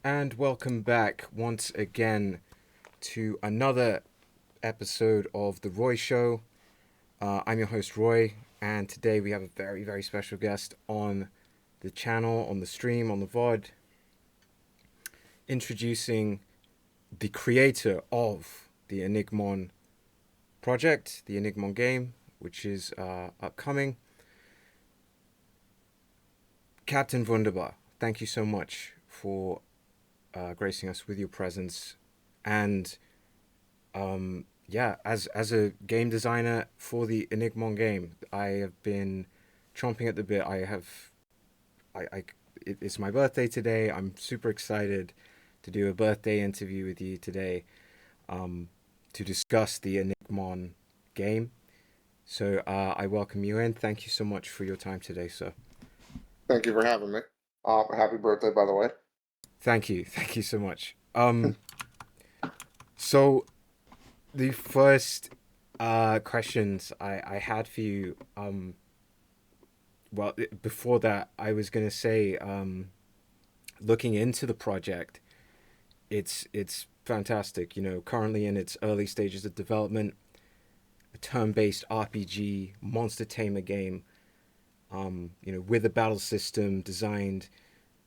And welcome back once again to another episode of The Roy Show. I'm your host, Roy, and today we have a very, very special guest on the channel, on the stream, on the VOD, introducing the creator of the Enigmon project, the Enigmon game, which is upcoming. Captain Wunderbar, thank you so much for gracing us with your presence. And as a game designer for the Enigmon game, I have been chomping at the bit. It's my birthday today. I'm super excited to do a birthday interview with you today, to discuss the Enigmon game. So I welcome you in. Thank you so much for your time today, sir. Thank you for having me. Happy birthday, by the way. Thank you. Thank you so much. So the first questions I had for you, before that, I was gonna say, looking into the project, it's fantastic. You know, currently in its early stages of development, a turn-based RPG monster tamer game. With a battle system designed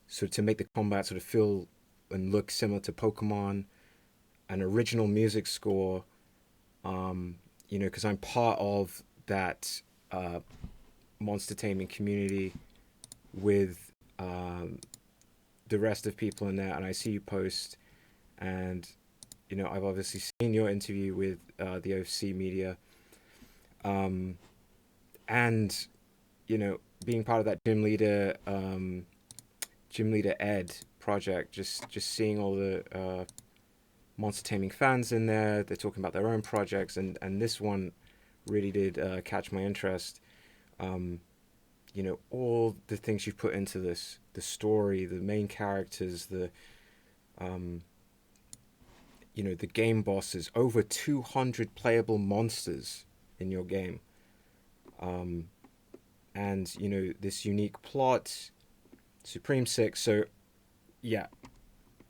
to make the combat sort of feel and look similar to Pokemon, an original music score. Because I'm part of that monster taming community with the rest of people in there, and I see you post, and I've obviously seen your interview with the OFC media, and being part of that gym leader Ed project, just seeing all the monster taming fans in there. They're talking about their own projects, and this one really did catch my interest. All the things you've put into this, the story, the main characters, um, the game bosses, over 200 playable monsters in your game. And this unique plot, Supreme Six. So yeah,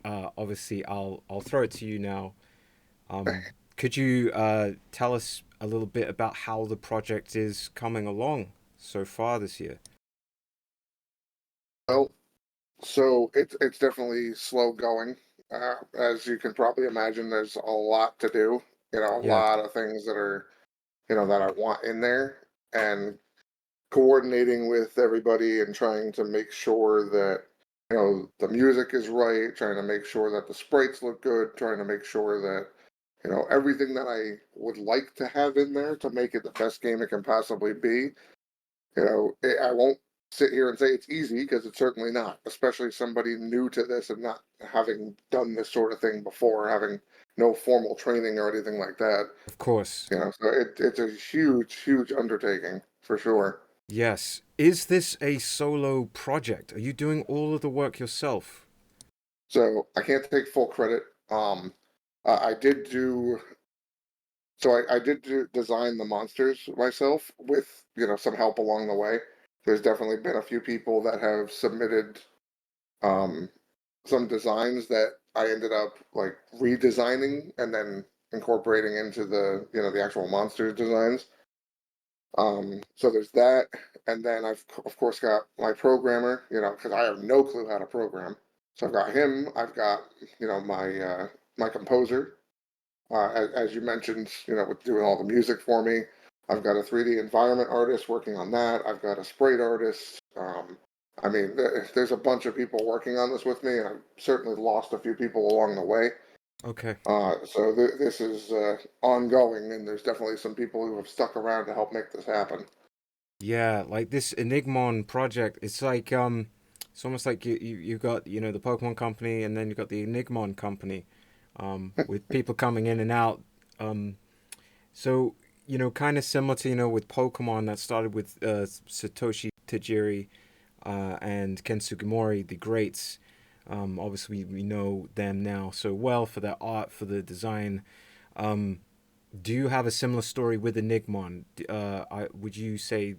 obviously I'll throw it to you now. Could you tell us a little bit about how the project is coming along so far this year? Well, so it's definitely slow going. As you can probably imagine, there's a lot to do. A Yeah, lot of things that I want in there, and coordinating with everybody and trying to make sure that the music is right, trying to make sure that the sprites look good, trying to make sure that everything that I would like to have in there to make it the best game it can possibly be. I won't sit here and say it's easy because it's certainly not, especially somebody new to this and not having done this sort of thing before, having no formal training or anything like that. of course. So it's a huge, huge undertaking for sure. Yes. Is this a solo project? Are you doing all of the work yourself? So I can't take full credit. I did do I did design the monsters myself with some help along the way. There's definitely been a few people that have submitted um, some designs that I ended up like redesigning and then incorporating into the actual monsters designs. So there's that, and then I've of course got my programmer, because I have no clue how to program. So I've got him. I've got my composer, as you mentioned, with doing all the music for me. I've got a 3D environment artist working on that. I've got a sprite artist. I mean, there's a bunch of people working on this with me, and I've certainly lost a few people along the way. Okay. So this is ongoing, and there's definitely some people who have stuck around to help make this happen. Yeah, like this Enigmon project, it's almost like you got, the Pokemon company, and then you got the Enigmon company, with people coming in and out. Um, so, kind of similar to, with Pokemon that started with Satoshi Tajiri and Ken Sugimori, the greats. Obviously, we know them now so well for their art, for the design. Um, do you have a similar story with Enigmon? Would you say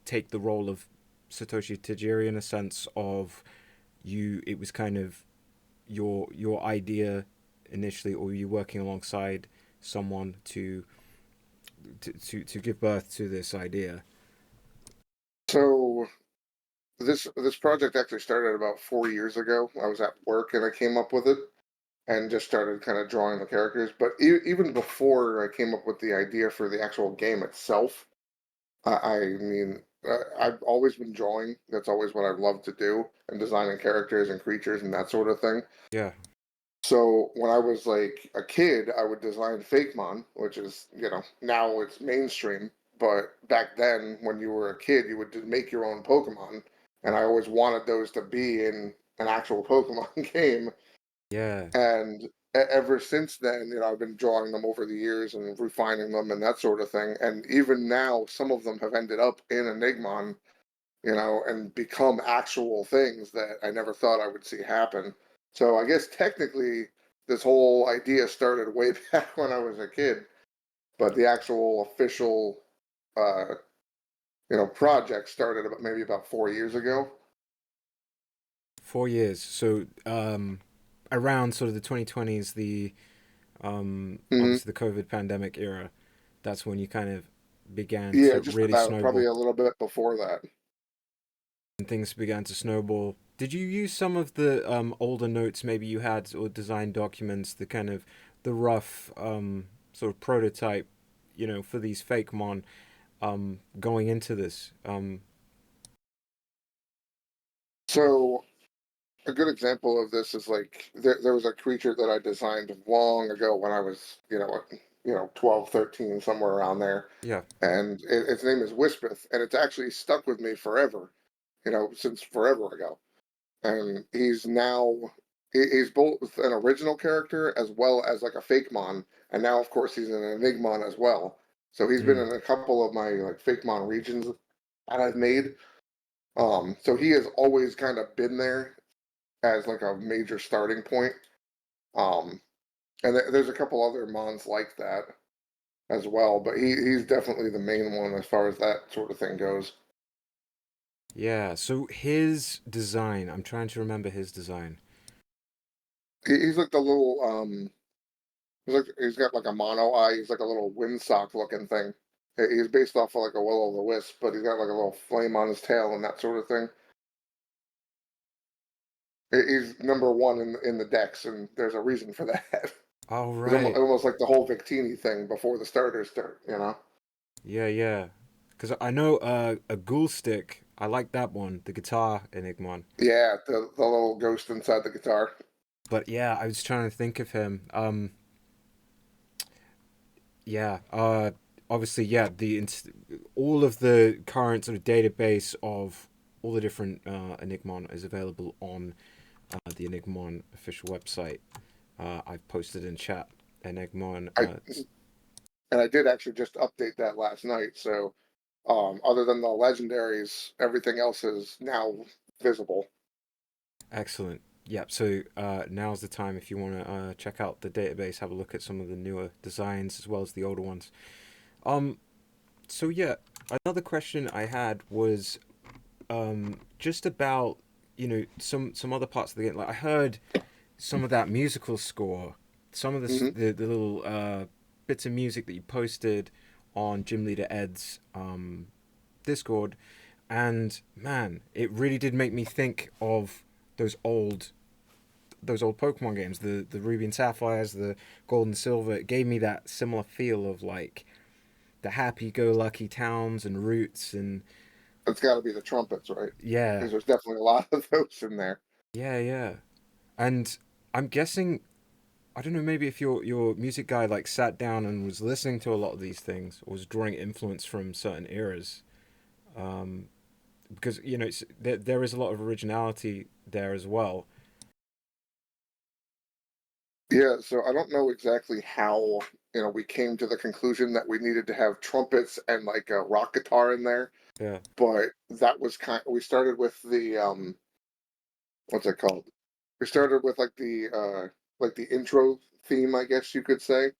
take the role of Satoshi Tajiri in a sense of you? It was kind of your idea initially, or were you working alongside someone to give birth to this idea? So this project actually started about 4 years ago. I was at work and I came up with it and just started kind of drawing the characters. But even before I came up with the idea for the actual game itself, I mean, I've always been drawing. That's always what I've loved to do, and designing characters and creatures and that sort of thing. Yeah, So when I was like a kid, I would design Fakemon, which is, now it's mainstream. But back then, when you were a kid, you would make your own Pokemon, and I always wanted those to be in an actual Pokemon game. yeah. And ever since then, I've been drawing them over the years and refining them and that sort of thing. And even now, some of them have ended up in Enigmon, and become actual things that I never thought I would see happen. So I guess technically, this whole idea started way back when I was a kid, but the actual official, uh, project started maybe about 4 years ago. 4 years. So around sort of the 2020s, the Hmm. obviously the COVID pandemic era. That's when you kind of began Yeah, to just really about, probably snowball, a little bit before that. and things began to snowball. Did you use some of the older notes maybe you had, or design documents, the kind of the rough sort of prototype, for these fake mon going into this? So a good example of this is like there was a creature that I designed long ago when I was, 12, 13, somewhere around there. Yeah. And its name is Wispeth, and it's actually stuck with me forever, since forever ago. And he's both an original character as well as like a fake mon, and now of course he's an Enigmon as well. So he's been Mm. in a couple of my like fake mon regions that I've made. So he has always kind of been there as like a major starting point. Um, and there's a couple other mons like that as well, but he's definitely the main one as far as that sort of thing goes. Yeah. So his design, I'm trying to remember his design. He's like the little he's got like a mono eye. He's like a little windsock looking thing. He's based off of like a will o' the wisp, but he's got like a little flame on his tail and that sort of thing. He's number one in the decks, and there's a reason for that. All It's almost, right. almost like the whole Victini thing before the starters start. Yeah, yeah. Because I know a ghoul stick. I like that one, the guitar Enigmon. Yeah, the little ghost inside the guitar. But yeah, I was trying to think of him. Yeah. Obviously, yeah. All of the current sort of database of all the different Enigmon is available on the Enigmon official website. I've posted in chat. Enigmon. I and I did actually just update that last night. So other than the legendaries, everything else is now visible. Excellent. Yep. So now's the time if you want to check out the database, have a look at some of the newer designs as well as the older ones. Um. So yeah, another question I had was just about some other parts of the game. Like I heard some of that musical score, some of Hmm. the little bits of music that you posted on Gym Leader Ed's Discord, and man, it really did make me think of those old those old Pokemon games, the Ruby and Sapphires, the Gold and Silver. It gave me that similar feel of like the happy-go-lucky towns and routes, and It's got to be the trumpets, right? yeah, Because there's definitely a lot of those in there. yeah, yeah. And I'm guessing, I don't know, maybe if your music guy like sat down and was listening to a lot of these things, or was drawing influence from certain eras, um, because there is a lot of originality there as well. Yeah, so I don't know exactly how, we came to the conclusion that we needed to have trumpets and like a rock guitar in there, Yeah. but that was we started with the what's it called? We started with like the intro theme, I guess you could say,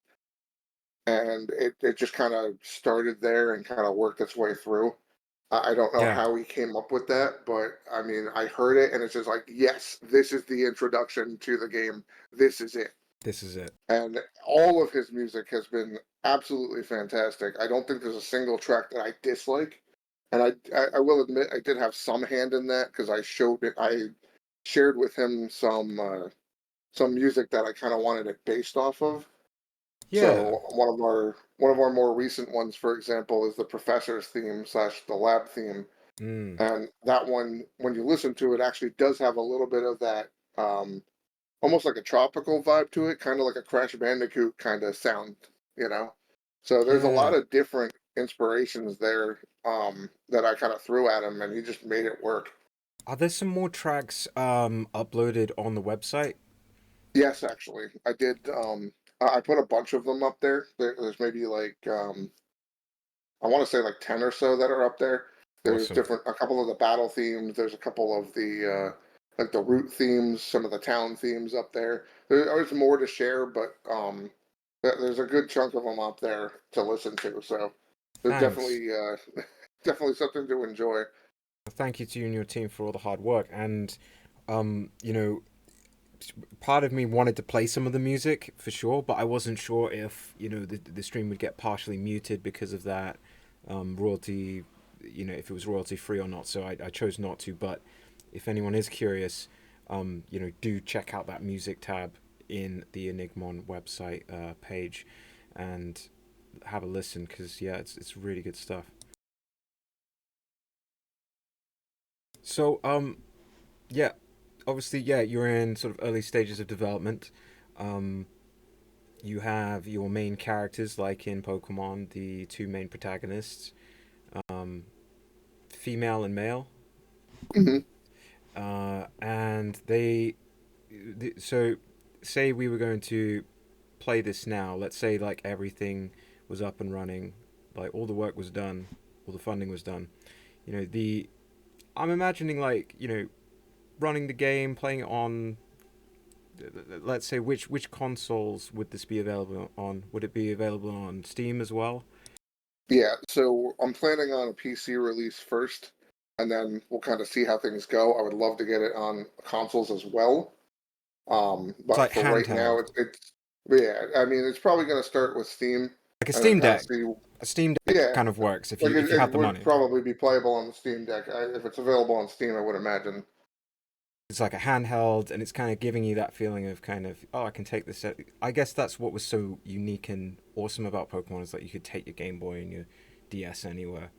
and it just kind of started there and kind of worked its way through. I don't know Yeah, how he came up with that, but I mean, I heard it and it's just like, yes, this is the introduction to the game. This is it. this is it. And all of his music has been absolutely fantastic. I don't think there's a single track that I dislike. And I will admit I did have some hand in that because I shared with him some music that I kind of wanted it based off of. Yeah. So one of our more recent ones, for example, is the professor's theme slash the lab theme, Mm. and that one, when you listen to it, actually does have a little bit of that, almost like a tropical vibe to it, kind of like a Crash Bandicoot kind of sound, you know. So there's a lot Yeah. of different inspirations there, that I kind of threw at him, and he just made it work. Are there some more tracks uploaded on the website? Yes, actually, I did. I put a bunch of them up there. There's maybe like, I want to say like 10 or so that are up there. There's Awesome. a couple of the battle themes. There's a couple of like the route themes, some of the town themes up there. There's more to share, but there's a good chunk of them up there to listen to. So there's Thanks. definitely definitely something to enjoy. Thank you to you and your team for all the hard work. And, you know, part of me wanted to play some of the music for sure, but I wasn't sure if, the stream would get partially muted because of that royalty, if it was royalty free or not. So I chose not to. But if anyone is curious, do check out that music tab in the Enigmon website page and have a listen because, yeah, it's really good stuff. So, yeah, obviously, yeah, you're in sort of early stages of development. Um, you have your main characters, like in Pokemon, the two main protagonists, um, female and male, Hmm. and so say we were going to play this now. Let's say like everything was up and running, like all the work was done, all the funding was done. You know, the I'm imagining like running the game, playing it on. Let's say which consoles would this be available on? Would it be available on Steam as well? Yeah, so I'm planning on a PC release first, and then we'll kind of see how things go. I would love to get it on consoles as well. It's But like for right now, handheld, it's yeah. I mean, it's probably going to start with Steam, like a and then Steam kind of Deck. see. A Steam Deck Yeah, kind of works if like you it, if you it have the would money. probably be playable on the Steam Deck if it's available on Steam. I would imagine. It's like a handheld, and it's kind of giving you that feeling of kind of I can take this. I guess that's what was so unique and awesome about Pokemon is that you could take your Game Boy and your DS anywhere,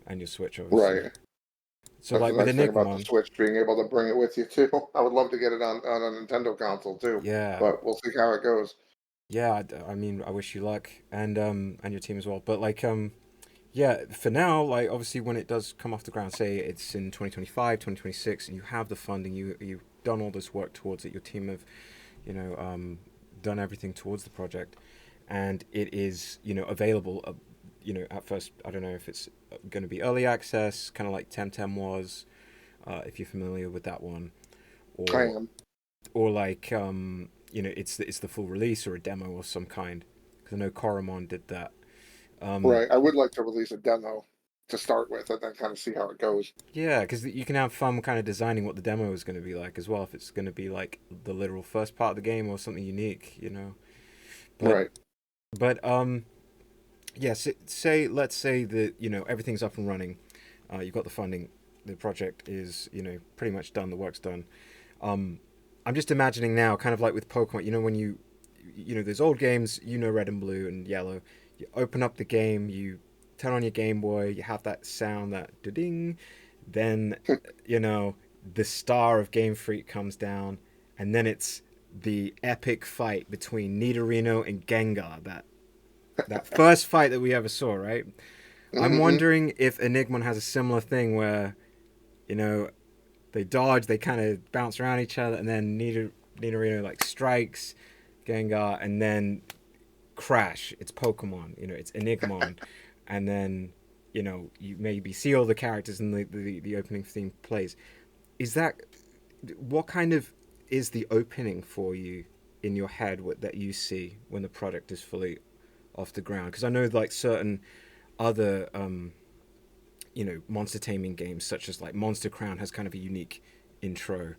and your Switch obviously. Right. So That's the like with nice thing about the Enigmon, Switch, being able to bring it with you too. I would love to get it on a Nintendo console too, yeah, but we'll see how it goes. yeah. I mean, I wish you luck and your team as well. But like yeah, for now, like obviously when it does come off the ground, say it's in 2025, 2026, and you have the funding, you've done all this work towards it, your team have, you know, done everything towards the project, and it is, available. At first, I don't know if it's going to be early access, kind of like Temtem was, if you're familiar with that one, I or am. like it's the full release or a demo of some kind. Because I know Coromon did that. Um, Right. I would like to release a demo to start with, and then kind of see how it goes. Yeah, because you can have fun kind of designing what the demo is going to be like as well. If it's going to be like the literal first part of the game or something unique. But Right. but yeah. Say let's say that everything's up and running. You've got the funding. The project is pretty much done. The work's done. Um, I'm just imagining now, kind of like with Pokemon. When there's old games. Red and blue and yellow. You open up the game. You turn on your Game Boy. You have that sound, that ding. Then the star of Game Freak comes down, and then it's the epic fight between Nidorino and Gengar. That first fight that we ever saw, right? I'm Hmm. wondering if Enigmon has a similar thing where you know they dodge, they kind of bounce around each other, and then Nidorino like strikes Gengar, and then crash. It's Pokemon, it's Enigmon, and then you maybe see all the characters and the opening theme plays. Is that what kind of is the opening for you in your head that you see when the product is fully off the ground? Because I know like certain other monster taming games such as like Monster Crown has kind of a unique intro,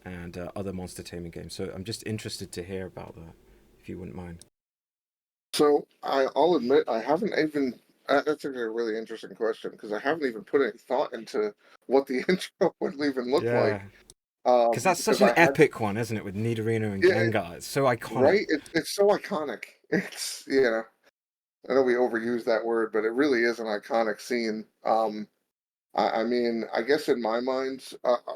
and other monster taming games. So I'm just interested to hear about that, if you wouldn't mind. So I'll admit I haven't even. That's actually a really interesting question because I haven't even put any thought into what the intro would even look Yeah, like. because that's such Because an I had, epic one, isn't it, with Nidorino and yeah, Gengar? It's so iconic. right. It's so iconic. It's I know we overuse that word, but it really is an iconic scene. I mean, I guess in my mind,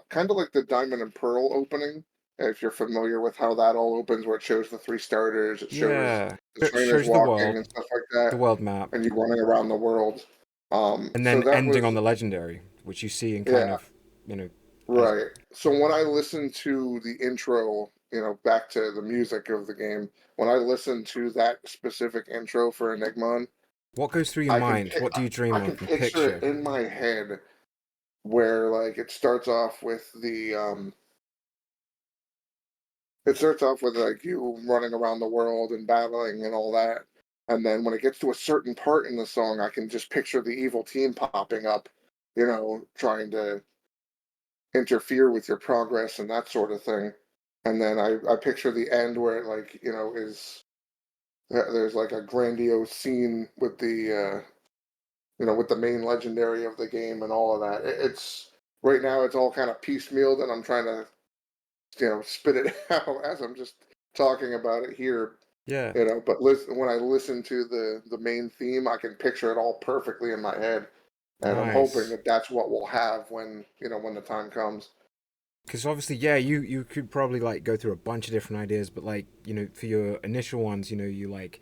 kind of like the Diamond and Pearl opening. If you're familiar with how that all opens, where it shows the three starters, it shows Yeah, the it trainers shows the walking world, and stuff like that, the world map, and you running around the world. and So then that ending on was, the legendary, which you see in kind yeah, of, you know, as right. So when I listen to the intro, back to the music of the game, when I listen to that specific intro for Enigmon, what goes through your I can mind? What do you I dream can of and picture it picture? in my head where like it starts off with like you running around the world and battling and all that. And then when it gets to a certain part in the song, I can just picture the evil team popping up, trying to interfere with your progress and that sort of thing. And then I picture the end where it like, is there's like a grandiose scene with with the main legendary of the game and all of that. It's right now it's all kind of piecemealed and I'm trying to spit it out as I'm just talking about it here. Yeah, But listen, when I listen to the main theme, I can picture it all perfectly in my head, and I'm hoping nice. that that's what we'll have when the time comes. Because obviously, yeah, you could probably like go through a bunch of different ideas, but like for your initial ones, you like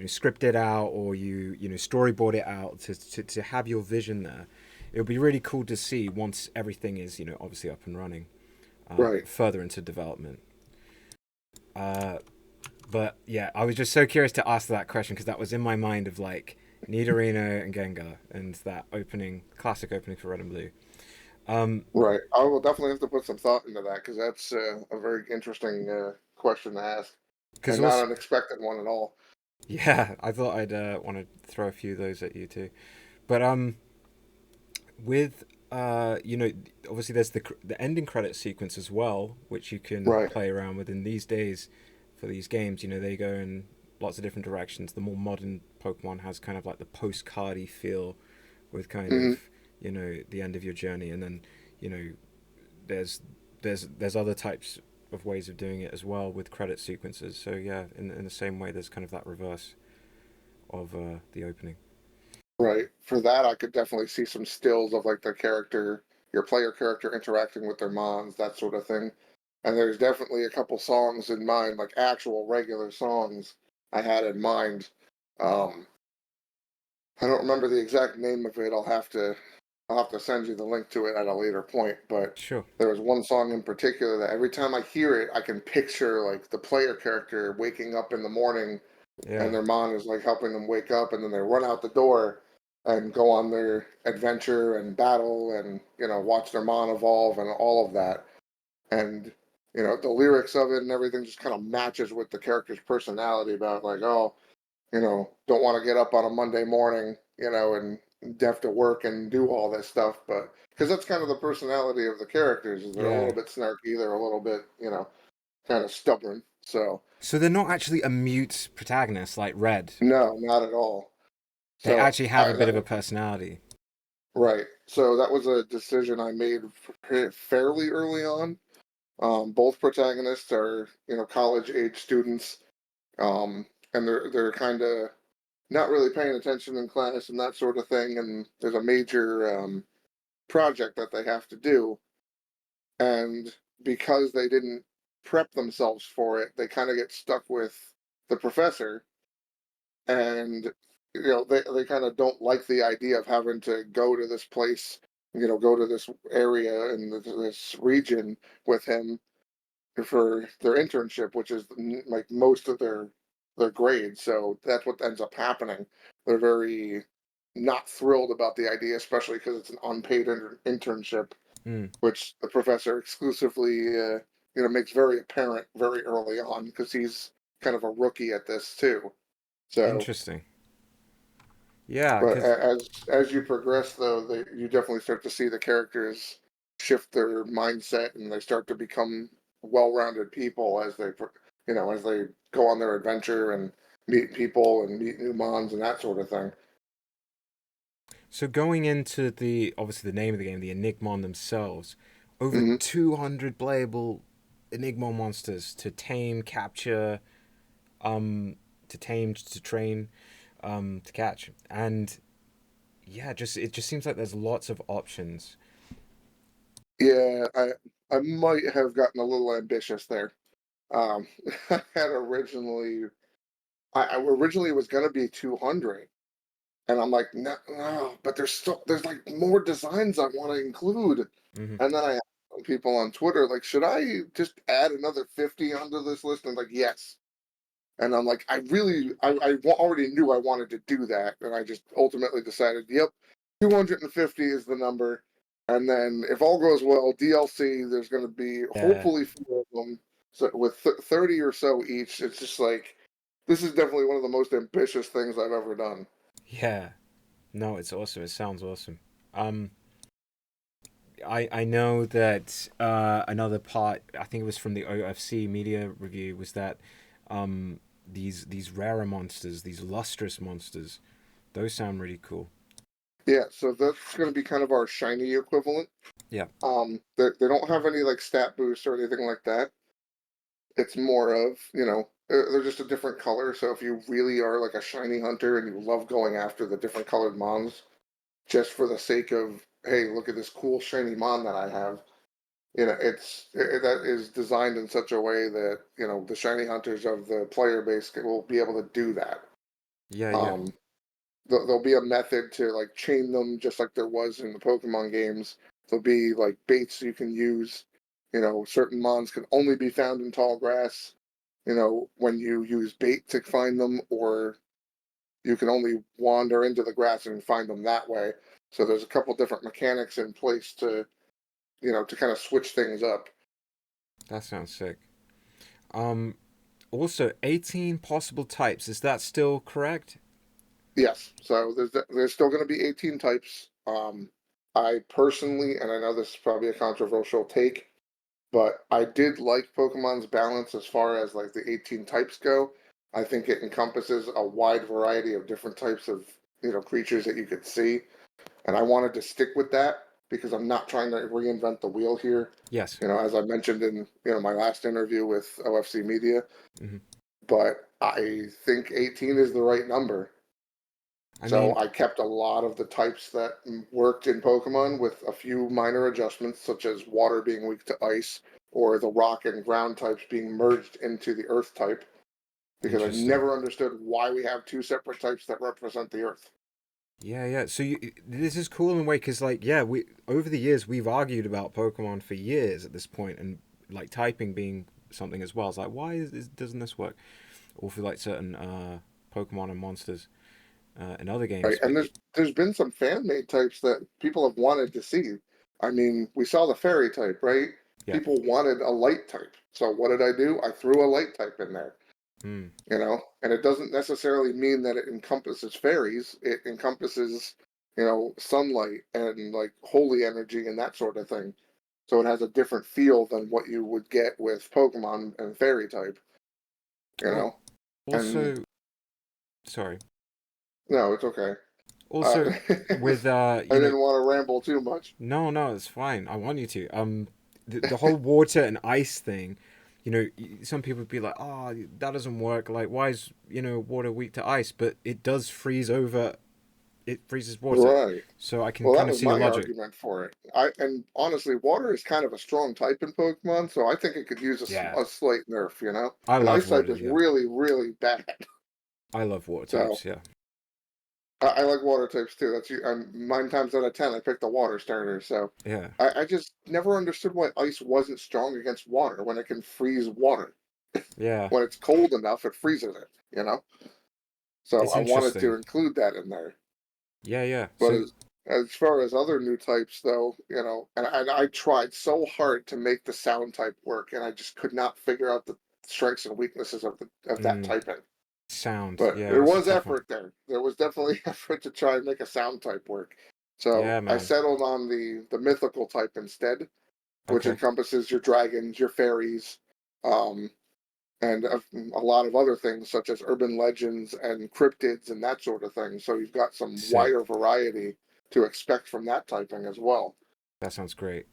script it out, or you storyboard it out to have your vision there. It would be really cool to see once everything is obviously up and running, Right. further into development. Uh, but yeah, I was just so curious to ask that question because that was in my mind of like Nidorino and Gengar and that opening, classic opening for Red and Blue. Um, Right. I will definitely have to put some thought into that because that's a very interesting question to ask because and not also an expected one at all. yeah, I thought I'd want to throw a few of those at you too. But with obviously there's the ending credit sequence as well, which you can Right. play around with in these days for these games. They go in lots of different directions. The more modern Pokemon has kind of like the postcardy feel, with kind of Hmm. the end of your journey, and then you know there's there's other types of ways of doing it as well with credit sequences. So yeah, in the same way, there's kind of that reverse of the opening. Right. For that, I could definitely see some stills of like your player character interacting with their mons, that sort of thing. And there's definitely a couple songs in mind, like actual regular songs I had in mind. Um, I don't remember the exact name of it. I'll have to send you the link to it at a later point. But Sure. there was one song in particular that every time I hear it, I can picture like the player character waking up in the morning and Yeah. their mom is like helping them wake up, and then they run out the door and go on their adventure and battle and watch their mom evolve and all of that. And the lyrics of it and everything just kind of matches with the character's personality about like, oh, don't want to get up on a Monday morning, and have to work and do all this stuff, but because that's kind of the personality of the characters, is they're a little Yeah. bit snarky, they're a little bit, kind of stubborn. So So they're not actually a mute protagonist like Red. no, not at all. They So actually have I a bit that of a personality. right. So that was a decision I made fairly early on. Both protagonists are, college age students, and they're kind of not really paying attention in class and that sort of thing. And there's a major project that they have to do, and because they didn't prep themselves for it, they kind of get stuck with the professor, and they kind of don't like the idea of having to go to this place, go to this area and this region with him for their internship, which is like most of their grades. So that's what ends up happening. They're very not thrilled about the idea, especially because it's an unpaid internship, Mm, which the professor exclusively makes very apparent very early on because he's kind of a rookie at this too. So interesting. Yeah, But because as you progress, though, you definitely start to see the characters shift their mindset, and they start to become well-rounded people as as they go on their adventure and meet people and meet new mons and that sort of thing. so going into the obviously the name of the game, the Enigmon themselves, over Hmm. 200 playable Enigmon monsters to tame, capture, um, to tame, to train, to catch, and yeah, just it just seems like there's lots of options. Yeah, I might have gotten a little ambitious there. Um, I had originally, I originally was going to be 200. And I'm like, no, no, but there's like more designs I want to include. Hmm. And then I asked people on Twitter, like, should I just add another 50 onto this list? And like, yes. And I'm like, already knew I wanted to do that. And I just ultimately decided, yep, 250 is the number. And then if all goes well, DLC, there's going to be Yeah, hopefully four of them. So with 30 or so each, it's just like, this is definitely one of the most ambitious things I've ever done. yeah. No, it's awesome. It sounds awesome. Um, I know that another part, I think it was from the OFC media review, was that these rarer monsters, these lustrous monsters, those sound really cool. Yeah, so that's going to be kind of our shiny equivalent. Yeah. They don't have any like stat boosts or anything like that. It's more of, they're just a different color. So if you really are like a shiny hunter and you love going after the different colored mons just for the sake of, hey, look at this cool shiny mon that I have, that is designed in such a way that, the shiny hunters of the player base will be able to do that. Yeah, yeah. Um, there'll be a method to like chain them just like there was in the Pokemon games. There'll be like baits you can use. Certain mons can only be found in tall grass. When you use bait to find them, or you can only wander into the grass and find them that way. So there's a couple different mechanics in place to kind of switch things up. That sounds sick. Um, Also, 18 possible types. Is that still correct? Yes, so there's still going to be 18 types. I personally, and I know this is probably a controversial take, but I did like Pokemon's balance as far as like the 18 types go. I think it encompasses a wide variety of different types of creatures that you could see, and I wanted to stick with that because I'm not trying to reinvent the wheel here. Yes. As I mentioned in my last interview with OFC Media, Hmm. but I think 18 is the right number. I So mean, I kept a lot of the types that worked in Pokemon with a few minor adjustments, such as water being weak to ice or the rock and ground types being merged into the earth type, because I interesting. never understood why we have two separate types that represent the earth. Yeah, yeah. So this is cool in a way because, like, yeah, we over the years we've argued about Pokemon for years at this point, and like typing being something as well. It's like, why doesn't this work? Or for like certain Pokemon and monsters in other games, Right? but And there's been some fan made types that people have wanted to see. I mean, we saw the fairy type, right? yeah. People wanted a light type. So what did I do? I threw a light type in there. Mm, And it doesn't necessarily mean that it encompasses fairies. It encompasses, sunlight and like holy energy and that sort of thing. So it has a different feel than what you would get with Pokemon and fairy type, you well, know? And also, sorry. no, it's okay. Also, I with didn't want to ramble too much. no, no, it's fine. I want you to. The whole water and ice thing, some people would be like, "Oh, that doesn't work. Like, why is water weak to ice?" But it does freeze over. It freezes water, Right. so I can Well, that kind of was see the my logic. argument for it. And honestly, water is kind of a strong type in Pokemon, so I think it could use Yeah, a slight nerf. I And love Ice type water. is Yeah, really, really bad. I love water So types. Yeah, I like water types too. That's 9 times out of 10, I picked the water starter. So yeah, I just never understood why ice wasn't strong against water when it can freeze water. yeah. When it's cold enough, it freezes it. So It's I wanted to interesting. include that in there. Yeah, yeah. But So as far as other new types, though, and I tried so hard to make the sound type work, and I just could not figure out the strengths and weaknesses of that mm, typing. Sound. But Yeah, there that's a was tough one. effort there. There was definitely effort to try and make a sound type work. So Yeah, I man. settled on the mythical type instead, which Okay. encompasses your dragons, your fairies, um, and a lot of other things such as urban legends and cryptids and that sort of thing. So you've got some Sick. wider variety to expect from that typing as well. That sounds great.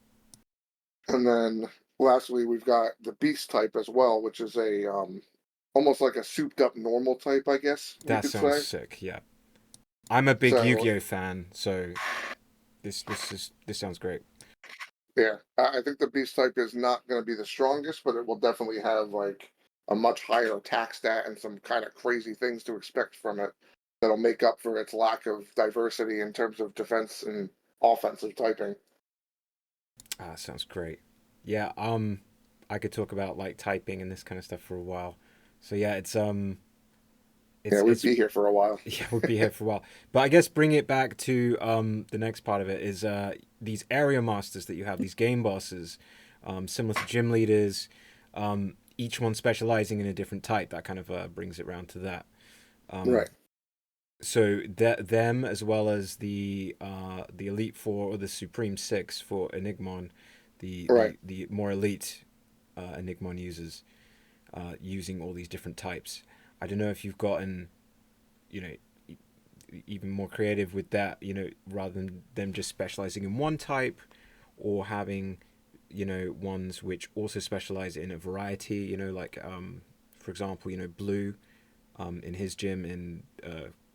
And then lastly, we've got the beast type as well, which is a almost like a souped up normal type, I guess you That could sounds say. sick. Yeah. I'm a big So Yu-Gi-Oh fan, so this sounds great. yeah, I think the beast type is not going to be the strongest, but it will definitely have like a much higher attack stat and some kind of crazy things to expect from it that'll make up for its lack of diversity in terms of defense and offensive typing. Ah, sounds great. Yeah, I could talk about like typing and this kind of stuff for a while. So yeah, Yeah, we'd it's be here for a while. yeah, we'll be here for a while. But I guess bring it back to the next part of it is these area masters that you have, these game bosses, similar to gym leaders, each one specializing in a different type. That kind of brings it round to that. Um, Right, so that them as well as the elite four or the supreme six for Enigmon, right. the more elite Enigmon users using all these different types. I don't know if you've gotten you know even more creative with that, rather than them just specializing in one type or having, ones which also specialize in a variety, like, for example, Blue, in his gym in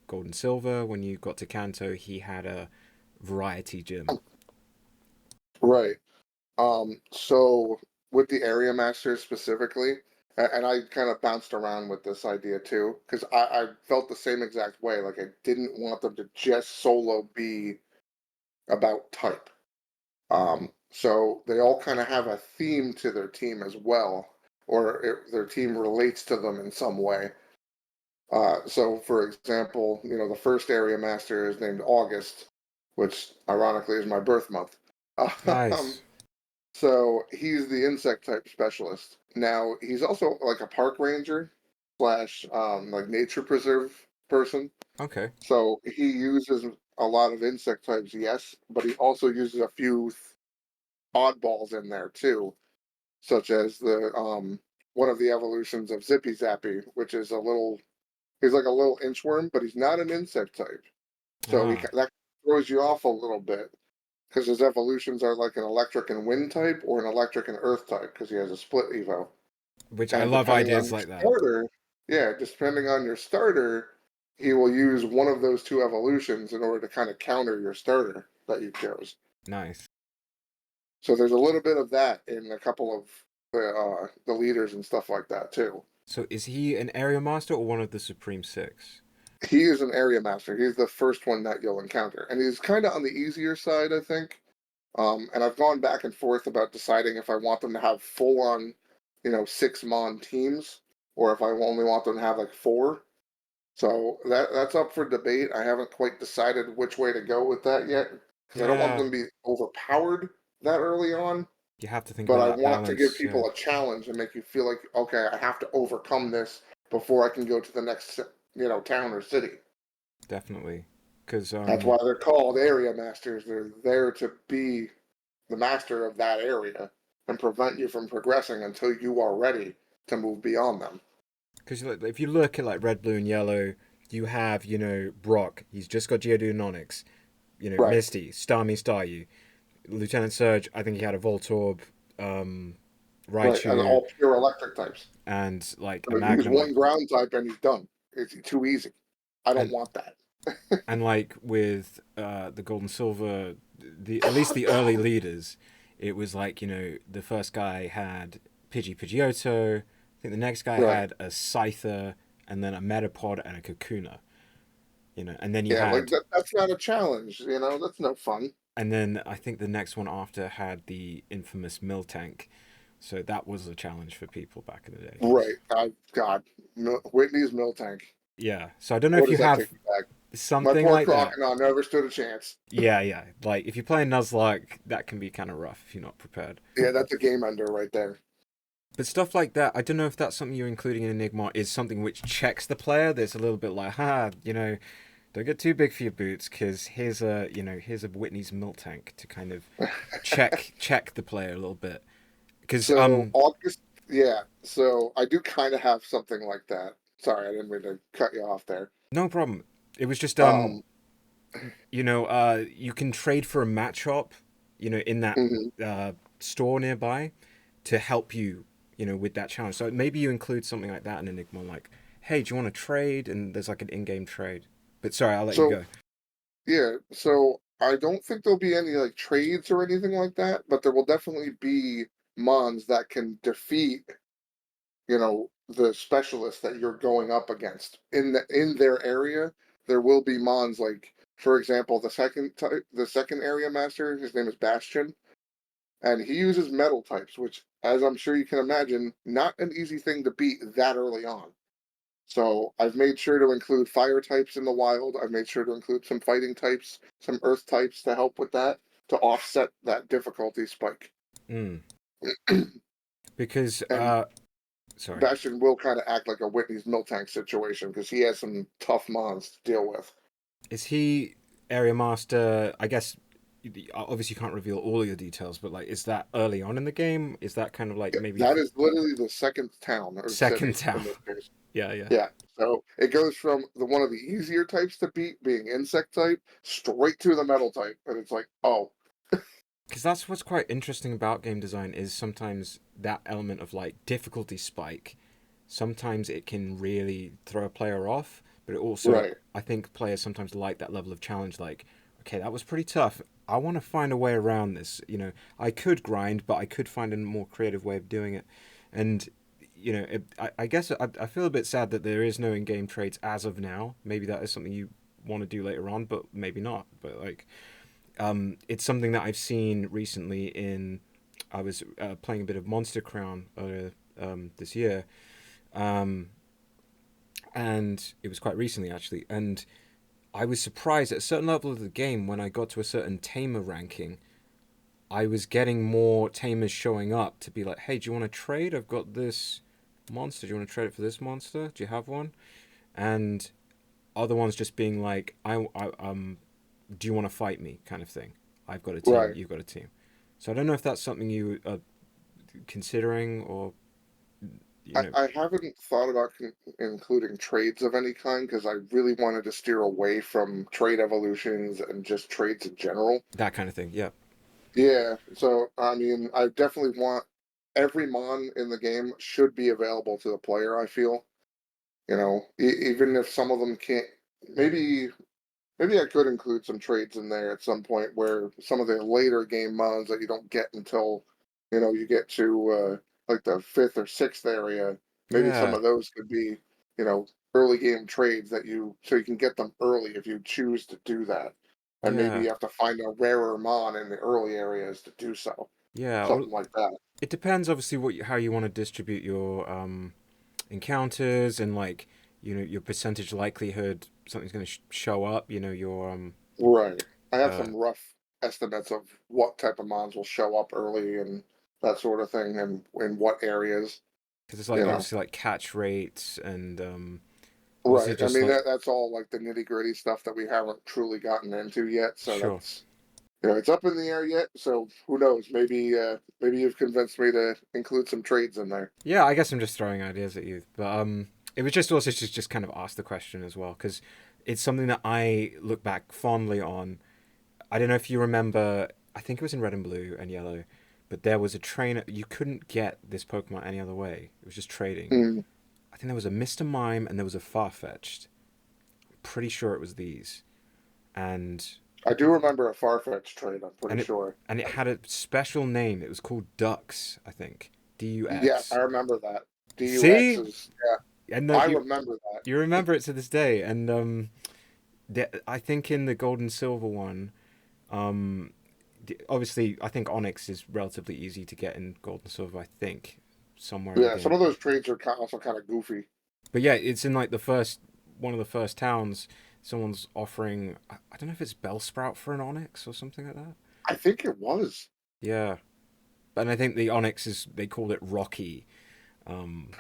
Gold and Silver, when you got to Kanto, he had a variety gym. Right. So with the area masters specifically, and I kind of bounced around with this idea too, because I felt the same exact way. Like I didn't want them to just solo be about type. So they all kind of have a theme to their team as well, or their team relates to them in some way. So for example, the first area master is named August, which ironically is my birth month. Um, Nice. so he's the insect type specialist. Now he's also like a park ranger slash like nature preserve person. Okay. So he uses a lot of insect types, yes, but he also uses a few oddballs in there too, such as the one of the evolutions of Zippy Zappy, which is a little he's like a little inchworm, but he's not an insect type. So Ah, that throws you off a little bit because his evolutions are like an electric and wind type or an electric and earth type because he has a split evo. which I And love depending on ideas your like that. starter, yeah, just depending on your starter, he will use one of those two evolutions in order to kind of counter your starter that you chose. Nice. So there's a little bit of that in a couple of the leaders and stuff like that too. So is he an area master or one of the Supreme Six? He is an area master. He's the first one that you'll encounter, and he's kind of on the easier side, I think. And I've gone back and forth about deciding if I want them to have full on, 6 mon teams, or if I only want them to have like four. So that's up for debate. I haven't quite decided which way to go with that yet, because I don't want Yeah, them to be overpowered that early on. you have to think But about I that want to give balance. Yeah, people a challenge and make you feel like, okay, I have to overcome this before I can go to the next, town or city. definitely. Because That's why they're called area masters. They're there to be the master of that area and prevent you from progressing until you are ready to move beyond them. if you look at like red, blue, and yellow, you have Brock. He's just got Geodude Onyx. Right. Misty, Starmie, Staryu, Lieutenant Surge. I think he had a Voltorb, um, Right. And Raichu, all pure electric types. and like a So use Magnemite. one ground type and he's done. It's too easy. I don't And want that. like with the Gold and Silver, the at least the early leaders, it was like the first guy had Pidgeotto. I think the next guy Right. had a Scyther, and then a Metapod and a Kakuna. And then you Yeah, like had, that's not a challenge, that's no fun. and then I think the next one after had the infamous Miltank. So that was a challenge for people back in the day. Right. God. Whitney's mill tank. Yeah. So I don't know What if you does that take have me back? My something poor like that. crocodile never stood a chance. Yeah, yeah. Like if you're playing Nuzlocke, that can be kind of rough if you're not prepared. Yeah, that's a game ender right there. But stuff like that, I don't know if that's something you're including in Enigma is something which checks the player. There's a little bit like, don't get too big for your boots, because here's a Whitney's milk tank to kind of check the player a little bit. Because So August, yeah. So I do kind of have something like that. Sorry, I didn't mean to cut you off there. no problem. It was just Um, you can trade for a match up, in that mhm. uh store nearby to help you, with that challenge. So maybe you include something like that in Enigma, like, hey, do you want to trade? And there's like an in-game trade. But sorry, I'll let you So go. yeah, so I don't think there'll be any like trades or anything like that, but there will definitely be mons that can defeat, the specialists that you're going up against in their area. There will be mons like, for example, the second area master. His name is Bastion, and he uses metal types, which, as I'm sure you can imagine, not an easy thing to beat that early on. So I've made sure to include fire types in the wild. I've made sure to include some fighting types, some earth types to help with that, to offset that difficulty spike. Mm. Because And sorry. Bastion will kind of act like a Whitney's Miltank situation because he has some tough mons to deal with. Is he area master? I guess obviously you can't reveal all your details, but like, is that early on in the game? Is that kind of like Yeah, maybe that is literally the second town or second city town? in this case. Yeah, yeah. Yeah. So it goes from the one of the easier types to beat, being insect type, straight to the metal type. And it's like, oh, Because that's what's quite interesting about game design is sometimes that element of like difficulty spike. Sometimes it can really throw a player off, but it also, right, I think players sometimes like that level of challenge. Like, okay, that was pretty tough. I want to find a way around this. I could grind, but I could find a more creative way of doing it. And I guess I feel a bit sad that there is no in-game trades as of now. Maybe that is something you want to do later on, but maybe not. But like, it's something that I've seen recently in. I was playing a bit of Monster Crown this year, um, and it was quite recently actually. And I was surprised at a certain level of the game when I got to a certain tamer ranking. I was getting more tamers showing up to be like, "Hey, do you want to trade? I've got this monster. Do you want to trade it for this monster? Do you have one?" And other ones just being like, do you want to fight me?" kind of thing. I've got a team. right. You've got a team. So I don't know if that's something you are considering, or you know I haven't thought about including trades of any kind because I really wanted to steer away from trade evolutions and just trades in general. that kind of thing. Yeah, Yeah, so I mean, I definitely want every mon in the game should be available to the player. I feel, even if some of them can't, maybe maybe I could include some trades in there at some point where some of the later game mons that you don't get until, you get to like the fifth or sixth area. Maybe some yeah, of those could be, you know, early game trades that so you can get them early if you choose to do that. And maybe yeah, you have to find a rarer mon in the early areas to do so. yeah. Or Something like that. it depends, obviously, how you want to distribute your encounters, and like, your percentage likelihood something's going to show up. Your Right. I have uh some rough estimates of what type of mons will show up early and that sort of thing, and in what areas. because it's like You know, obviously like catch rates and obviously right. I just mean, like that's all like the nitty gritty stuff that we haven't truly gotten into yet. So sure. that's, it's up in the air yet. So who knows? Maybe you've convinced me to include some trades in there. Yeah, I guess I'm just throwing ideas at you, but it was just also just kind of ask the question as well, because it's something that I look back fondly on. I don't know if you remember. I think it was in Red and Blue and Yellow, but there was a trainer. You couldn't get this Pokemon any other way. It was just trading. Mm. I think there was a Mr. Mime and there was a Farfetch'd. Pretty sure it was these, and I do remember a Farfetch trade. I'm pretty and it sure. and it had a special name. It was called Dux, I think. Yes, I DUX. remember that. DUX See, is, yeah. and no, I you remember that. you remember it to this day, and I think in the gold and silver one, um, obviously I think Onyx is relatively easy to get in gold and silver. I think somewhere in the Yeah, some game, of those trades are also kind of goofy. but yeah, it's in like the first one of the first towns. Someone's offering, I don't know if it's Bellsprout for an Onyx or something like that. I think it was. Yeah, and I think the Onyx is, they called it Rocky, Um,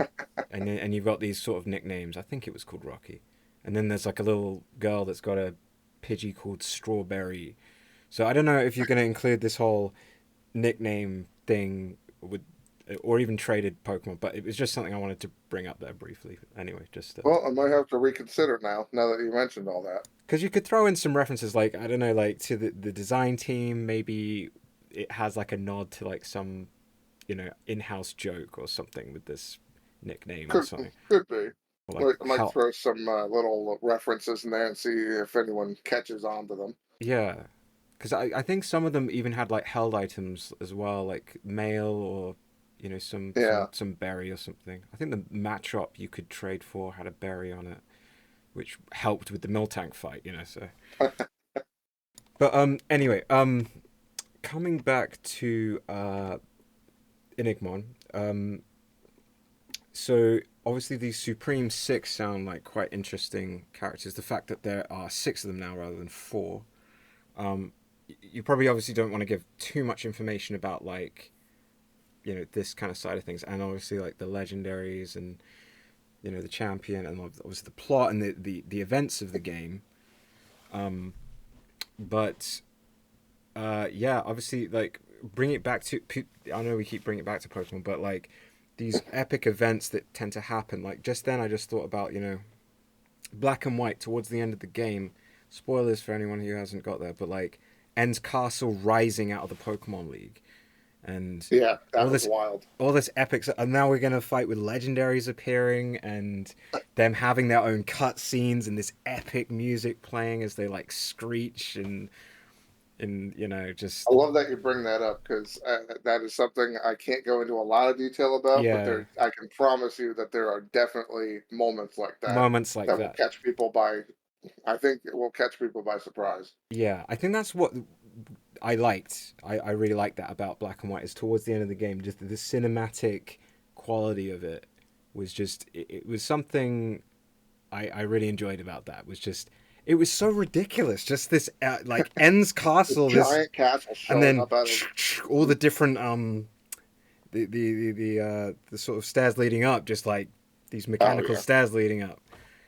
and you've got these sort of nicknames. I think it was called Rocky, and then there's like a little girl that's got a Pidgey called Strawberry. So I don't know if you're going to include this whole nickname thing with, or even traded Pokemon, but it was just something I wanted to bring up there briefly. Anyway, just Well, I might have to reconsider now that you mentioned all that. because you could throw in some references, like I don't know, like to the design team. Maybe it has like a nod to like some in-house joke or something with this nickname or Could something, could be. or like I might help. throw some little references in there and see if anyone catches on to them. Yeah, because I think some of them even had like held items as well, like mail or some Yeah. berry or something. I think the matchup you could trade for had a berry on it, which helped with the Miltank fight. So. But anyway, coming back to Enigmon, so obviously these Supreme Six sound like quite interesting characters. The fact that there are six of them now rather than four. Um, you probably obviously don't want to give too much information about like this kind of side of things, and obviously like the legendaries and the champion and obviously the plot and the events of the game. Um, but yeah, obviously like bring it back to. I know we keep bringing it back to Pokemon, but like these epic events that tend to happen. Like just then, I just thought about Black and White towards the end of the game. Spoilers for anyone who hasn't got there, but like ends Castle rising out of the Pokemon League, and Yeah, all that was this wild. all this epic, and now we're gonna fight with legendaries appearing and them having their own cutscenes and this epic music playing as they like screech and I just love that you bring that up because that is something I can't go into a lot of detail about, but yeah, I can promise you that there are definitely moments like that moments like that will that. catch people by. I think it will catch people by surprise. Yeah, I think that's what I liked. I really liked that about Black and White. Is towards the end of the game, just the cinematic quality of it was just it was something I really enjoyed about that. Was just it was so ridiculous. Just this like ends The castle, this giant castle and showing then up out of all the different the sort of stairs leading up, just like these oh mechanical yeah, stairs leading up.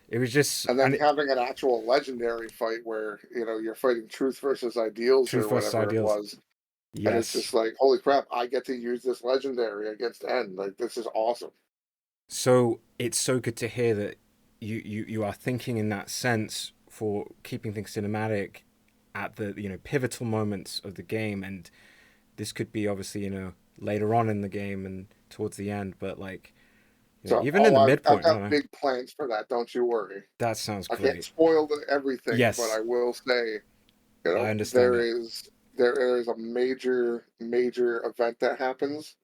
It was just and then and it, having an actual legendary fight where you're fighting truth versus ideals Truth or versus whatever it Ideals. was, and it's Yes. just like holy crap, I get to use this legendary against N. Like this is awesome. So it's so good to hear that you are thinking in that sense for keeping things cinematic at the pivotal moments of the game, and this could be obviously later on in the game and towards the end, but like So even in the I've midpoint, I don't got know. big plans for that. Don't you worry. That sounds I can't great. spoil everything, but Yes, I will say, I understand it. there is a major event that happens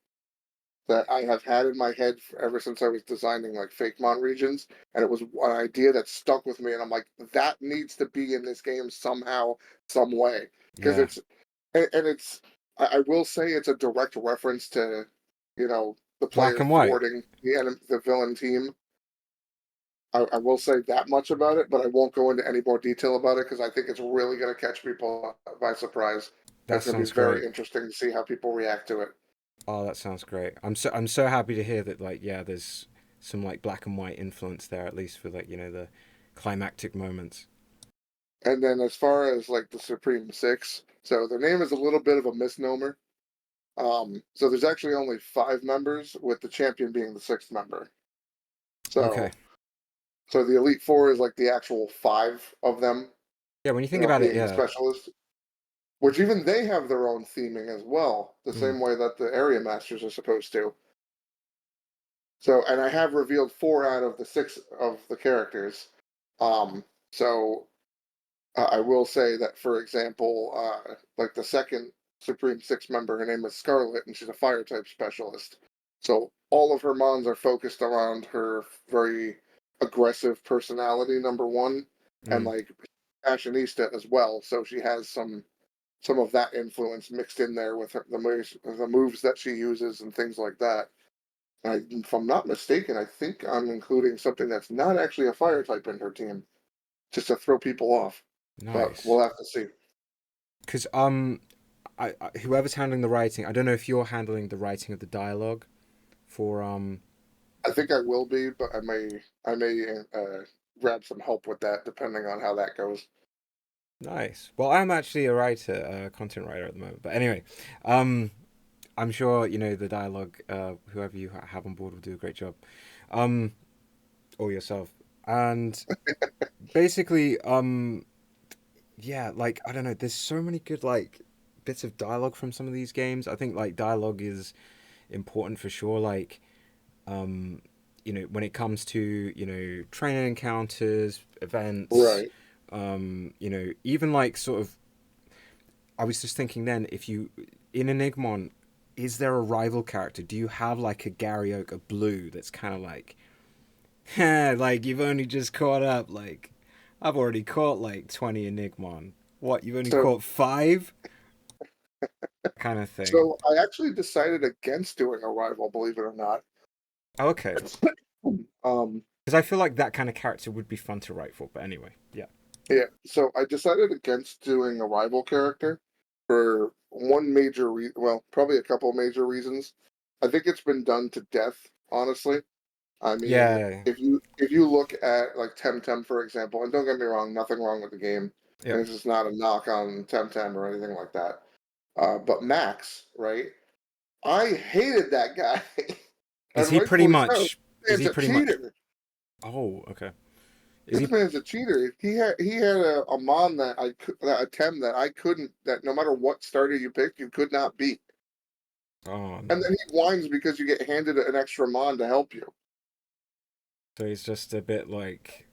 that I have had in my head ever since I was designing like Fakemon regions, and it was an idea that stuck with me, and I'm like, that needs to be in this game somehow, some way, because Yeah, and it's I will say it's a direct reference to the Black player and White. thwarting the villain team. I will say that much about it, but I won't go into any more detail about it because I think it's really going to catch people by surprise. That It's going to sounds be very great. interesting to see how people react to it. Oh, that sounds great. I'm so happy to hear that like yeah, there's some like Black and White influence there at least for like the climactic moments. And then as far as like the Supreme Six, so their name is a little bit of a misnomer. So there's actually only five members, with the champion being the sixth member. Okay. So the Elite Four is like the actual five of them, Yeah, when you think about it, being the yeah. specialists, which even they have their own theming as well, the Mm, same way that the area masters are supposed to. So, and I have revealed four out of the six of the characters. So I will say that, for example, like the second Supreme Six member, her name is Scarlet, and she's a fire type specialist. So all of her mons are focused around her very aggressive personality, number one, and mm. like fashionista as well. So she has some of that influence mixed in there with the moves that she uses and things like that. If I'm not mistaken, I think I'm including something that's not actually a fire type in her team, just to throw people off. But Nice. we'll have to see. Because whoever's handling the writing, I don't know if you're handling the writing of the dialogue for I think I will be, but I may grab some help with that depending on how that goes. Nice. Well, I'm actually a writer, a content writer at the moment. But anyway, um, I'm sure the dialogue. Whoever you have on board will do a great job, um, or yourself. And basically, yeah, like I don't know. There's so many good like bits of dialogue from some of these games. I think like dialogue is important for sure. Like, um, when it comes to training encounters, events, Right. even like sort of. I was just thinking then, if you in Enigmon, is there a rival character? Do you have like a Gary Oak, a blue that's kind of like, like you've only just caught up. Like, I've already caught like 20 Enigmon. What, you've only So caught five? Kind of thing. so I actually decided against doing a rival, believe it or not. Okay. Um, Because I feel like that kind of character would be fun to write for. But anyway, yeah. yeah, so I decided against doing a rival character for one major well, probably a couple major reasons. I think it's been done to death, honestly. I mean, Yeah. if you look at like Temtem, for example, and don't get me wrong, nothing wrong with the game, Yeah. and this is not a knock on Temtem or anything like that. But Max, right? I hated that guy, Is and he pretty rightfully so. much. Is Man's he a pretty much. cheater. Oh, okay. Is This he. man's a cheater. He had a mon that that attempt that I couldn't, that no matter what starter you picked, you could not beat. Oh, And no. then he whines because you get handed an extra mon to help you. So he's just a bit like.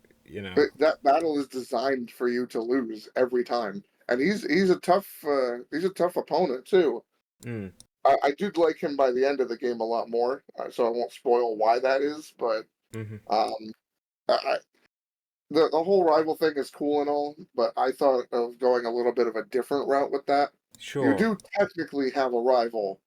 But that battle is designed for you to lose every time. And he's a tough opponent too. Mm, I did like him by the end of the game a lot more, so I won't spoil why that is. But hmm. um, I, the whole rival thing is cool and all, but I thought of going a little bit of a different route with that. You Sure. do technically have a rival,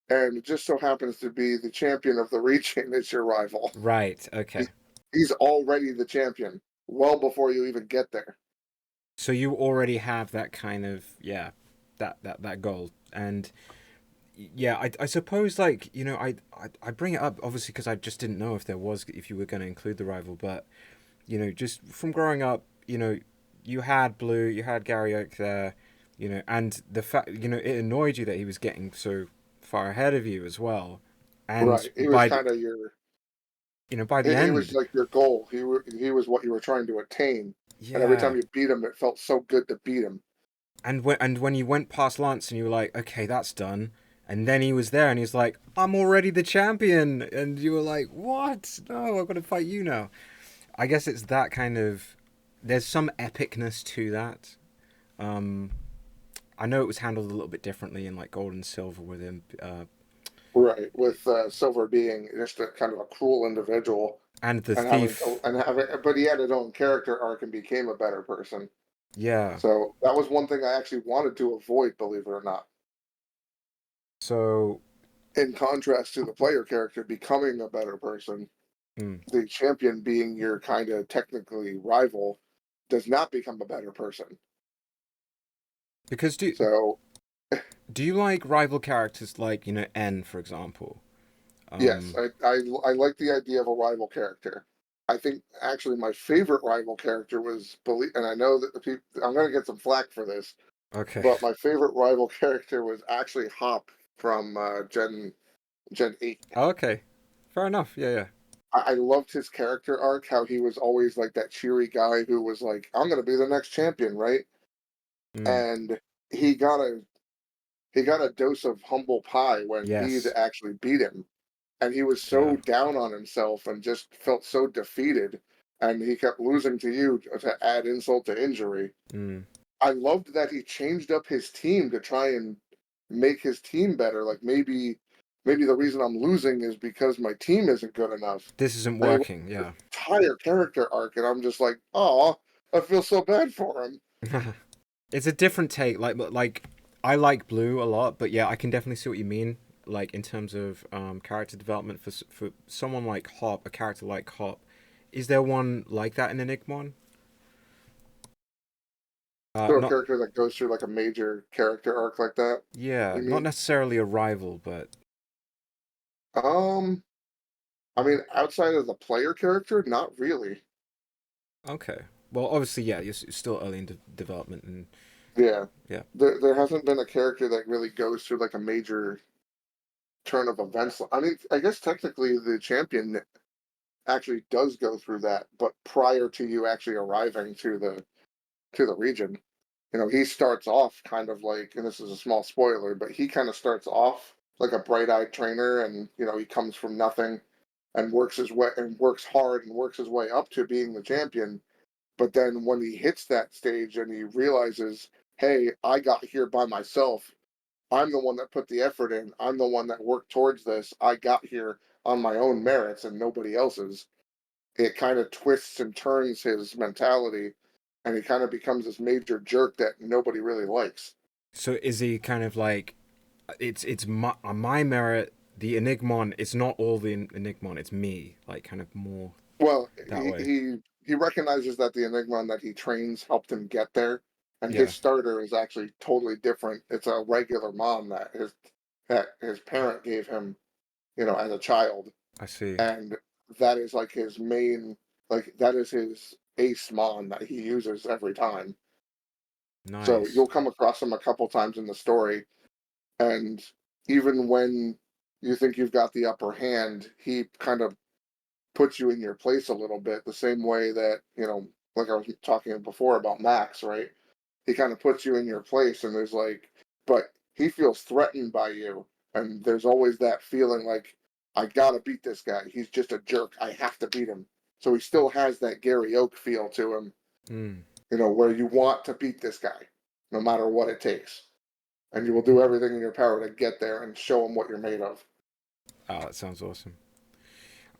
and it just so happens to be the champion of the region is your rival. Right. He, Okay. he's already the champion well before you even get there. So you already have that kind of yeah, that goal, and yeah, I suppose like I bring it up obviously because I just didn't know if you were going to include the rival, but just from growing up, you had Blue, you had Gary Oak there, and the fact it annoyed you that he was getting so far ahead of you as well, and Right. He was kind of your. by the He was end, like your goal. He was what you were trying to attain. And every yeah. time you beat him, it felt so good to beat him. And when you went past Lance and you were like, okay, that's done, and then he was there and he's like, I'm already the champion, and you were like, what? No, I've got to fight you now. I guess it's that kind of. There's some epicness to that. Um, I know it was handled a little bit differently in like Gold and Silver with him, Right. With Silver being just a kind of a cruel individual and the and having thief. but he had his own character arc and became a better person. Yeah. So that was one thing I actually wanted to avoid, believe it or not. So, In contrast to the player character becoming a better person, hmm. the champion being your kind of technically rival does not become a better person. Because So do you like rival characters like N for example? yes, Um, I like the idea of a rival character. I think actually my favorite rival character was believe, and I know that the people I'm going to get some flack for this, okay. but my favorite rival character was actually Hop from Gen 8. Okay. Fair enough. Yeah, yeah. I loved his character arc, how he was always like that cheery guy who was like, "I'm going to be the next champion," right? Mm, And he got a he got a dose of humble pie when Bede yes. actually beat him, and he was Yeah. so down on himself and just felt so defeated, and he kept losing to you to add insult to injury. Mm. I loved that he changed up his team to try and make his team better. Like maybe the reason I'm losing is because my team isn't good enough. This isn't And he went working. through Yeah. this entire character arc, and I'm just like, oh, I feel so bad for him. It's a different take. Like I like Blue a lot, but yeah, I can definitely see what you mean. Like in terms of character development for someone like Hop, a character like Hop, is there one like that in Enigmon? So a Not character that goes through like a major character arc like that, yeah, you not mean? necessarily a rival, but Um, I mean, outside of the player character, not really. Okay. Well, obviously, yeah, you're still early in development, and Yeah. yeah, There hasn't been a character that really goes through like a major turn of events. I mean, I guess technically the champion actually does go through that, but prior to you actually arriving to the region, he starts off kind of like, and this is a small spoiler, but he kind of starts off like a bright-eyed trainer, and he comes from nothing and works hard and works his way up to being the champion. But then when he hits that stage and he realizes, hey, I got here by myself. I'm the one that put the effort in. I'm the one that worked towards this. I got here on my own merits and nobody else's. It kind of twists and turns his mentality, and he kind of becomes this major jerk that nobody really likes. so is he kind of like it's my merit? The Enigmon, it's not all the Enigmon, it's me, like kind of more Well, that way. he recognizes that the Enigmon that he trains helped him get there, and his Yeah, starter is actually totally different. It's a regular mom that his parent gave him, as a child, I see. and that is like his main, like that is his ace mon that he uses every time. So Nice. you'll come across him a couple times in the story, and even when you think you've got the upper hand, he kind of puts you in your place a little bit, the same way that, like I was talking before about Max, right? He kind of puts you in your place, and there's like, but he feels threatened by you. And there's always that feeling like, I gotta beat this guy. He's just a jerk. I have to beat him. So he still has that Gary Oak feel to him, Mm. where you want to beat this guy, no matter what it takes. And you will do everything in your power to get there and show him what you're made of. Oh, that sounds awesome.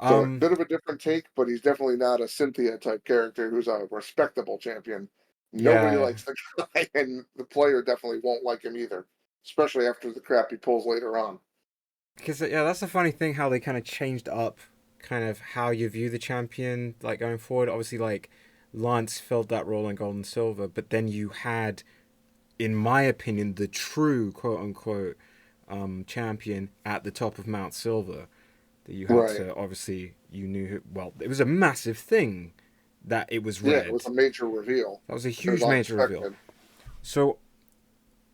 So a Um, bit of a different take, but he's definitely not a Cynthia type character who's a respectable champion. Nobody yeah, likes the guy, and the player definitely won't like him either, especially after the crap he pulls later on. because yeah, that's the funny thing how they kind of changed up kind of how you view the champion like going forward. Obviously, like Lance filled that role in Gold and Silver, but then you had, in my opinion, the true quote unquote champion at the top of Mount Silver. That you had Right. to obviously you knew well it was a massive thing that it was Yeah, it was red. a major reveal. That was a It was huge major reveal. unexpected. So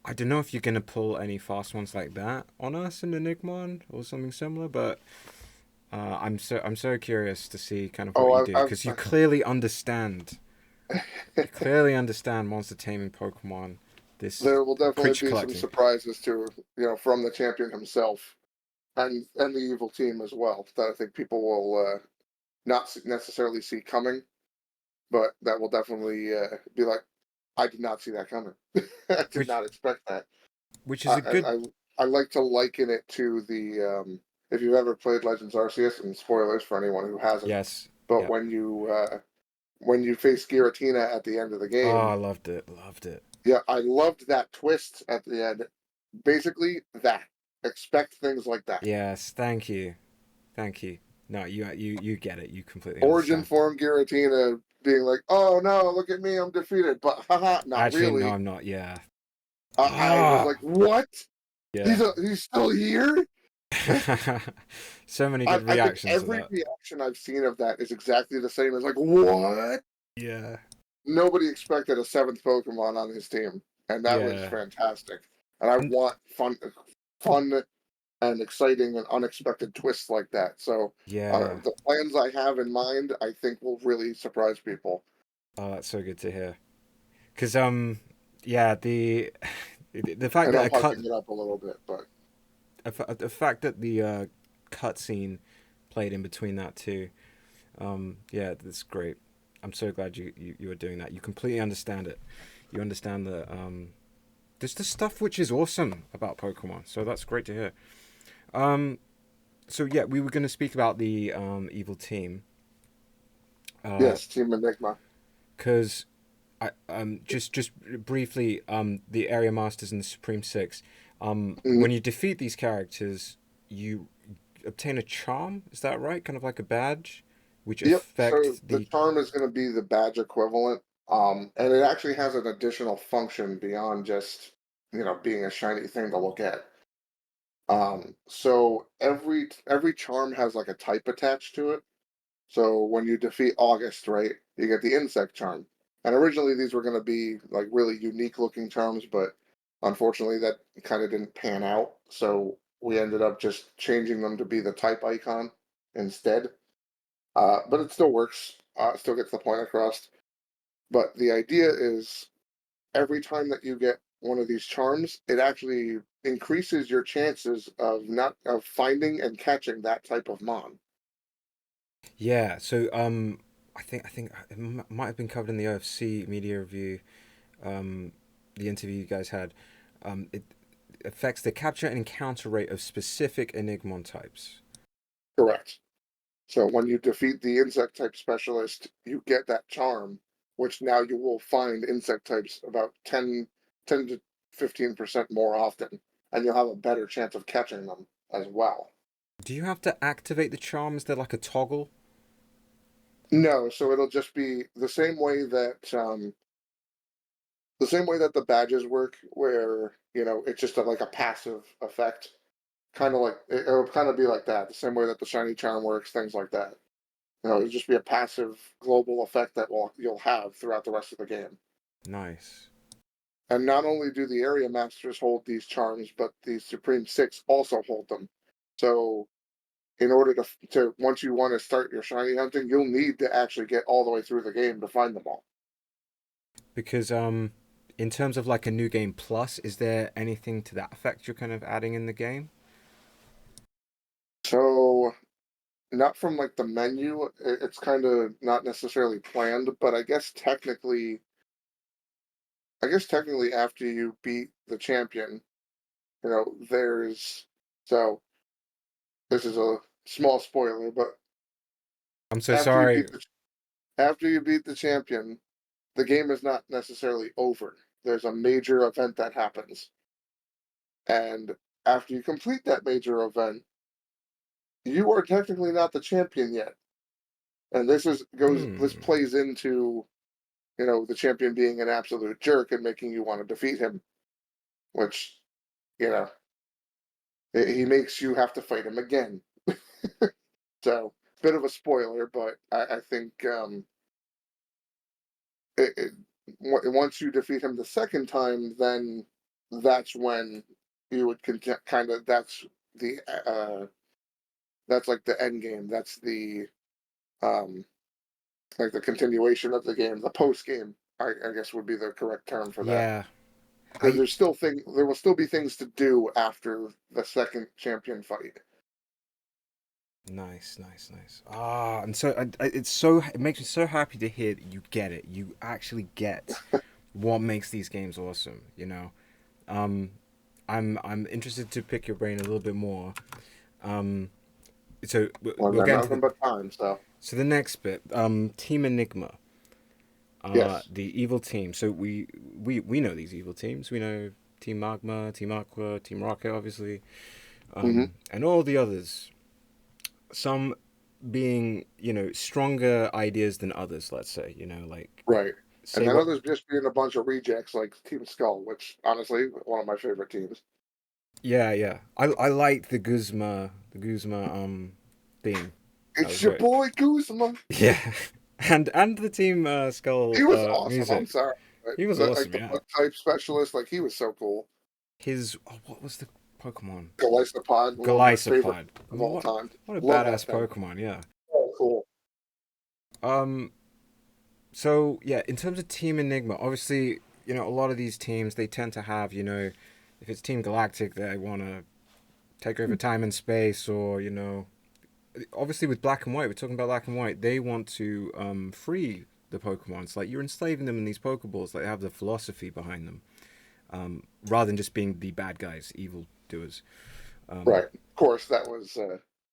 I don't know if you're gonna pull any fast ones like that on us in Enigmon or something similar, but I'm so curious to see kind of what you Oh, do because you clearly understand monster taming Pokemon, this there will definitely creature be some collecting. surprises to from the champion himself and the evil team as well that I think people will not necessarily see coming, but that will definitely be like, I did not see that coming. I did which not expect that. which is I, a good. I I like to liken it to the if you've ever played Legends Arceus, and spoilers for anyone who hasn't, Yes, but yeah. when you face Giratina at the end of the Oh, game, I loved it. yeah, I loved that twist at the end. Basically, that expect things like that. Yes, thank you. No, you get it. You completely Origin understand. form Giratina being like, "Oh no, look at me, I'm defeated," but haha, not Actually, no, really. I'm not. Yeah. I was Ah, like, "What? yeah. He's still here?" So many good I think reactions to every that. reaction I've seen of that is exactly the same as like, "What?" Yeah. Nobody expected a seventh Pokemon on his team, and that was Yeah. fantastic. And I And want fun and exciting and unexpected twists like that. So yeah. the plans I have in mind, I think, will really surprise people. Oh, that's so good to hear. Cause yeah, the fact And that I'm hyping it up a little bit, but the fact that the cut scene played in between that too. Yeah, that's great. I'm so glad you are doing that. You completely understand it. You understand the there's the stuff which is awesome about Pokemon. So that's great to hear. Um, so yeah, we were going to speak about the evil team. yes, Team Enigma. Because I just briefly the area masters and the Supreme Six. Mm, When you defeat these characters, you obtain a charm. Is that right? Kind of like a badge, which yep. So affect the the. charm is going to be the badge equivalent, and it actually has an additional function beyond just being a shiny thing to look at. So every charm has like a type attached to it. So when you defeat August, right, you get the insect charm. And originally these were going to be like really unique looking charms, but unfortunately that kind of didn't pan out. So we ended up just changing them to be the type icon instead. But it still works. It still gets the point across. But the idea is every time that you get one of these charms, it actually increases your chances of not of finding and catching that type of mon. Yeah. So I think it might have been covered in the OFC media review. Um, the interview you guys had. It affects the capture and encounter rate of specific Enigmon types. Correct. So when you defeat the insect type specialist, you get that charm, which now you will find insect types about 10 to 15% more often, and you'll have a better chance of catching them as well. Do you have to activate the charm? Is there like a toggle? No, so it'll just be the same way that the badges work, where it's just like a passive effect, kind of like it'll kind of be like that. The same way that the shiny charm works, things like that. It'll just be a passive global effect that you'll have throughout the rest of the game. Nice. And not only do the area masters hold these charms, but the Supreme Six also hold them. So in order to once you want to start your shiny hunting, you'll need to actually get all the way through the game to find them all. Because in terms of like a new game plus, is there anything to that effect you're kind of adding in the game? So not from like the menu, it's kind of not necessarily planned, but I guess technically after you beat the champion, there's so this is a small spoiler, but I'm so after you sorry. beat the after you beat the champion, the game is not necessarily over. There's a major event that happens, and after you complete that major event, you are technically not the champion yet. And this Hmm. plays into the champion being an absolute jerk and making you want to defeat him, which you know he makes you have to fight him again. So bit of a spoiler, but I think it, it, once you defeat him the second time, then that's when you would kind of the that's like the end game. That's the um like the continuation of the game, the post game. I guess would be the correct term for that. Yeah. Because I there will still be things to do after the second champion fight. Nice, nice, nice. Ah, and so it makes me so happy to hear that you get it. You actually get what makes these games awesome. You know, um, I'm interested to pick your brain a little bit more. Um, so Well, we'll got get into nothing but time, so the next bit. Team Enigma. yes. The evil team. So we know these evil teams. We know Team Magma, Team Aqua, Team Rocket, obviously, Hmm. and all the others. Some being stronger ideas than others. Let's say like Right. And say then what. others just being a bunch of rejects like Team Skull, which honestly one of my favorite teams. Yeah, yeah. I liked the Guzma theme. That was It's your great. boy Guzma. Yeah, and the Team He Skull was awesome. I'm music. sorry, but He was like awesome. the Yeah. bug type specialist, like he was so cool. What was the Pokemon? Galistopod, one of my favorite Golisopod. of all What time. what a Love that badass thing. Pokemon. Yeah. Oh, cool. Um. So yeah, in terms of Team Enigma, obviously a lot of these teams they tend to have if it's Team Galactic they want to take over time and space, or obviously with Black and White, we're talking about Black and White, they want to free the Pokemon. It's like you're enslaving them in these Pokeballs. Like, they have the philosophy behind them, rather than just being the bad guys, evil doers. Um, Right. Of course, that was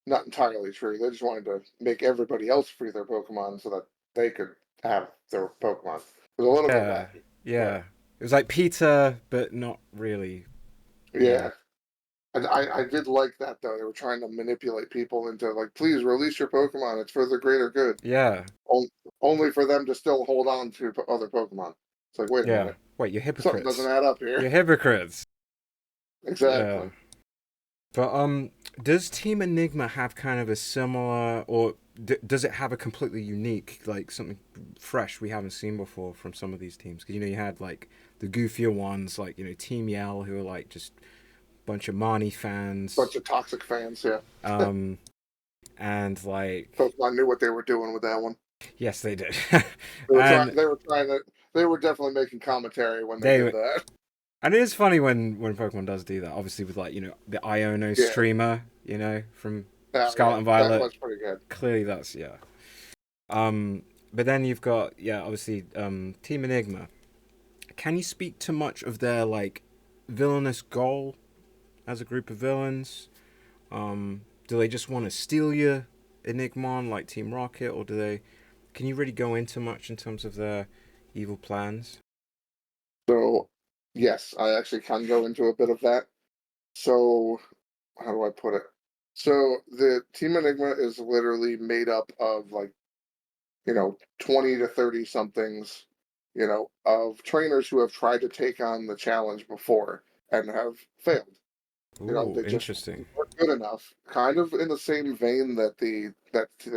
not entirely true. They just wanted to make everybody else free their Pokemon so that they could have their Pokemon. It was a little bit yeah, wacky, yeah. but It was like Peter, but not really. Yeah, yeah. And I did like that though. They were trying to manipulate people into like, please release your Pokemon. It's for the greater good. yeah, On- Only for them to still hold on to other Pokemon. It's like, wait a yeah. minute, Wait, you're something doesn't hypocrites. add up here. You're hypocrites. Yeah. Exactly. But does Team Enigma have kind of a similar, or does it have a completely unique, like something fresh we haven't seen before from some of these teams? Because you had like the goofier ones, like Team Yell, who are like just a bunch of Marnie Bunch fans, of toxic fans, yeah. um, and like Pokemon knew what they were doing with that one. yes, they did, They were trying. and They were trying to. They were definitely making commentary when they did they that. and it is funny when Pokemon does do that. Obviously, with like the Iono Yeah, streamer, from Scarlet yeah, and that Violet. was pretty good. Clearly, that's yeah. But then you've got obviously Team Enigma. Can you speak to much of their like villainous goal as a group of villains? Do they just want to steal your Enigmon like Team Rocket, or do they? Can you really go into much in terms of their evil plans? So, yes, I actually can go into a bit of that. So, how do I put it? So, the Team Enigma is literally made up of 20 to 30 somethings, of trainers who have tried to take on the challenge before and have failed. Ooh, They just interesting. weren't good enough. Kind of in the same vein that the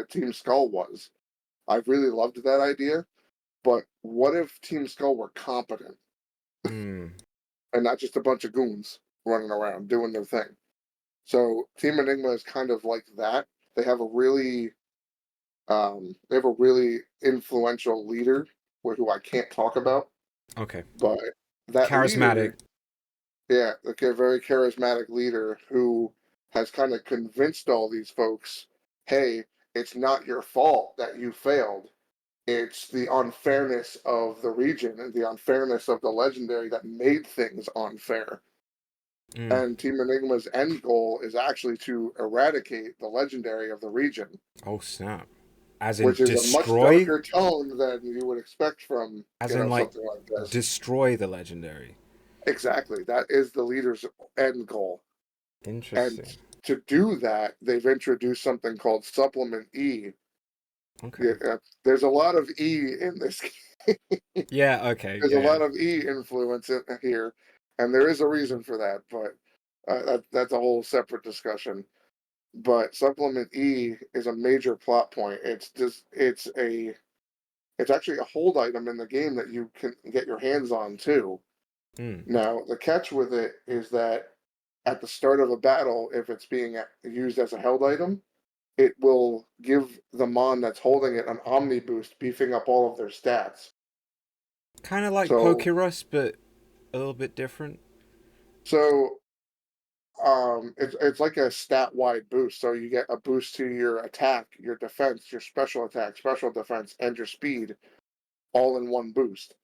Team Skull was. I really loved that idea, but what if Team Skull were competent Hmm. and not just a bunch of goons running around doing their thing? So Team Enigma is kind of like that. They have a really they have a really influential leader who I can't talk about, Okay. but that Charismatic. leader, yeah, like a very charismatic leader who has kind of convinced all these folks, hey, it's not your fault that you failed. It's the unfairness of the region and the unfairness of the legendary that made things unfair. Mm. And Team Enigma's end goal is actually to eradicate the legendary of the region, Oh snap! As in which is a much destroy, darker tone than you would expect from, as in like something like this. destroy the legendary. Exactly. That is the leader's end goal. And Interesting. to do that, they've introduced something called Supplement E. Okay. Yeah, there's a lot of E in this. Yeah. Okay. There's Yeah. a Yeah. lot of E influence here, and there is a reason for that, but that's a whole separate discussion. But Supplement E is a major plot point. It's actually a hold item in the game that you can get your hands on too. Hmm. Now, the catch with it is that at the start of a battle, if it's being used as a held item, it will give the mon that's holding it an omni boost, beefing up all of their stats. Kind of like So, Pokerus, but a little bit different. so it's like a stat wide boost. So you get a boost to your attack, your defense, your special attack, special defense, and your speed all in one boost.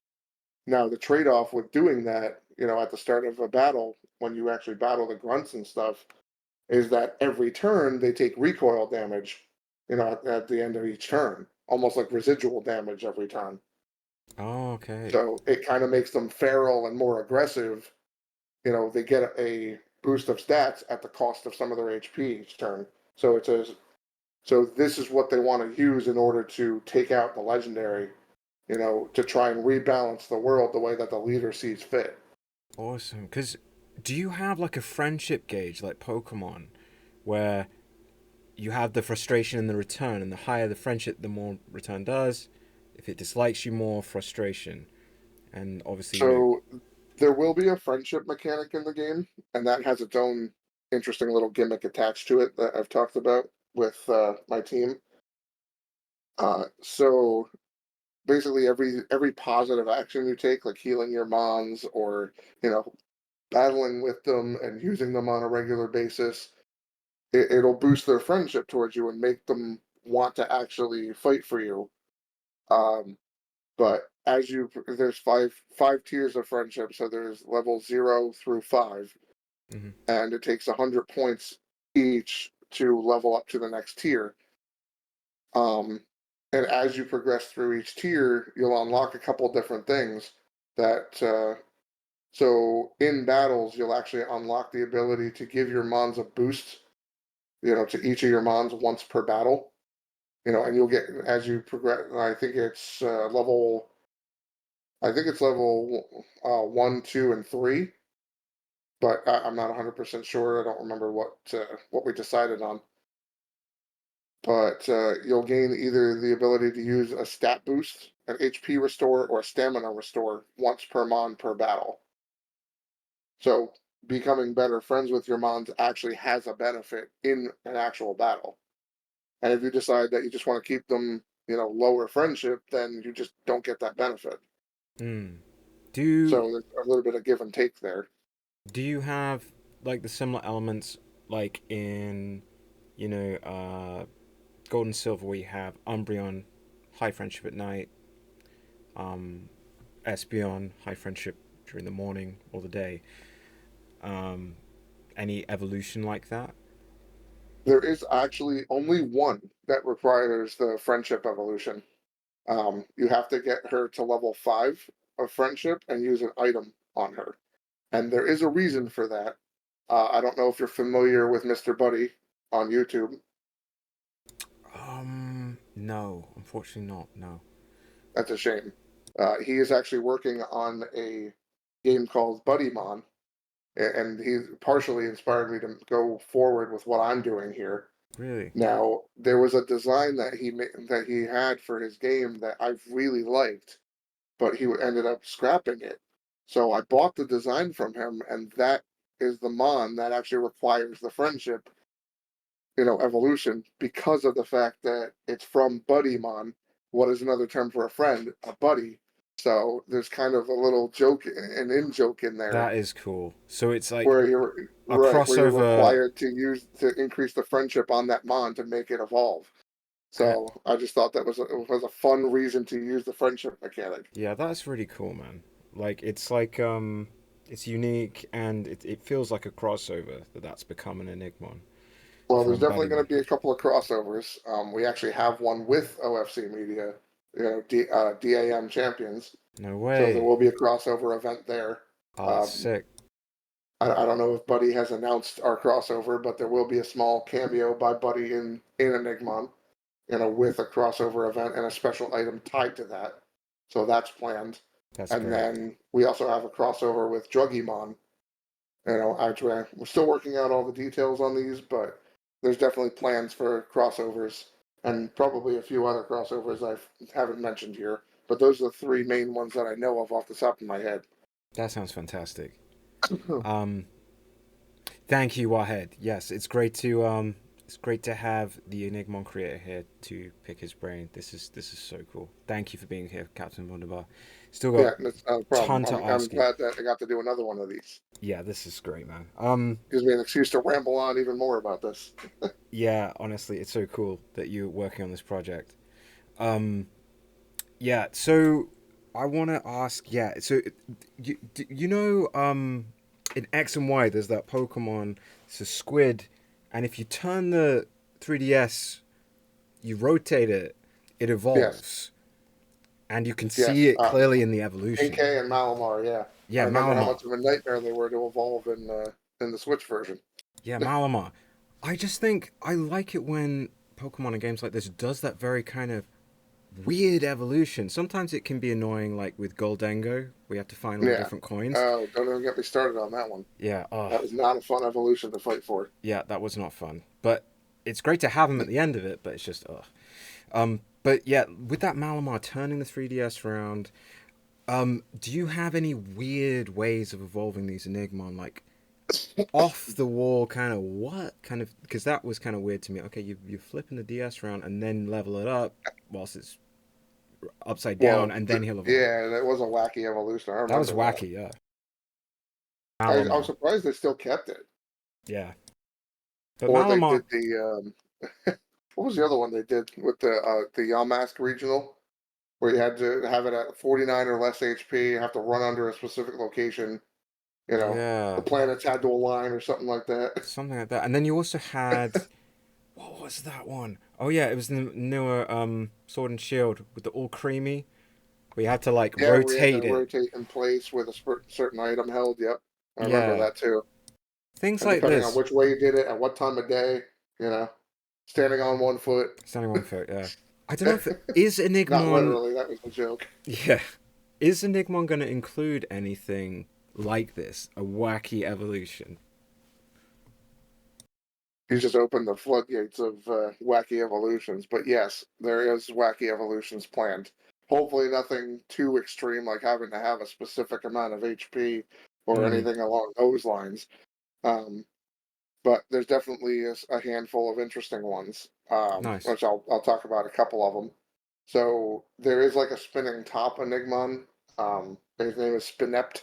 Now, the trade off with doing that, at the start of a battle, when you actually battle the grunts and stuff, is that every turn they take recoil damage, at the end of each turn, almost like residual damage every turn. Oh, okay. So it kind of makes them feral and more aggressive. They get a boost of stats at the cost of some of their HP each turn. So so this is what they want to use in order to take out the legendary, to try and rebalance the world the way that the leader sees fit. Awesome. Because do you have like a friendship gauge like Pokemon, where you have the frustration and the return, and the higher the friendship, the more return does. If it dislikes you more, frustration, and obviously So there will be a friendship mechanic in the game, and that has its own interesting little gimmick attached to it that I've talked about with my team. So basically, every positive action you take, like healing your mons or battling with them and using them on a regular basis, it'll boost their friendship towards you and make them want to actually fight for you. Um, but there's five tiers of friendship, so there's level 0 through 5, hmm and it takes 100 points each to level up to the next tier. Um, and as you progress through each tier, you'll unlock a couple different things that. So in battles, you'll actually unlock the ability to give your mons a boost, to each of your mons once per battle. And you'll get as you progress. I think it's level 1, 2, and 3. but I'm not 100% sure. I don't remember what we decided on. But you'll gain either the ability to use a stat boost, an HP restore, or a stamina restore once per mon per battle. So becoming better friends with your mons actually has a benefit in an actual battle. And if you decide that you just want to keep them, lower friendship, then you just don't get that benefit. Mm. Do So there's a little bit of give and take there. do you have like the similar elements like in Gold and Silver where you have Umbreon, high friendship at night, um, Espeon, high friendship during the morning or the day. Um, any evolution like that? There is actually only one that requires the friendship evolution. You have to get her to level 5 of friendship and use an item on her. And there is a reason for that. I don't know if you're familiar with Mr. Buddy on YouTube. No, unfortunately not. No. That's a shame. He is actually working on a game called Buddymon, and he partially inspired me to go forward with what I'm doing here. Really? Now, there was a design that he had for his game that I really liked, but he ended up scrapping it. So I bought the design from him, and that is the mon that actually requires the friendship, evolution because of the fact that it's from Buddymon. What is another term for a friend? A buddy. So there's kind of a little joke, an in joke in there That is cool. So it's like where you're a right, where you're crossover. required to increase the friendship on that mon to make it evolve. Uh, So I just thought that was a fun reason to use the friendship mechanic. yeah, that's really cool, man. Like it's unique and it feels like a crossover that's become an Enigmon Well, there's from definitely going Buddymon. to be a couple of crossovers. We actually have one with OFC Media, DAM Champions. No So there way. will be a crossover event there. Oh, that's Um, sick. I don't know if Buddy has announced our crossover, but there will be a small cameo by Buddy in Enigmon, with a crossover event and a special item tied to that. So that's planned. That's And great. then we also have a crossover with Druggymon. Actually, we're still working out all the details on these, but there's definitely plans for crossovers and probably a few other crossovers I haven't mentioned here. But those are the three main ones that I know of off the top of my head. That sounds fantastic. Um, Thank you, Wahed. Yes, it's great to have the Enigmon creator here to pick his brain. This is so cool. Thank you for being here, Captain Wunderbar. Still got Yeah, that's not a ton problem. to I'm ask you. glad that I got to do another one of these. Yeah, this is great, man. Gives me an excuse to ramble on even more about this. Yeah, honestly, it's so cool that you're working on this project. Um, yeah, so I want to ask, yeah, so in X and Y, there's that Pokemon, it's a squid, and if you turn the 3DS, you rotate it, it Yes, evolves, and you can see yes. it clearly in the evolution. NK and Malamar, yeah. I Yeah, remember how Malamar. much of a nightmare they were to evolve in the Switch version. Yeah, Malamar. I just think I like it when Pokemon in games like this does that very kind of weird evolution. Sometimes it can be annoying, like with Goldengo, we have to find all the Yeah. different coins. Oh, don't even get me started on that one. Yeah, That was not a fun evolution to fight for. yeah, that was not fun. But it's great to have him at the end of it. But it's just But yeah, with that Malamar turning the 3DS around, do you have any weird ways of evolving these Enigmon, like off the wall kind of what kind of, because that was kind of weird to me. Okay, you're flipping the DS around and then level it up whilst it's upside down, Well, and then he'll evolve. yeah, that was a wacky evolution. I That was remember that. wacky, yeah. I was Malamar, surprised they still kept it. yeah. But Or they Malamar, did what was the other one they did with the Yamask regional, where you had to have it at 49 or less HP, have to run under a specific location. The yeah, planets had to align or something like that. something like that. And then you also had, what was that one? Oh yeah, it was the newer Sword and Shield with the all creamy. We had to like Yeah, we had to rotate it. rotate in place with a certain item held. Yep, I remember Yeah, that too. things And like depending on this. which way you did it at what time of day, you know, standing on one foot. Standing on foot, yeah. I don't know if is Not Enigmon. literally, that was a joke. Yeah, is Enigmon going to include anything like this, a wacky evolution. He's just opened the floodgates of wacky evolutions. But yes, there is wacky evolutions planned. Hopefully, nothing too extreme like having to have a specific amount of HP or Mm, anything along those lines. Um, but there's definitely a handful of interesting ones, nice. which I'll talk about a couple of them. So there is like a spinning top Enigmon. His name is Spinept.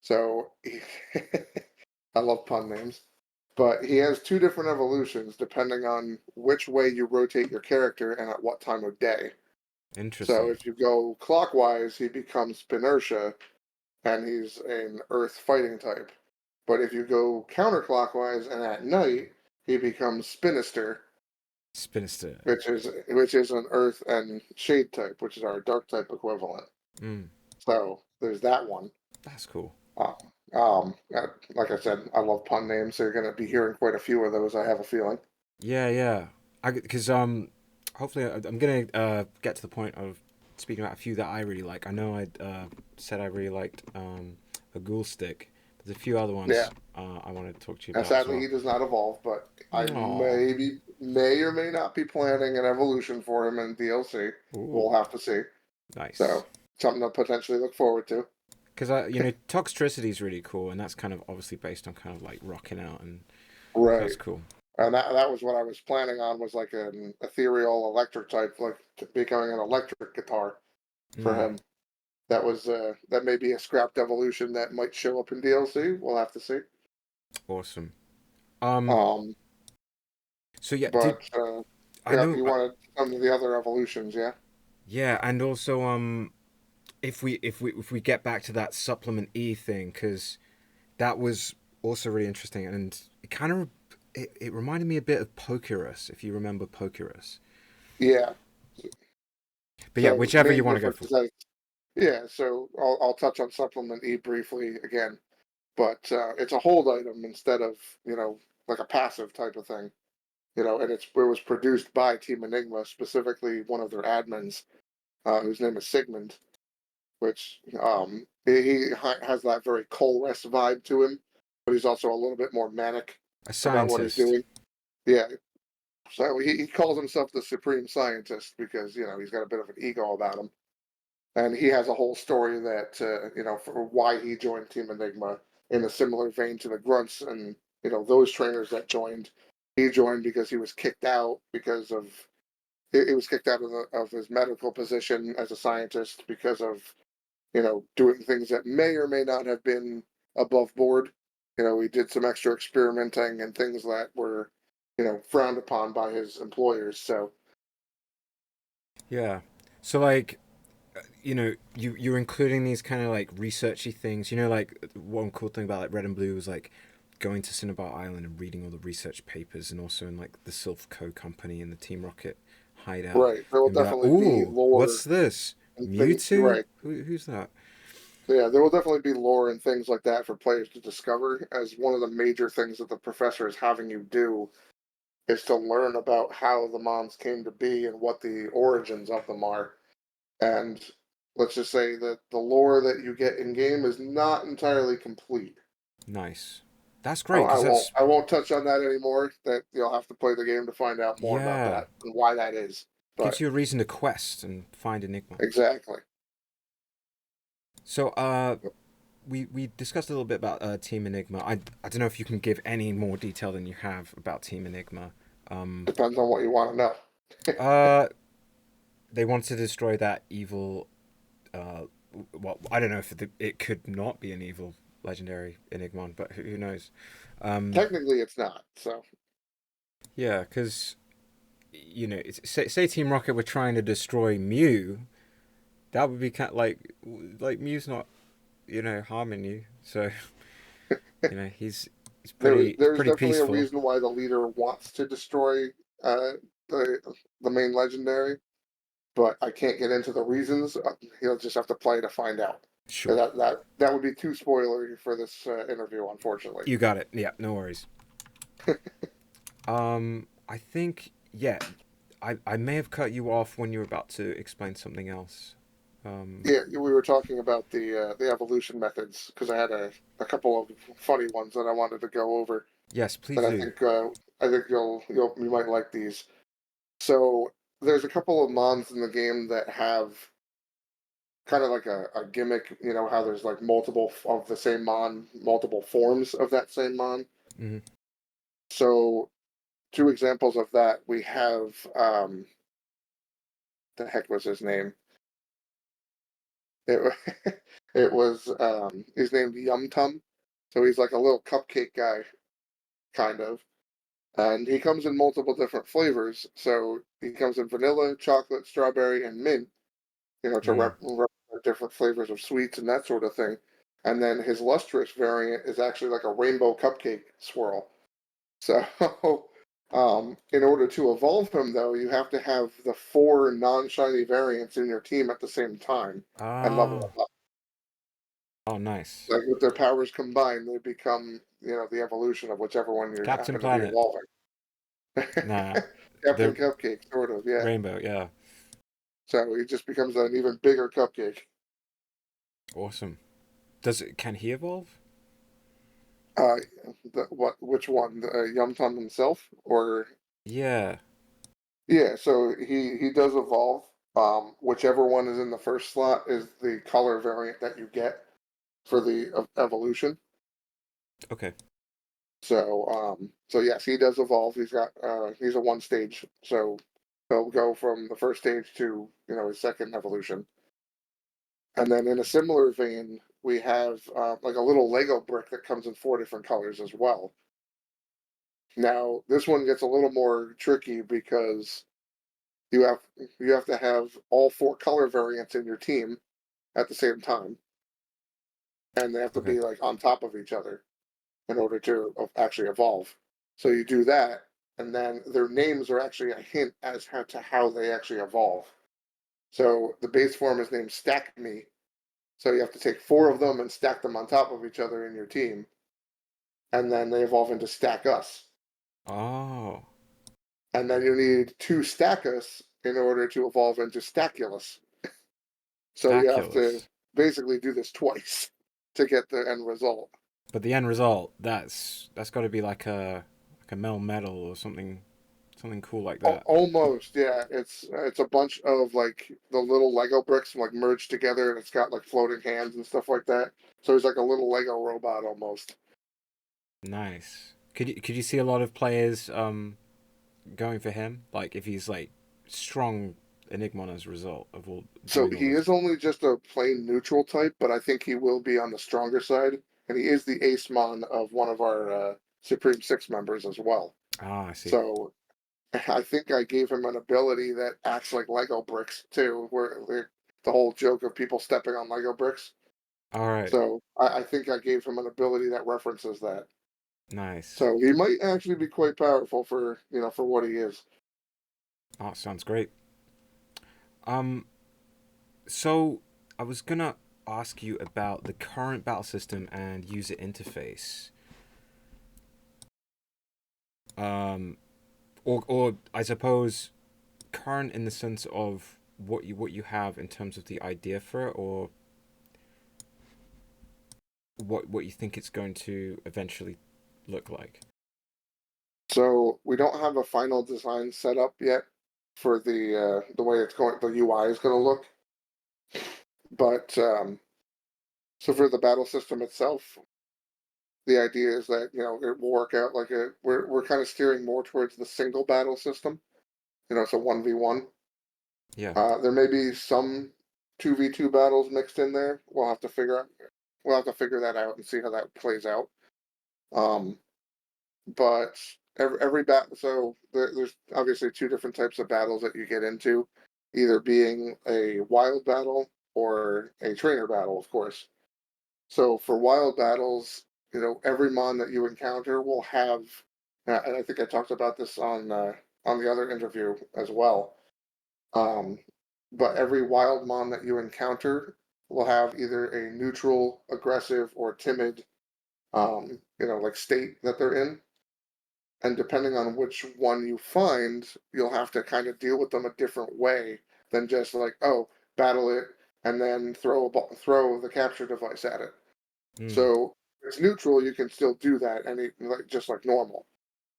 So I love pun names. But he has two different evolutions depending on which way you rotate your character and at what time of day. So Interesting. if you go clockwise, he becomes Spinertia, and he's an Earth fighting type. But if you go counterclockwise and at night, he becomes Spinister, Spinster. which is an Earth and Shade type, which is our Dark type equivalent. Mm, So there's that one. that's cool. Um, like I said, I love pun names, so you're going to be hearing quite a few of those. I have a feeling. Yeah, yeah. Because hopefully I'm gonna get to the point of speaking about a few that I really like. I know I said I really liked a ghoul stick. There's a few other Yeah. ones I want to talk to you Now, about as sadly, well. he does not evolve, but I Oh, may or may not be planning an evolution for him in DLC. ooh, We'll have to see. nice. So something to potentially look forward to. Because Toxtricity is really cool, and that's kind of obviously based on kind of like rocking out, and so Right. that's cool. And that was what I was planning on was like an ethereal electric type, like becoming an electric guitar for Mm, him. That may be a scrapped evolution that might show up in DLC. We'll have to see. awesome. Um, Um, so yeah, but I yeah, know? you wanted some of the other evolutions, yeah? Yeah, and also if we get back to that supplement E thing, because that was also really interesting, and it kind of it reminded me a bit of Pokerus, if you remember Pokerus. Yeah. But yeah, So whichever you main want to go difference for. is that yeah. So I'll touch on supplement E briefly again, but it's a hold item instead of like a passive type of thing. And it was produced by Team Enigma, specifically one of their admins, whose name is Sigmund, which he has that very Colress vibe to him, but he's also a little bit more manic A about what he's scientist. doing. Yeah, so he calls himself the supreme scientist because he's got a bit of an ego about him, and he has a whole story that for why he joined Team Enigma in a similar vein to the grunts and those trainers that joined. He joined because he was kicked out because of he was kicked out of his medical position as a scientist because of doing things that may or may not have been above board. He did some extra experimenting and things that were frowned upon by his employers. So Yeah. So like you're including these kind of like researchy things. Like one cool thing about like Red and Blue was like going to Cinnabar Island and reading all the research papers, and also in like the Sylph Co. company and the Team Rocket hideout, right, there will and be like, definitely be "Ooh, lore what's this? and things. Mewtwo? Right. Who's that?" Yeah, there will definitely be lore and things like that for players to discover, as one of the major things that the professor is having you do is to learn about how the Mons came to be and what the origins of them are. And let's just say that the lore that you get in game is not entirely complete. Nice. That's I, great I because won't that's I won't touch on that anymore. That you'll have to play the game to find out more about yeah that and why that is. gives But you a reason to quest and find Enigma. exactly. So we discussed a little bit about Team Enigma. I don't know if you can give any more detail than you have about Team Enigma. Um, Depends on what you want to know. uh, they want to destroy that evil. Uh, well, I don't know if it could not be an evil legendary Enigmon, but who knows? Um, Technically, it's not. So yeah, because say Team Rocket were trying to destroy Mew, that would be kind of like Mew's not harming you, so he's there's pretty definitely a peaceful. reason why the leader wants to destroy uh, the the main legendary, but I can't get into the reasons. He'll just have to play to find out. Sure. That would be too spoilery for this interview, unfortunately. You got it. Yeah, no worries. I think yeah, I may have cut you off when you were about to explain something else. Yeah, we were talking about the evolution methods because I had a couple of funny ones that I wanted to go over Yes, that please do. I think you might like these. So there's a couple of mons in the game that have kind of like a gimmick, you know, how there's like multiple of the same mon, multiple forms of that same mon. Hmm. So two examples of that we have the heck was his name? It it was he's named Yum Tum. So he's like a little cupcake guy, kind of. And he comes in multiple different flavors. So he comes in vanilla, chocolate, strawberry, and mint, you know, to Mm. represent different flavors of sweets and that sort of thing. And then his lustrous variant is actually like a rainbow cupcake swirl. So, in order to evolve him, though, you have to have the four non-shiny variants in your team at the same time and level Ah. them up. Oh, nice. Like with their powers combined, they become, you know, the evolution of whichever one you Captain happen to be Planet. evolving. Nah, Captain the Cupcake, sort of, yeah. rainbow. Yeah, So he just becomes an even bigger cupcake. awesome. Does it? Can he evolve? Uh, which one? Yum Tum himself, or Yeah. yeah? So he does evolve. Whichever one is in the first slot is the color variant that you get for the evolution. Okay. So yes, he does evolve. He's a one stage, so he'll go from the first stage to his second evolution. And then in a similar vein, we have like a little Lego brick that comes in four different colors as well. Now this one gets a little more tricky because you have you have to have all four color variants in your team at the same time, and they have to Okay. be like on top of each other in order to actually evolve. So you do that, and then their names are actually a hint as to how they actually evolve. So the base form is named Stack Me. So you have to take four of them and stack them on top of each other in your team, and then they evolve into Stack Us. Oh, And then you need two Stack Us in order to evolve into Stackulus. So you have to Stackulous. basically do this twice to get the end result. But the end result, that's got to be like a metal or something cool like that. Almost, yeah. It's a bunch of like the little Lego bricks like merged together, and it's got like floating hands and stuff like that. So he's like a little Lego robot almost. Nice. Could you see a lot of players going for him? Like if he's like strong Enigmon as a result of all So doing all he this. is only just a plain neutral type, but I think he will be on the stronger side, and he is the ace mon of one of our Supreme Six members as well. Ah, I see. So I think I gave him an ability that acts like Lego bricks too, where the whole joke of people stepping on Lego bricks. All right. So I think I gave him an ability that references that. Nice. So he might actually be quite powerful for for what he is. Oh, sounds great. Um, so I was gonna ask you about the current battle system and user interface. Um, or I suppose current in the sense of what you have in terms of the idea for it, or what you think it's going to eventually look like. So we don't have a final design set up yet for the way it's going, the UI is going to look. But so for the battle system itself, the idea is that it will work out like we're kind of steering more towards the single battle system. It's a 1v1. Yeah. There may be some 2v2 battles mixed in there. We'll have to figure that out and see how that plays out. Um, but every battle, so there's obviously two different types of battles that you get into, either being a wild battle or a trainer battle, of course. So for wild battles, every mon that you encounter will have, and I think I talked about this on the other interview as well. Um, but every wild mon that you encounter will have either a neutral, aggressive, or timid, like state that they're in. And depending on which one you find, you'll have to kind of deal with them a different way than just like, oh, battle it, and then throw the capture device at it. Mm. So if it's neutral, you can still do that, and like just like normal.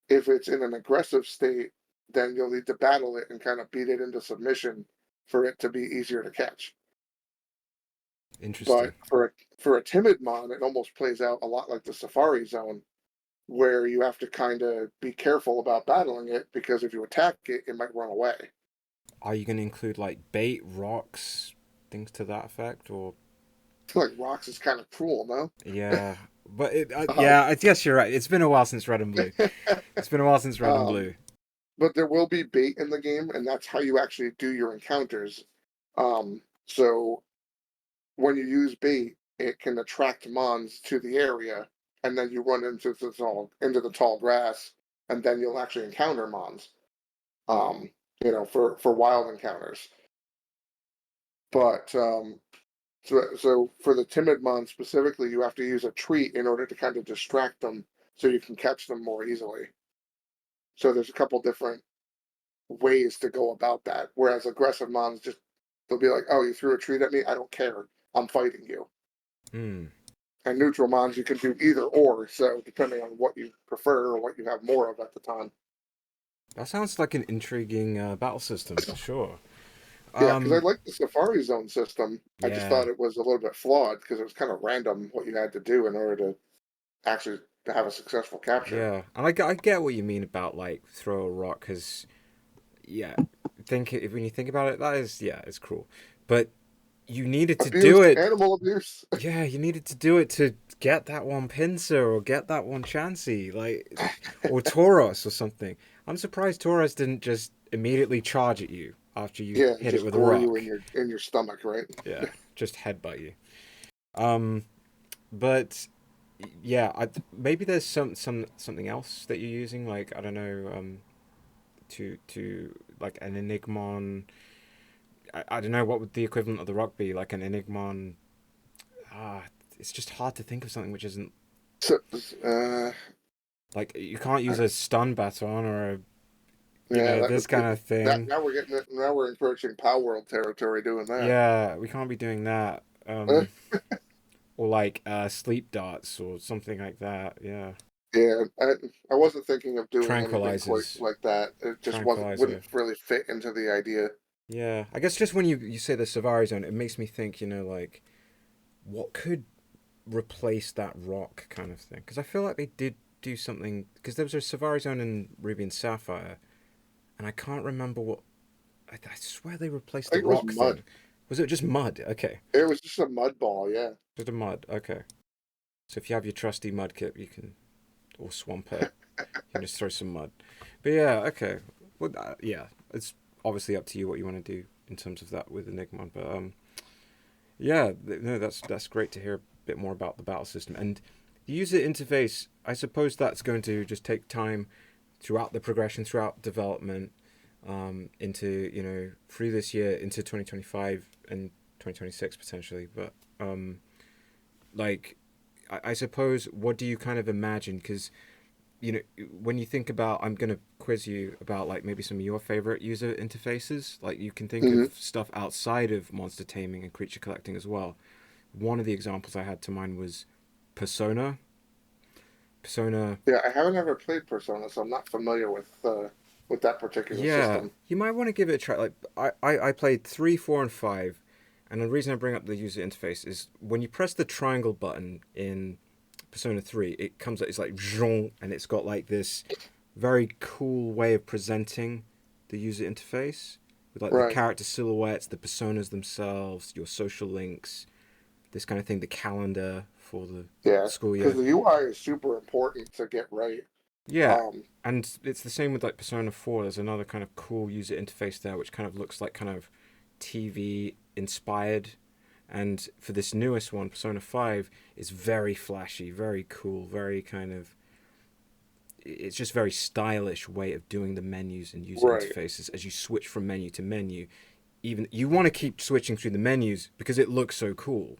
If it's in an aggressive state, then you'll need to battle it and kind of beat it into submission for it to be easier to catch. But Interesting. for a timid mon, it almost plays out a lot like the Safari Zone, where you have to kind of be careful about battling it because if you attack it, it might run away. Are you going to include like bait, rocks, things to that effect, or I feel like rocks is kind of cruel, no? yeah? But um, yeah, I guess you're right. It's been a while since Red and Blue. It's been a while since Red and um, Blue. but there will be bait in the game, and that's how you actually do your encounters. So when you use bait, it can attract mons to the area, and then you run into the tall grass, and then you'll actually encounter mons. Um, for wild encounters. But so for the timid mon specifically, you have to use a treat in order to kind of distract them, so you can catch them more easily. So there's a couple different ways to go about that. Whereas aggressive mons just they'll be like, "Oh, you threw a treat at me? I don't care. I'm fighting you." Hmm. And neutral mons, you can do either or. So depending on what you prefer or what you have more of at the time. That sounds like an intriguing battle system for sure. Yeah, because I Um, like the Safari Zone system. I just yeah, thought it was a little bit flawed because it was kind of random what you had to do in order to actually have a successful capture. yeah, and I get what you mean about like throw a rock because yeah, when you think about it, that is yeah, it's cruel, but you needed to do Abuse, it. animal abuse. Yeah, you needed to do it to get that one pincer or get that one Chansey, or Tauros or something. I'm surprised Tauros didn't just immediately charge at you after you Yeah, hit it just with a gore you rock. in your stomach, right? Yeah, just headbutt you. Um, but yeah, maybe there's something else that you're using, like I don't know, to like an Enigmon. I don't know what would the equivalent of the rock be, like an Enigmon. Ah, it's just hard to think of something which isn't So, like you can't use a stun baton or a yeah, this kind of that thing. now we're getting it. Now we're encroaching Power World territory doing that. Yeah, we can't be doing that. Uh, Or like sleep darts or something like that. Yeah, yeah, I wasn't thinking of doing anything quite tranquilizers, like that. It just wasn't wouldn't tranquilizer. really fit into the idea. Yeah, I guess just when you say the Savari Zone, it makes me think. Like what could replace that rock kind of thing? Because I feel like they did do something. Because there was a Savari Zone in Ruby and Sapphire, and I can't remember what. I swear they replaced I the think it was rock mud. thing. Was it just mud? Okay. It was just a mud ball, yeah. Just a mud. Okay. So if you have your trusty mud kit, you can, or Swampert, you can just throw some mud. But yeah, okay. Well, yeah, it's obviously up to you what you want to do in terms of that with Enigma. But yeah, no, that's great to hear a bit more about the battle system and the user interface. I suppose that's going to just take time throughout the progression, throughout development, into through this year into 2025 and 2026 potentially. But like I suppose, what do you kind of imagine? Because when you think about, I'm gonna quiz you about like maybe some of your favorite user interfaces. Like you can think of Hmm. stuff outside of monster taming and creature collecting as well. One of the examples I had to mind was Persona. Persona, Yeah, I haven't ever played Persona, so I'm not familiar with that particular yeah, system. you might want to give it a try. Like I played 3, 4, and 5, and the reason I bring up the user interface is when you press the triangle button in Persona 3, it comes it's like zhong, and it's got like this very cool way of presenting the user interface with like the Right. character silhouettes, the personas themselves, your social links, this kind of thing, the calendar for the Yeah, school because year. the UI is super important to get right. Yeah, Um, and it's the same with like Persona 4. There's another kind of cool user interface there, which kind of looks like kind of TV inspired. And for this newest one, Persona 5, is very flashy, very cool, very kind of. It's just very stylish way of doing the menus and user right, interfaces as you switch from menu to menu. Even you want to keep switching through the menus because it looks so cool.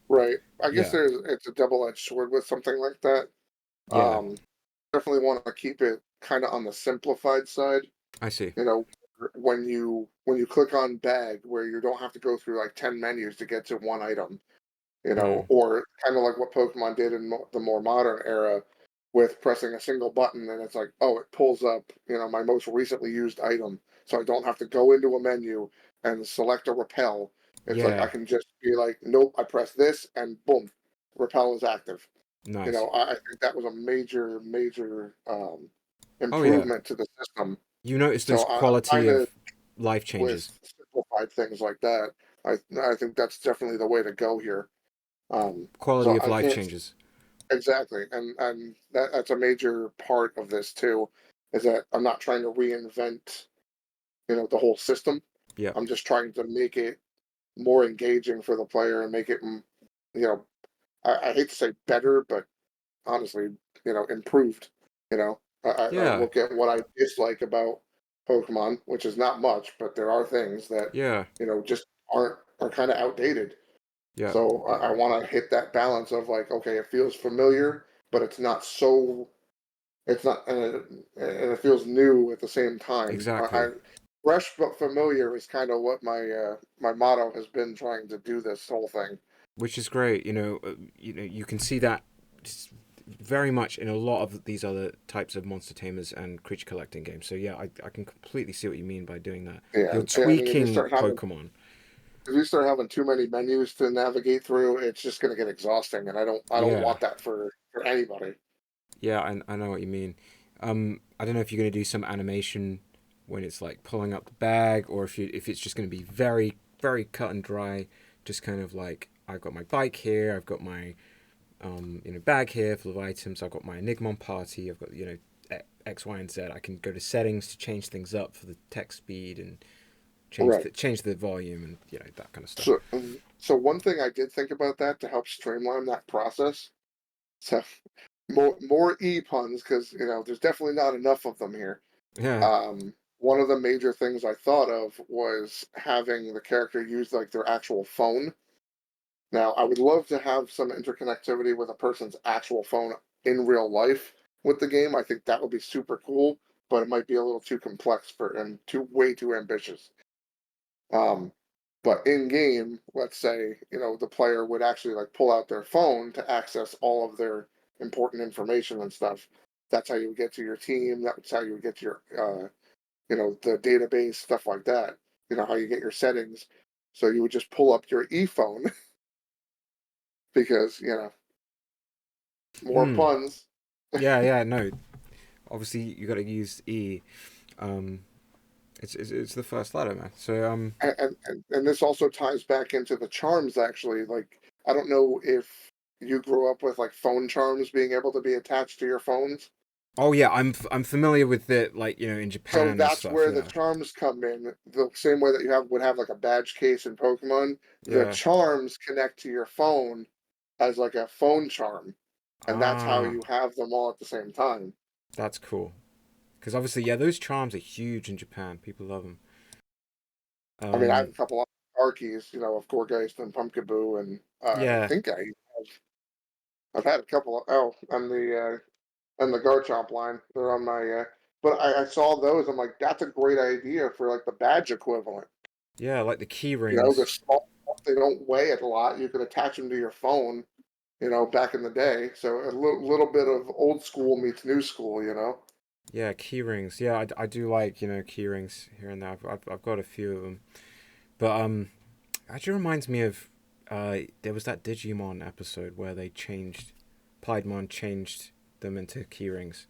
right. I guess Yeah, it's a double-edged sword with something like that. yeah, Um, Definitely want to keep it kind of on the simplified side. I see. You know, when you click on bag, where you don't have to go through like 10 menus to get to one item, Mm. or kind of like what Pokemon did in the more modern era with pressing a single button and it's like, oh, it pulls up, my most recently used item. So I don't have to go into a menu and select a repel. It's like I Yeah. can just be like, nope, I press this and boom, repel is active. Nice. I think that was a major, major Oh yeah. improvement to the system. You notice So those I'm quality trying to, of life with changes, simplified things like that, I think that's definitely the way to go here. quality So of I life can't. changes. Exactly, and that's a major part of this too, is that I'm not trying to reinvent, the whole system. Yep. I'm just trying to make it more engaging for the player and make it, you know, I hate to say better, but honestly, improved. I Yeah. look at what I dislike about Pokemon, which is not much, but there are things that, Yeah. just are kind of outdated. Yep. So I want to hit that balance of like, okay, it feels familiar, but it's not, and it feels new at the same time. Exactly. Fresh but familiar is kind of what my motto has been trying to do this whole thing. Which is great. You can see that very much in a lot of these other types of monster tamers and creature collecting games. So yeah, I can completely see what you mean by doing that. Yeah, You're I mean, tweaking Pokemon. if you start having too many menus to navigate through, it's just going to get exhausting, and I don't Yeah. want that for anybody. Yeah, I know what you mean. I don't know if you're gonna do some animation when it's like pulling up the bag, or if it's just gonna be very very cut and dry, just kind of like I've got my bike here, I've got my bag here full of items, I've got my Enigmon party, I've got X, Y, and Z. I can go to settings to change things up for the text speed and Right. change the volume and that kind of stuff. So one thing I did think about that to help streamline that process. So more e puns because there's definitely not enough of them here. Yeah. One of the major things I thought of was having the character use like their actual phone. Now, I would love to have some interconnectivity with a person's actual phone in real life with the game. I think that would be super cool, but it might be a little too complex for and too way too ambitious. Um, but in game, let's say, the player would actually like pull out their phone to access all of their important information and stuff. That's how you would get to your team. That's how you would get to your, the database, stuff like that. How you get your settings. So you would just pull up your e-phone because, more Hmm. puns. Yeah. Yeah. No. Obviously, you got to use E. Um, it's the first letter, man. So And this also ties back into the charms, actually. Like, I don't know if you grew up with like phone charms being able to be attached to your phones. oh yeah, I'm familiar with it, like in So Japan and that's stuff. where the Yeah, charms come in. The same way that you would have like a badge case in Pokemon. The yeah. charms connect to your phone as like a phone charm, and that's how Ah, you have them all at the same time. that's cool. Because obviously, yeah, those charms are huge in Japan. People love them. I mean, I have Um, a couple of car keys, of Gourgeist and Pumpkaboo, and I yeah, think I've had a couple of and the Garchomp line. They're on my. But I saw those. I'm like, that's a great idea for like the badge equivalent. yeah, like the key The rings. small, they don't weigh it a lot. You can attach them to your phone. Back in the day. So a little bit of old school meets new school. Yeah, key rings. Yeah, I do like key rings here and there. I've got a few of them. But actually reminds me of there was that Digimon episode where they changed, Piedmon changed them into key rings.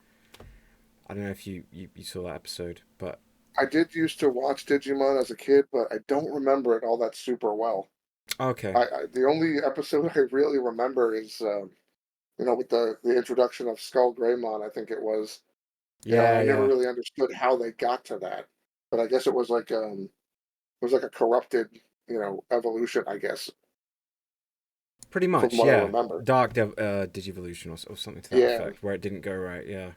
I don't know if you saw that episode, but I did used to watch Digimon as a kid, but I don't remember it all that super well. okay. The only episode I really remember is with the introduction of Skull Greymon. I think it was. Yeah, I never yeah. really understood how they got to that, but I guess it was like a corrupted, evolution, I guess, Pretty from much, what I yeah. remember. Digivolution or something to that Yeah, effect, where it didn't go right. Yeah,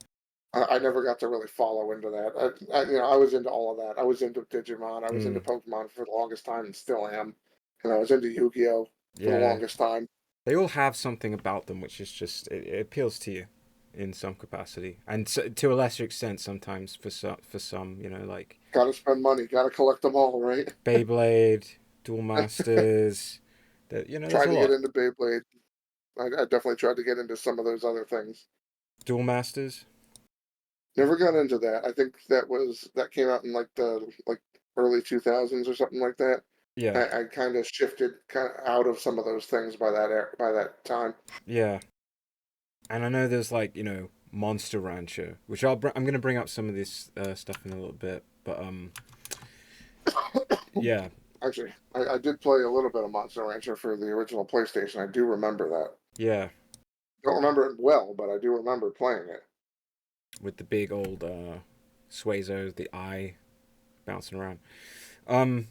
I never got to really follow into that. I was into all of that. I was into Digimon. I was into mm, Pokemon for the longest time, and still am. And I was into Yu-Gi-Oh for the yeah. longest time. They all have something about them which is just it appeals to you in some capacity, and so, to a lesser extent sometimes for some, like. Gotta spend money. Gotta collect them all, right? Beyblade, Duel Masters. That there's Tried a to get lot. into Beyblade. I definitely tried to get into some of those other things. Duel Masters. Never got into that. I think that came out in like early 2000s or something like that. Yeah, I kind of shifted kind of out of some of those things by that time. yeah. And I know there's like Monster Rancher, which I'm gonna bring up some of this stuff in a little bit, but yeah, Actually, I did play a little bit of Monster Rancher for the original PlayStation. I do remember that. yeah, Don't remember it well, but I do remember playing it. with the big old Suezos, the eye bouncing around. Um,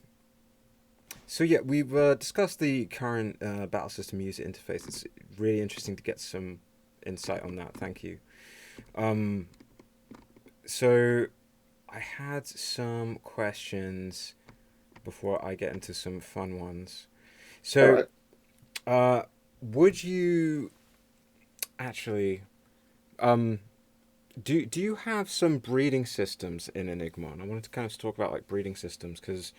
so yeah, we've discussed the current battle system user interface. It's really interesting to get some insight on that. Thank you. Um, so I had some questions before I get into some fun ones. All So, right. uh, would you actually um do you have some breeding systems in Enigmon? I wanted to kind of talk about like breeding systems because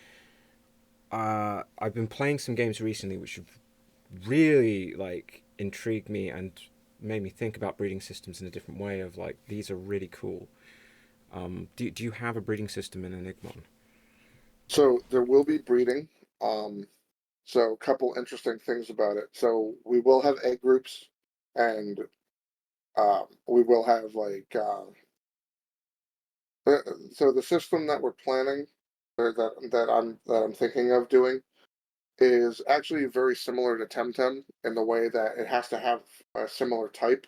I've been playing some games recently which have really like intrigued me and made me think about breeding systems in a different way. Of like these are really cool. Do you have a breeding system in Enigmon? So there will be breeding. Um, so a couple interesting things about it. So we will have egg groups, and we will have uh, so the system that we're planning, or that I'm thinking of doing, is actually very similar to Temtem in the way that it has to have a similar type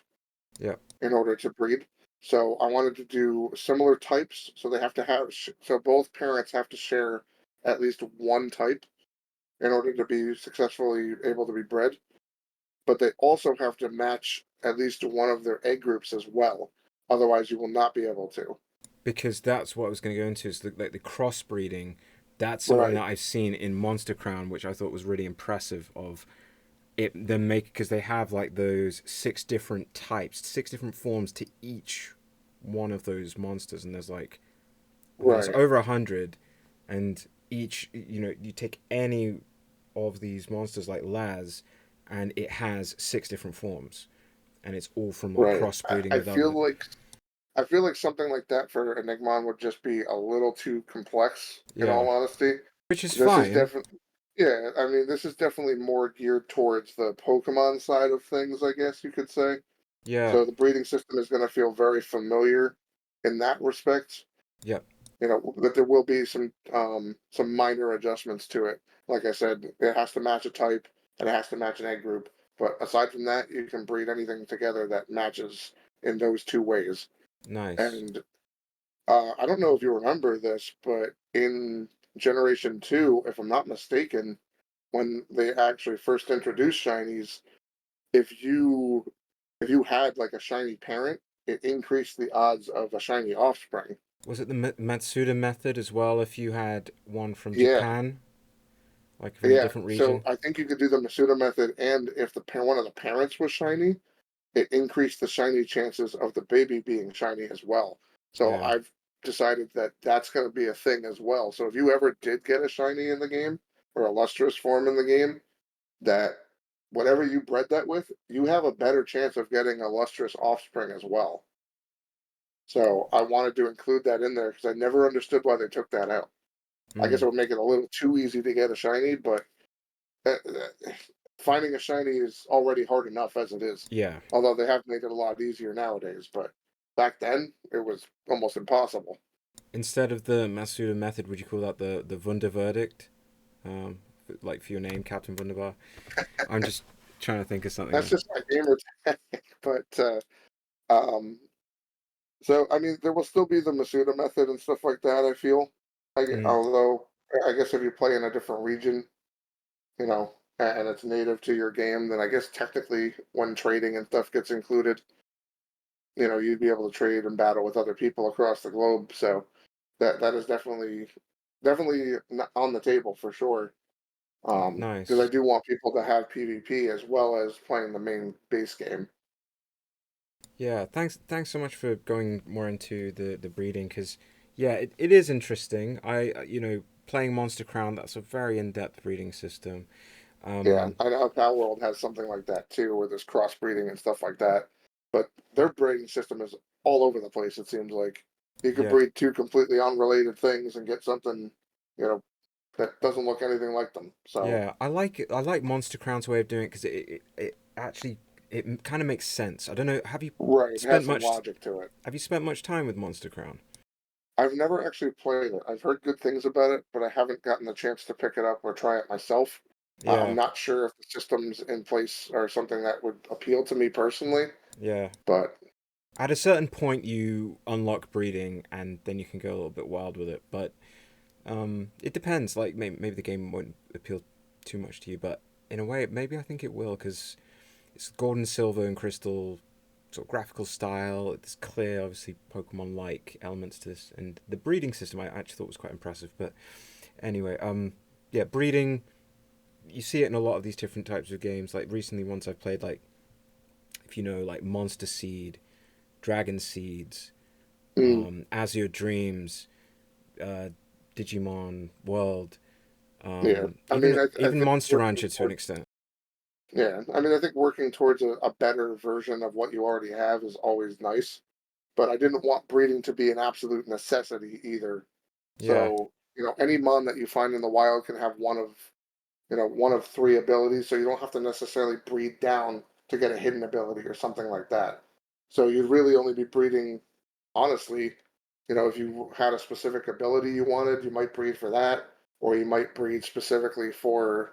Yeah, in order to breed. So I wanted to do similar types. So they have to have, so both parents have to share at least one type in order to be successfully able to be bred. But they also have to match at least one of their egg groups as well. Otherwise, you will not be able to. because that's what I was going to go into. Is like the crossbreeding. That's something Right, that I've seen in Monster Crown, which I thought was really impressive. Of it, them make because they have like those six different types, six different forms to each one of those monsters, and there's like I think it's right, over 100, and each you take any of these monsters like Laz, and it has six different forms, and it's all from like right. crossbreeding I with other, feel like something like that for Enigmon would just be a little too complex, in yeah, all honesty. which is This is fine. definitely, yeah, I mean, this is definitely more geared towards the Pokemon side of things, I guess you could say. Yeah, So the breeding system is going to feel very familiar in that respect. yep, But there will be some minor adjustments to it. Like I said, it has to match a type and it has to match an egg group. But aside from that, you can breed anything together that matches in those two ways. nice. And I don't know if you remember this, but in Generation 2, if I'm not mistaken, when they actually first introduced shinies, if you if you had like a shiny parent, it increased the odds of a shiny offspring. Was it the Matsuda method as well? If you had one from Yeah, Japan, like from a yeah. different So region? I think you could do the Masuda method, and if one of the parents was shiny, it increased the shiny chances of the baby being shiny as well. So Yeah, I've decided that that's going to be a thing as well. So if you ever did get a shiny in the game or a lustrous form in the game, that whatever you bred that with, you have a better chance of getting a lustrous offspring as well. So I wanted to include that in there because I never understood why they took that out. I guess mm, it would make it a little too easy to get a shiny, but finding a shiny is already hard enough as it is. yeah. Although they have made it a lot easier nowadays, but back then it was almost impossible. Instead of the Matsuda method, would you call that the Wunder verdict? Like for your name, Captain Wunderbar. I'm just trying to think of That's something. just my gamer tag. But um, so I mean, there will still be the Masuda method and stuff like that. I feel, Mm, although I guess if you play in a different region, and it's native to your game, then I guess technically when trading and stuff gets included, you'd be able to trade and battle with other people across the globe. So that is definitely on the table for sure. Because I nice. do want people to have PvP as well as playing the main base game. Yeah, thanks so much for going more into the breeding because Yeah, it is interesting. Playing Monster Crown, that's a very in-depth breeding system. Yeah, Um, I know Pal World has something like that too, where there's crossbreeding and stuff like that. But their breeding system is all over the place. It seems like you could yeah, breed two completely unrelated things and get something, you know, that doesn't look anything like them. So yeah, I like it. I like Monster Crown's way of doing it because it actually it kind of makes sense. I don't know. right, it Spent has some much logic to it. have you spent much time with Monster Crown? I've never actually played it. I've heard good things about it, but I haven't gotten the chance to pick it up or try it myself. I'm Yeah, not sure if the systems in place are something that would appeal to me personally, yeah. but At a certain point, you unlock breeding, and then you can go a little bit wild with it. But it depends. Like maybe the game won't appeal too much to you, but in a way, maybe I think it will because it's gold and silver and crystal sort of graphical style. It's clear, obviously, Pokemon-like elements to this, and the breeding system I actually thought was quite impressive. But anyway, yeah, breeding. You see it in a lot of these different types of games. Like recently, ones I've played, like if you know, like Monster Seed, Dragon Seeds, mm, Azure Dreams, uh, Digimon World, yeah. I mean, I even think Monster working Rancher to an towards extent. yeah, I mean, I think working towards a better version of what you already have is always nice. But I didn't want breeding to be an absolute necessity either. Yeah, So, any mon that you find in the wild can have one of three abilities, so you don't have to necessarily breed down to get a hidden ability or something like that. So you'd really only be breeding, honestly, if you had a specific ability you wanted, you might breed for that, or you might breed specifically for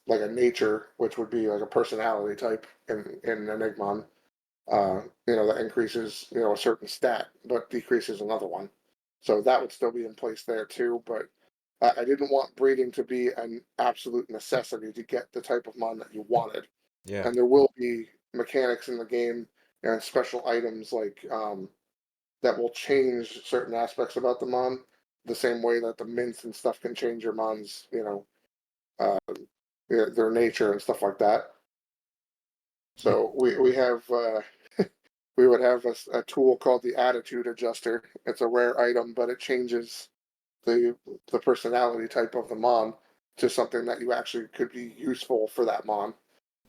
like a nature, which would be like a personality type in Enigmon. That increases, a certain stat, but decreases another one. So that would still be in place there too. But I didn't want breeding to be an absolute necessity to get the type of mon that you wanted. yeah, And there will be mechanics in the game and special items like that will change certain aspects about the mon, the same way that the mints and stuff can change your mon's, uh, their nature and stuff like that. you, So we have we would have a tool called the attitude adjuster. It's a rare item, but it changes the the personality type of the mon to something that you actually could be useful for that mon.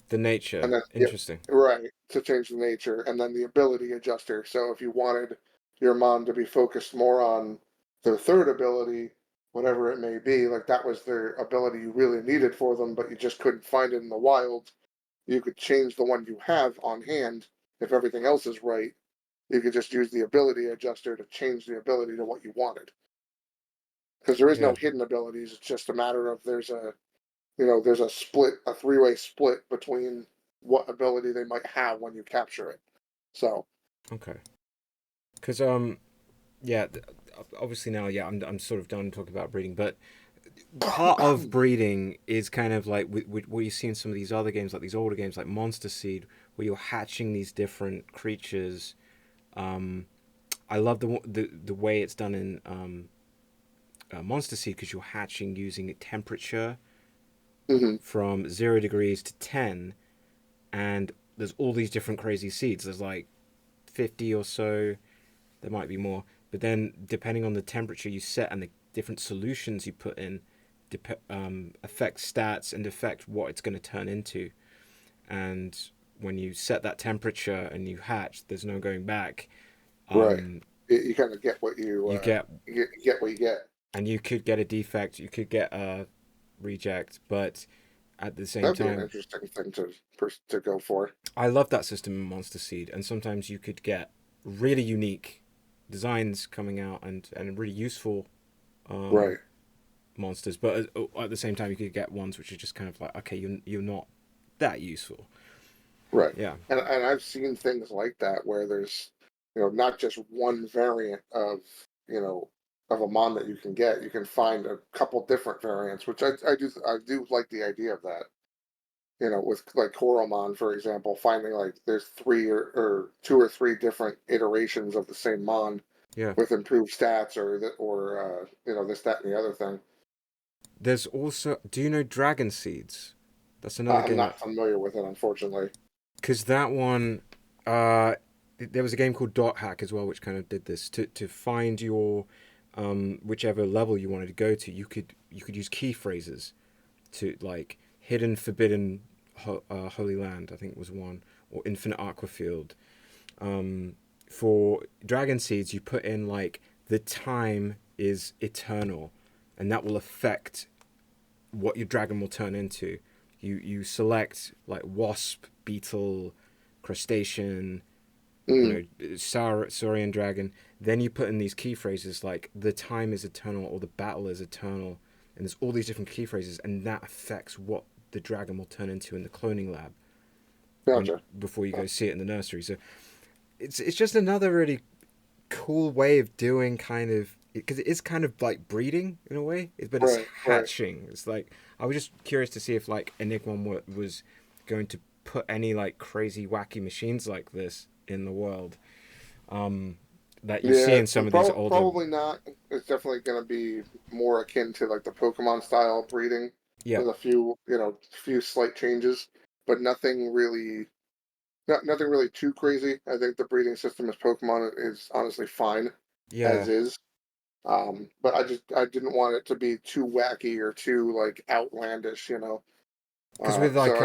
the nature. And then yeah, Interesting. right, to change the nature, and then the ability adjuster. So if you wanted your mon to be focused more on their third ability, whatever it may be, like that was their ability you really needed for them, but you just couldn't find it in the wild, you could change the one you have on hand. If everything else is right, you could just use the ability adjuster to change the ability to what you wanted. Because there is no Yeah. hidden abilities. It's just a matter of there's a split, a three-way split between what ability they might have when you capture it. So Okay. Because yeah, obviously now, yeah, I'm sort of done talking about breeding, but part of breeding is kind of like what you see in some of these other games, like these older games, like Monster Seed, where you're hatching these different creatures. Um, I love the way it's done in Monster Seed because you're hatching using temperature mhm, from 0 degrees to 10, and there's all these different crazy seeds. There's like 50 or so. There might be more, but then depending on the temperature you set and the different solutions you put in, affect stats and affect what it's going to turn into. And when you set that temperature and you hatch, there's no going back. right. Um, You kind of get what you get you get what you get. and you could get a defect, you could get a reject, but at the same That'd be an time, interesting thing to go for. I love that system in Monster Seed, and sometimes you could get really unique designs coming out and really useful um, Right, monsters, but at the same time, you could get ones which are just kind of like, okay, you're not that useful. right. Yeah, And I've seen things like that where there's not just one variant of you know of a mon that you can get. You can find a couple different variants, which I do like the idea of that. With like Coromon, for example, finding like there's three or two or three different iterations of the same mon yeah. with improved stats this, that, and the other thing. There's also, do you know Dragon Seeds? That's another I'm game not familiar with it, unfortunately. because that one, uh, there was a game called Dot Hack as well, which kind of did this to find your whichever level you wanted to go to. You could use key phrases to like hidden forbidden holy land. I think was one, or infinite aquafield. Um, for dragon seeds, you put in like the time is eternal, and that will affect what your dragon will turn into. You select like wasp, beetle, crustacean, Mm, Saurian dragon. Then you put in these key phrases like the time is eternal or the battle is eternal, and there's all these different key phrases, and that affects what the dragon will turn into in the cloning lab when gotcha. before you go see it in the nursery. So it's just another really cool way of doing kind of because it is kind of like breeding in a way, but it's Right, right. hatching. It's like I was just curious to see if like Enigmon was going to put any like crazy wacky machines like this in the world um, that you see Yeah, in some of these older. probably not. It's definitely going to be more akin to like the Pokemon style breeding Yeah, with a few, few slight changes, but nothing really too crazy. I think the breeding system as Pokemon is honestly fine as yeah, is. But I didn't want it to be too wacky or too like outlandish. because with So like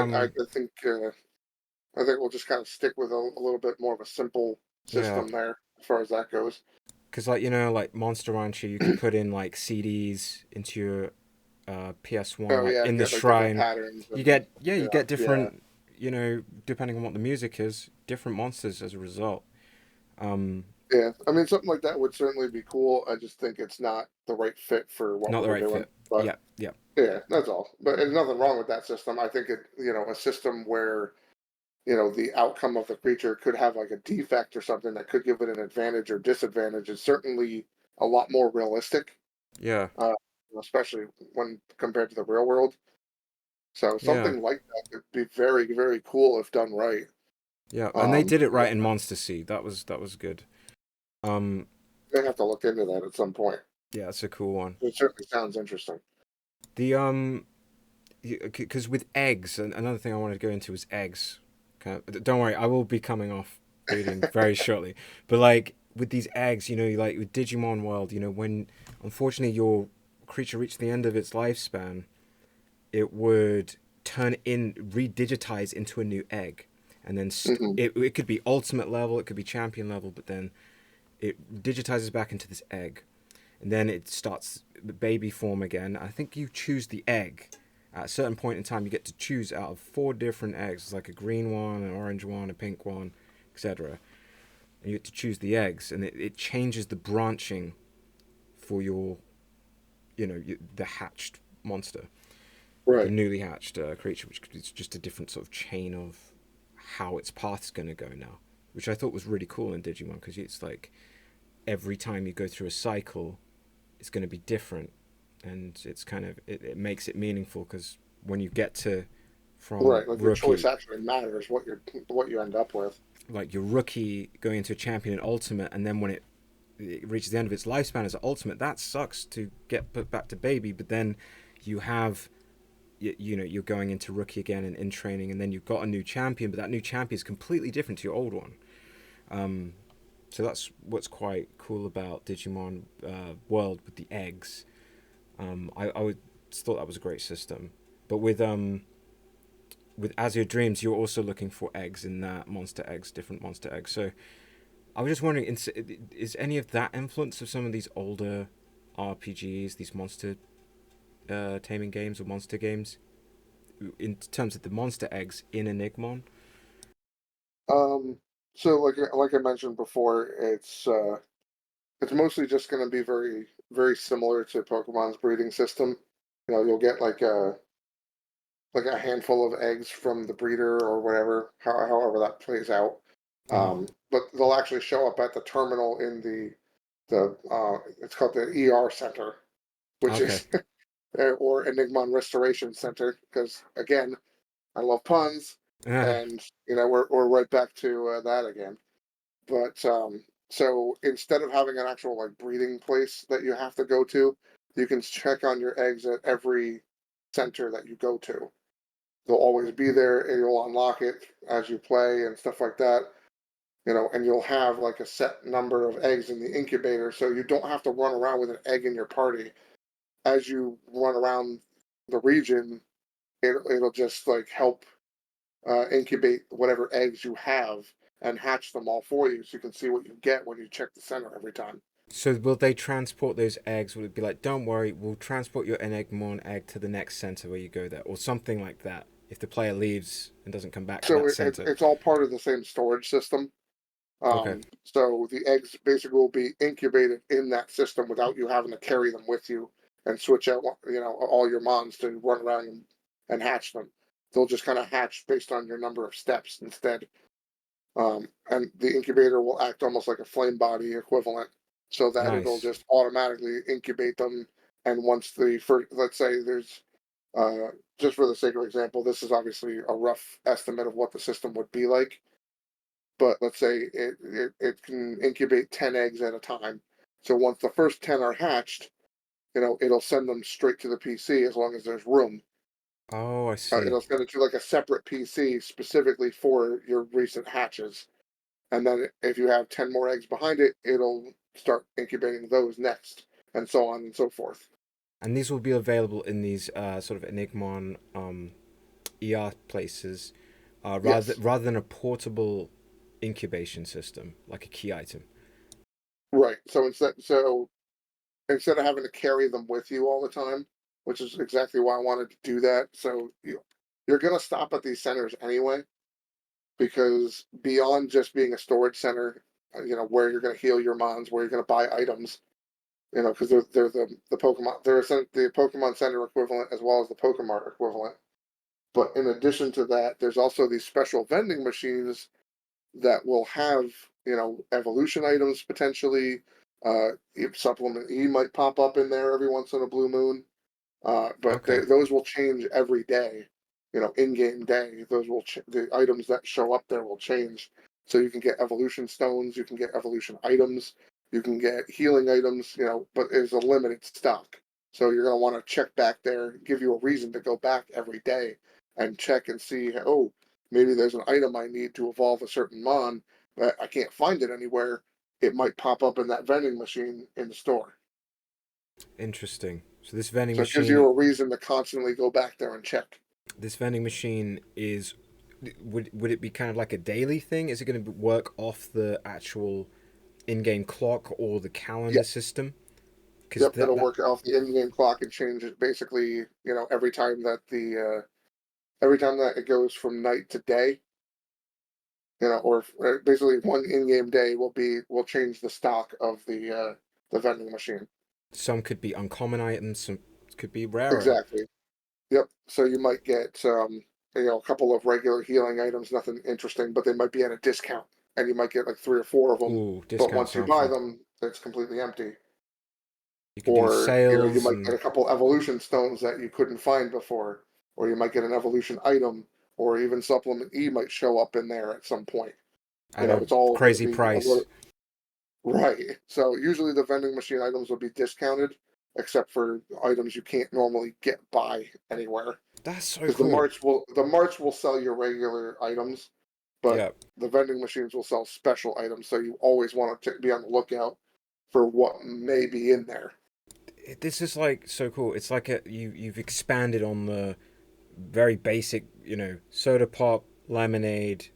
I think we'll just kind of stick with a little bit more of a simple yeah, system there as far as that goes. because like like Monster Rancher, you could put in like CDs into your PS1, Oh like yeah, in and the get like different shrine. patterns You and get yeah, you yeah, get yeah, different, depending on what the music is, different monsters as a result. Um, yeah. I mean, something like that would certainly be cool. I just think it's not the right fit for what not the we're right doing. fit. But Yeah, yeah, yeah, that's all. But there's nothing wrong with that system. I think a system where the outcome of the creature could have like a defect or something that could give it an advantage or disadvantage is certainly a lot more realistic, yeah, uh, especially when compared to the real world. So yeah, something like that could be very, very cool if done right. yeah. And they Um, did it yeah, right in Monster Seed. That was good. Um, I have to look into that at some point. yeah, it's a cool one. It certainly sounds interesting. The because with eggs, and another thing I wanted to go into was eggs. Kind of, don't worry, I will be coming off breeding very shortly. But like with these eggs, like with Digimon World, when unfortunately your creature reached the end of its lifespan, it would redigitize into a new egg, and then Hmm. it could be ultimate level, it could be champion level, but then it digitizes back into this egg, and then it starts the baby form again. I think you choose the egg. At a certain point in time, you get to choose out of 4 different eggs. It's like a green one, an orange one, a pink one, etc. And you get to choose the eggs, and it changes the branching for your, the hatched monster, the Right. newly hatched creature, which is just a different sort of chain of how its path's going to go now, which I thought was really cool in Digimon because it's like every time you go through a cycle, it's going to be different, and it's kind of it makes it meaningful because when you get to from Right. Like your choice rookie, actually matters what you end up with. like your rookie going into a champion in ultimate, and then when it reaches the end of its lifespan as an ultimate, that sucks to get put back to baby. But then you have you're going into rookie again and in training, and then you've got a new champion, but that new champion is completely different to your old one. Um, so that's what's quite cool about Digimon World with the eggs. I would thought that was a great system, but with Azure Dreams, you're also looking for eggs in that monster eggs, different monster eggs. So I was just wondering, is any of that influence of some of these older RPGs, these monster taming games or monster games, in terms of the monster eggs in Enigmon? Um, so like I mentioned before, it's mostly just going to be very, very similar to Pokemon's breeding system. You'll get like a handful of eggs from the breeder or whatever, however that plays out. Mm-hmm. But they'll actually show up at the terminal in the it's called the ER Center, which Okay. is or Enigmon Restoration Center, because again, I love puns, and we're right back to that again. But so instead of having an actual like breeding place that you have to go to, you can check on your eggs at every center that you go to. They'll always be there, and you'll unlock it as you play and stuff like that. and you'll have like a set number of eggs in the incubator, so you don't have to run around with an egg in your party. As you run around the region, it'll just like help incubate whatever eggs you have and hatch them all for you, so you can see what you get when you check the center every time. So will they transport those eggs? Will it be like, don't worry, we'll transport your Enigmon egg to the next center where you go there, or something like that? If the player leaves and doesn't come back to So that it's center. it's all part of the same storage system. Okay, So the eggs basically will be incubated in that system without you having to carry them with you and switch out, all your mons to run around and hatch them. They'll just kind of hatch based on your number of steps instead. And the incubator will act almost like a flame body equivalent, so that it'll nice. just automatically incubate them. And once the first, let's say there's, uh, just for the sake of example, this is obviously a rough estimate of what the system would be like, but let's say it can incubate 10 eggs at a time. So once the first 10 are hatched, it'll send them straight to the PC as long as there's room. Oh, I see. It'll send it to like a separate PC specifically for your recent hatches. And then if you have 10 more eggs behind it, it'll start incubating those next, and so on and so forth. And these will be available in these sort of Enigmon ER places, Yes, rather than a portable incubation system like a key item. right. So instead of having to carry them with you all the time, which is exactly why I wanted to do that. So you're going to stop at these centers anyway, because beyond just being a storage center, where you're going to heal your mons, where you're going to buy items, because they're the Pokemon, they're the Pokemon Center equivalent as well as the Pokemart equivalent. But in addition to that, there's also these special vending machines that will have, evolution items potentially. Supplement E might pop up in there every once in a blue moon. But Okay. those will change every day. In-game day, the items that show up there will change. So you can get evolution stones, you can get evolution items, you can get healing items. But there's a limited stock. So you're gonna want to check back there, give you a reason to go back every day and check and see. Oh, maybe there's an item I need to evolve a certain mon, but I can't find it anywhere. It might pop up in that vending machine in the store. Interesting. So this vending So it gives you machine, a reason to constantly go back there and check. this vending machine is, would it be kind of like a daily thing? Is it going to work off the actual in-game clock or the calendar Yep, system? Because yep. that It'll that work off the in-game clock and change it basically. Every time that it goes from night to day. Or basically one in-game day will change the stock of the vending machine. some could be uncommon items, some could be rarer. Exactly. Yep. So you might get a couple of regular healing items, nothing interesting, but they might be at a discount, and you might get like three or four of them. Ooh, But discounts once you sound buy fun. them, it's completely empty. You can do Or you sales might get and a couple evolution stones that you couldn't find before, or you might get an evolution item, or even supplement E might show up in there at some point. at a It's all going to crazy be a price. little right. So usually the vending machine items will be discounted, except for items you can't normally get by anywhere. That's so Because cool. the marts will sell your regular items, but Yeah, the vending machines will sell special items. So you always want to be on the lookout for what may be in there. this is like so cool. It's like you've expanded on the very basic, soda pop, lemonade,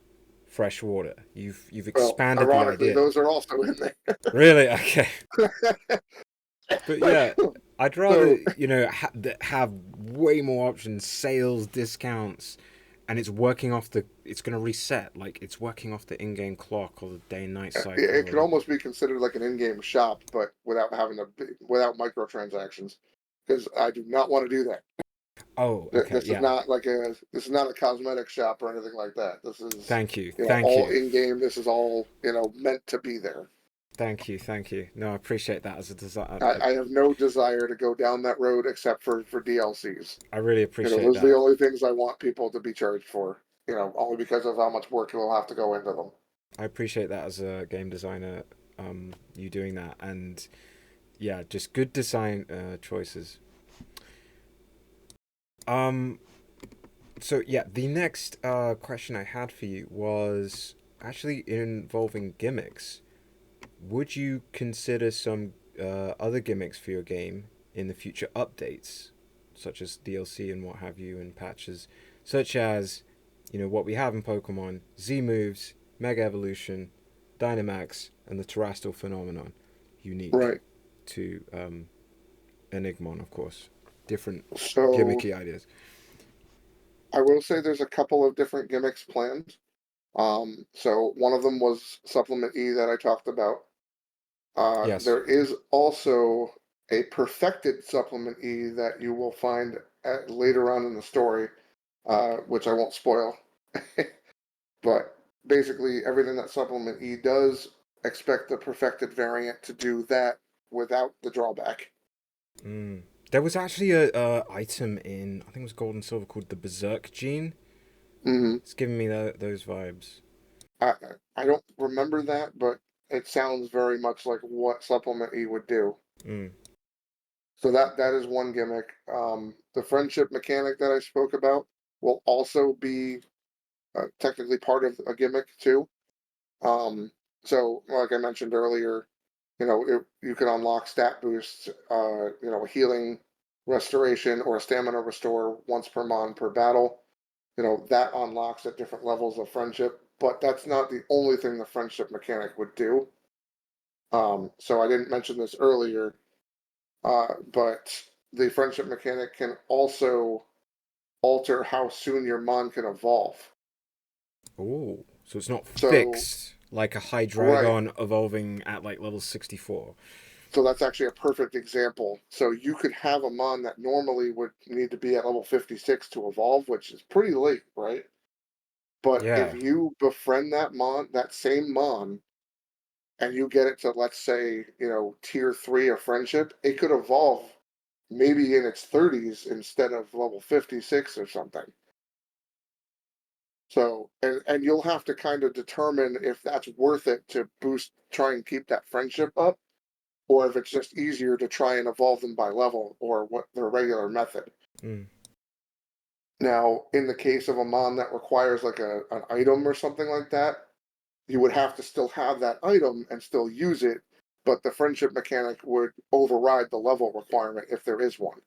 fresh water. You've Well, expanded the ironically, idea. those are also in there. Really? Okay. But yeah, I'd rather, So have way more options, sales, discounts, and it's going to reset. Like, it's working off the in-game clock or the day and night cycle it could or, almost be considered like an in-game shop, but without microtransactions. Because I do not want to do that. oh, okay, yeah. This is not a cosmetic shop or anything like that. This is Thank you. Thank all you. in game. This is all meant to be there. Thank you. Thank you. No, I appreciate that as a design. I have no desire to go down that road except for DLCs. I really appreciate Those are the that. only things I want people to be charged for. Only because of how much work will have to go into them. I appreciate that as a game designer, you doing that. And yeah, just good design choices. Um, so yeah, the next question I had for you was actually involving gimmicks, would you consider some other gimmicks for your game in the future updates, such as DLC and what have you, and patches, such as, what we have in Pokemon: Z moves, Mega Evolution, Dynamax, and the Terrestrial phenomenon, unique Right. to Enigmon, of course. Different So gimmicky ideas. I will say there's a couple of different gimmicks planned. So one of them was Supplement E that I talked about. Yes. There is also a perfected Supplement E that you will find later on in the story, which I won't spoil. But basically, everything that Supplement E does, expect the perfected variant to do that without the drawback. Mm. There was actually a item in, I think it was Gold and Silver, called the Berserk Gene. Hmm. It's giving me those vibes. I I don't remember that, but it sounds very much like what Supplement E would do. Mm. So that is one gimmick. The friendship mechanic that I spoke about will also be technically part of a gimmick too. Um, so, like I mentioned earlier, you can unlock stat boosts, healing, restoration, or a stamina restore once per mon per battle. That unlocks at different levels of friendship, but that's not the only thing the friendship mechanic would do. So I didn't mention this earlier, but the friendship mechanic can also alter how soon your mon can evolve. Oh, so it's not So, fixed like a right. Hydreigon evolving at like level 64. So that's actually a perfect example. So you could have a mon that normally would need to be at level 56 to evolve, which is pretty late, right? But if Yeah. you befriend that mon, that same mon, and you get it to, let's say, tier 3 of friendship, it could evolve maybe in its 30s instead of level 56 or something. So, and you'll have to kind of determine if that's worth it to boost, try and keep that friendship up, or if it's just easier to try and evolve them by level or what their regular method. Mm. Now, in the case of a mon that requires like an item or something like that, you would have to still have that item and still use it, but the friendship mechanic would override the level requirement if there is one.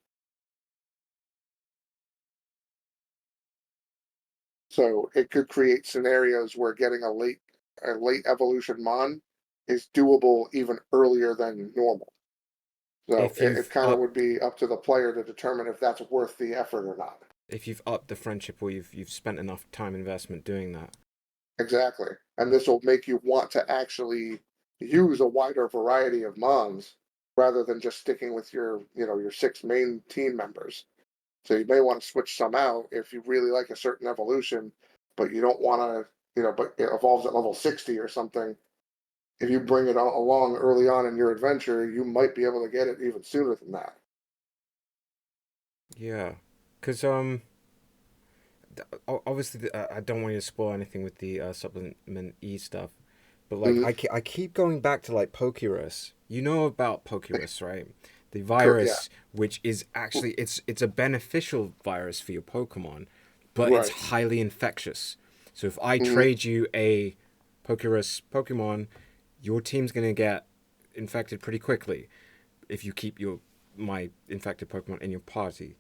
So it could create scenarios where getting a late evolution mon is doable even earlier than normal. So If it you've kind of up would be up to the player to determine if that's worth the effort or not. if you've upped the friendship, or you've spent enough time investment doing that. Exactly. And this will make you want to actually use a wider variety of mons rather than just sticking with your six main team members. So you may want to switch some out if you really like a certain evolution, but you don't want to, but it evolves at level 60 or something. If you bring it along early on in your adventure, you might be able to get it even sooner than that. Yeah, because obviously I don't want you to spoil anything with the supplement E stuff, but like Hmm. I keep going back to like Pokerus. You know about Pokerus, right? The Yeah. virus, which is actually it's a beneficial virus for your Pokemon, but it's Right. highly infectious. So if I Hmm. trade you a Pokerus Pokemon, your team's gonna get infected pretty quickly if you keep your my infected Pokemon in your party.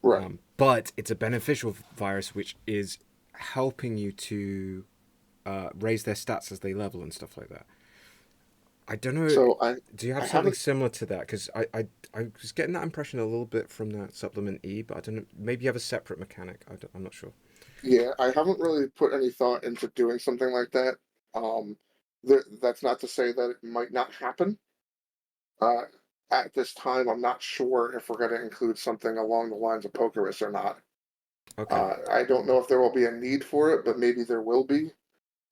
Right. But it's a beneficial virus which is helping you to raise their stats as they level and stuff like that. I don't know. So I Do you have I something haven't similar to that? Because I was getting that impression a little bit from that supplement E, but I don't know. Maybe you have a separate mechanic. I'm not sure. Yeah, I haven't really put any thought into doing something like that. Um, that's not to say that it might not happen. Uh, at this time, I'm not sure if we're going to include something along the lines of Pokerus or not. Okay, I don't know if there will be a need for it, but maybe there will be.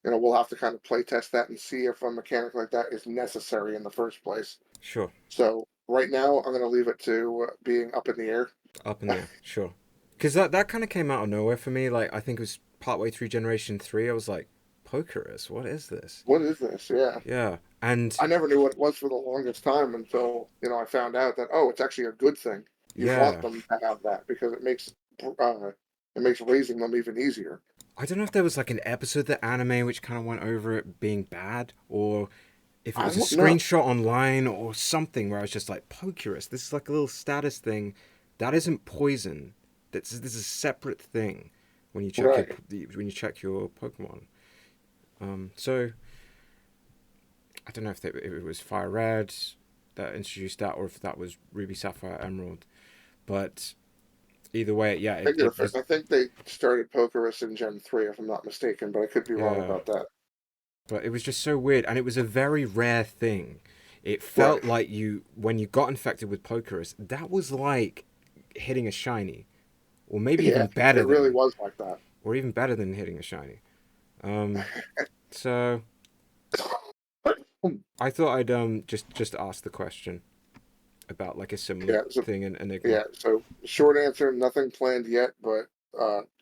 We'll have to kind of play test that and see if a mechanic like that is necessary in the first place. sure. So right now, I'm going to leave it to being up in the air. Up in there, sure. Because that kind of came out of nowhere for me. Like I think it was partway through Generation 3. I was like, Pokerus, what is this? What is this? Yeah. Yeah, and I never knew what it was for the longest time until I found out that, oh, it's actually a good thing. You want yeah, them to have that because it makes raising them even easier. I don't know if there was like an episode of the anime which kind of went over it being bad, or if it I was a don't know. screenshot online or something where I was just like, Pokerus, this is like a little status thing. That isn't poison. This is a separate thing when you check Right. when you check your Pokemon. So I don't know if it was Fire Red that introduced that, or if that was Ruby Sapphire Emerald. But either way, yeah, it was. I think they started Pokerus in Gen 3, if I'm not mistaken, but I could be wrong Yeah, about that. but it was just so weird, and it was a very rare thing. It Right. felt like when you got infected with Pokerus, that was like hitting a shiny, or maybe Yeah, even better it really than, was like that. or even better than hitting a shiny. Um, so I thought I'd just ask the question about like a similar Yeah, so thing in Enigma. yeah, so short answer, nothing planned yet, but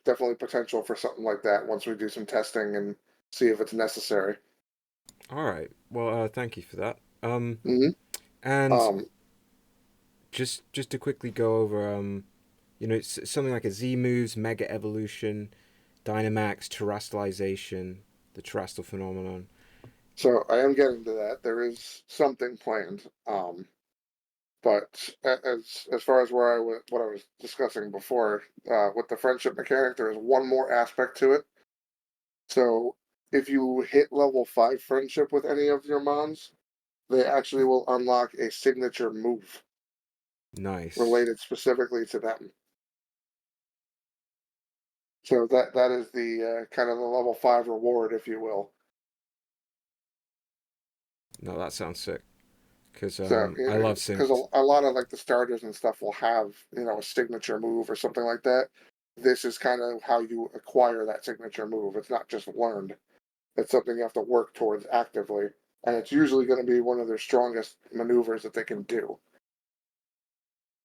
definitely potential for something like that once we do some testing and see if it's necessary. All right. Well, thank you for that. Hmm. And Um, just to quickly go over something like a Z moves, Mega Evolution, Dynamax, Terastallization, the Terastal phenomenon. so I am getting to that. There is something planned. But as far as what I was discussing before, with the friendship mechanic, there is one more aspect to it. So if you hit level 5 friendship with any of your mons, they actually will unlock a signature move Nice. related specifically to them. So that is the kind of the level 5 reward, if you will. No, that sounds sick. Because So I love because syncs. a lot of like the starters and stuff will have a signature move or something like that. This is kind of how you acquire that signature move. It's not just learned. It's something you have to work towards actively, and it's usually going to be one of their strongest maneuvers that they can do.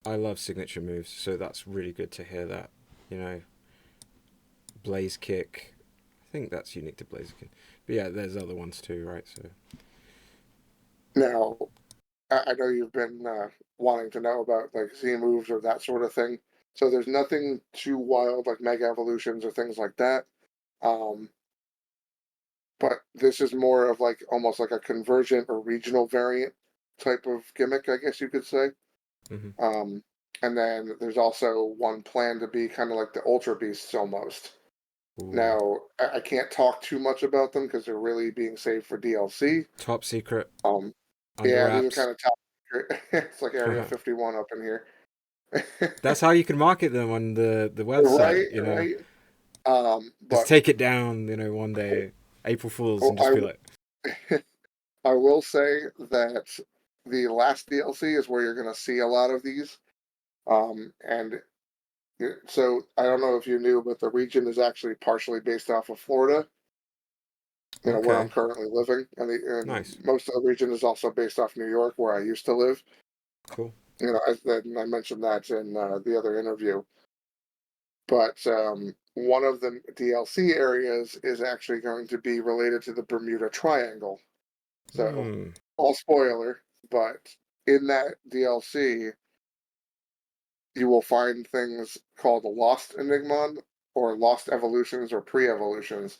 I love signature moves, so that's really good to hear that. You know, Blaze Kick. I think that's unique to Blaze Kick. But yeah, there's other ones too, right? So Now, I know you've been wanting to know about like Z moves or that sort of thing. So there's nothing too wild like Mega Evolutions or things like that. Um, but this is more of like almost like a convergent or regional variant type of gimmick, I guess you could say. hmm Um, and then there's also one planned to be kind of like the Ultra Beasts almost. Ooh. Now, I can't talk too much about them because they're really being saved for DLC. Top secret, Um, under yeah, these are wraps. kind of top secret. It's like Area 51 up in here. That's how you can market them on the Right, website. right. Just But take it down. One day, April Fools, oh, and just be like, I will say that the last DLC is where you're going to see a lot of these. And so I don't know if you knew, but the region is actually partially based off of Florida. Where I'm okay, currently living, and nice, most of the region is also based off New York, where I used to live. cool. I mentioned that in the other interview. But one of the DLC areas is actually going to be related to the Bermuda Triangle. So, Hmm. all spoiler, but in that DLC, you will find things called Lost Enigmon or Lost Evolutions or Pre-Evolutions,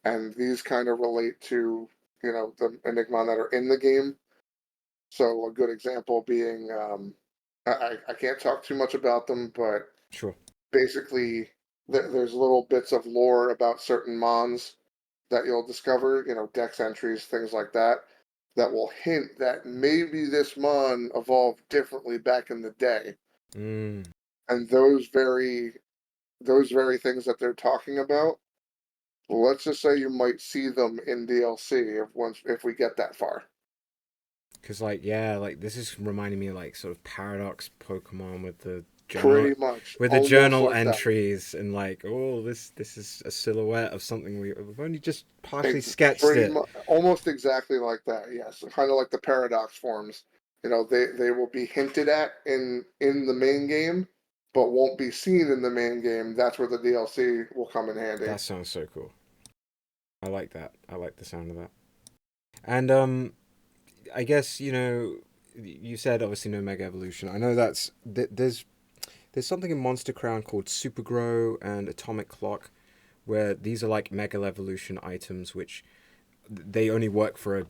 and these kind of relate to the Enigmon that are in the game. So a good example being, I can't talk too much about them, but Sure. basically there's little bits of lore about certain mons that you'll discover, dex entries, things like that, that will hint that maybe this mon evolved differently back in the day. Mm. And those very things that they're talking about, let's just say you might see them in DLC if we get that far. Cause yeah, this is reminding me of sort of paradox Pokemon Pretty much, with the almost journal like that. entries and oh, this is a silhouette of something we've only just partially Ex- sketched Pretty it. much, almost exactly like that. Yes, kind of like the paradox forms. They will be hinted at in the main game, but won't be seen in the main game. That's where the DLC will come in handy. That sounds so cool. I like that. I like the sound of that. And I guess you said obviously no Mega Evolution. I know there's something in Monster Crown called Super Grow and Atomic Clock, where these are like mega evolution items, which they only work for a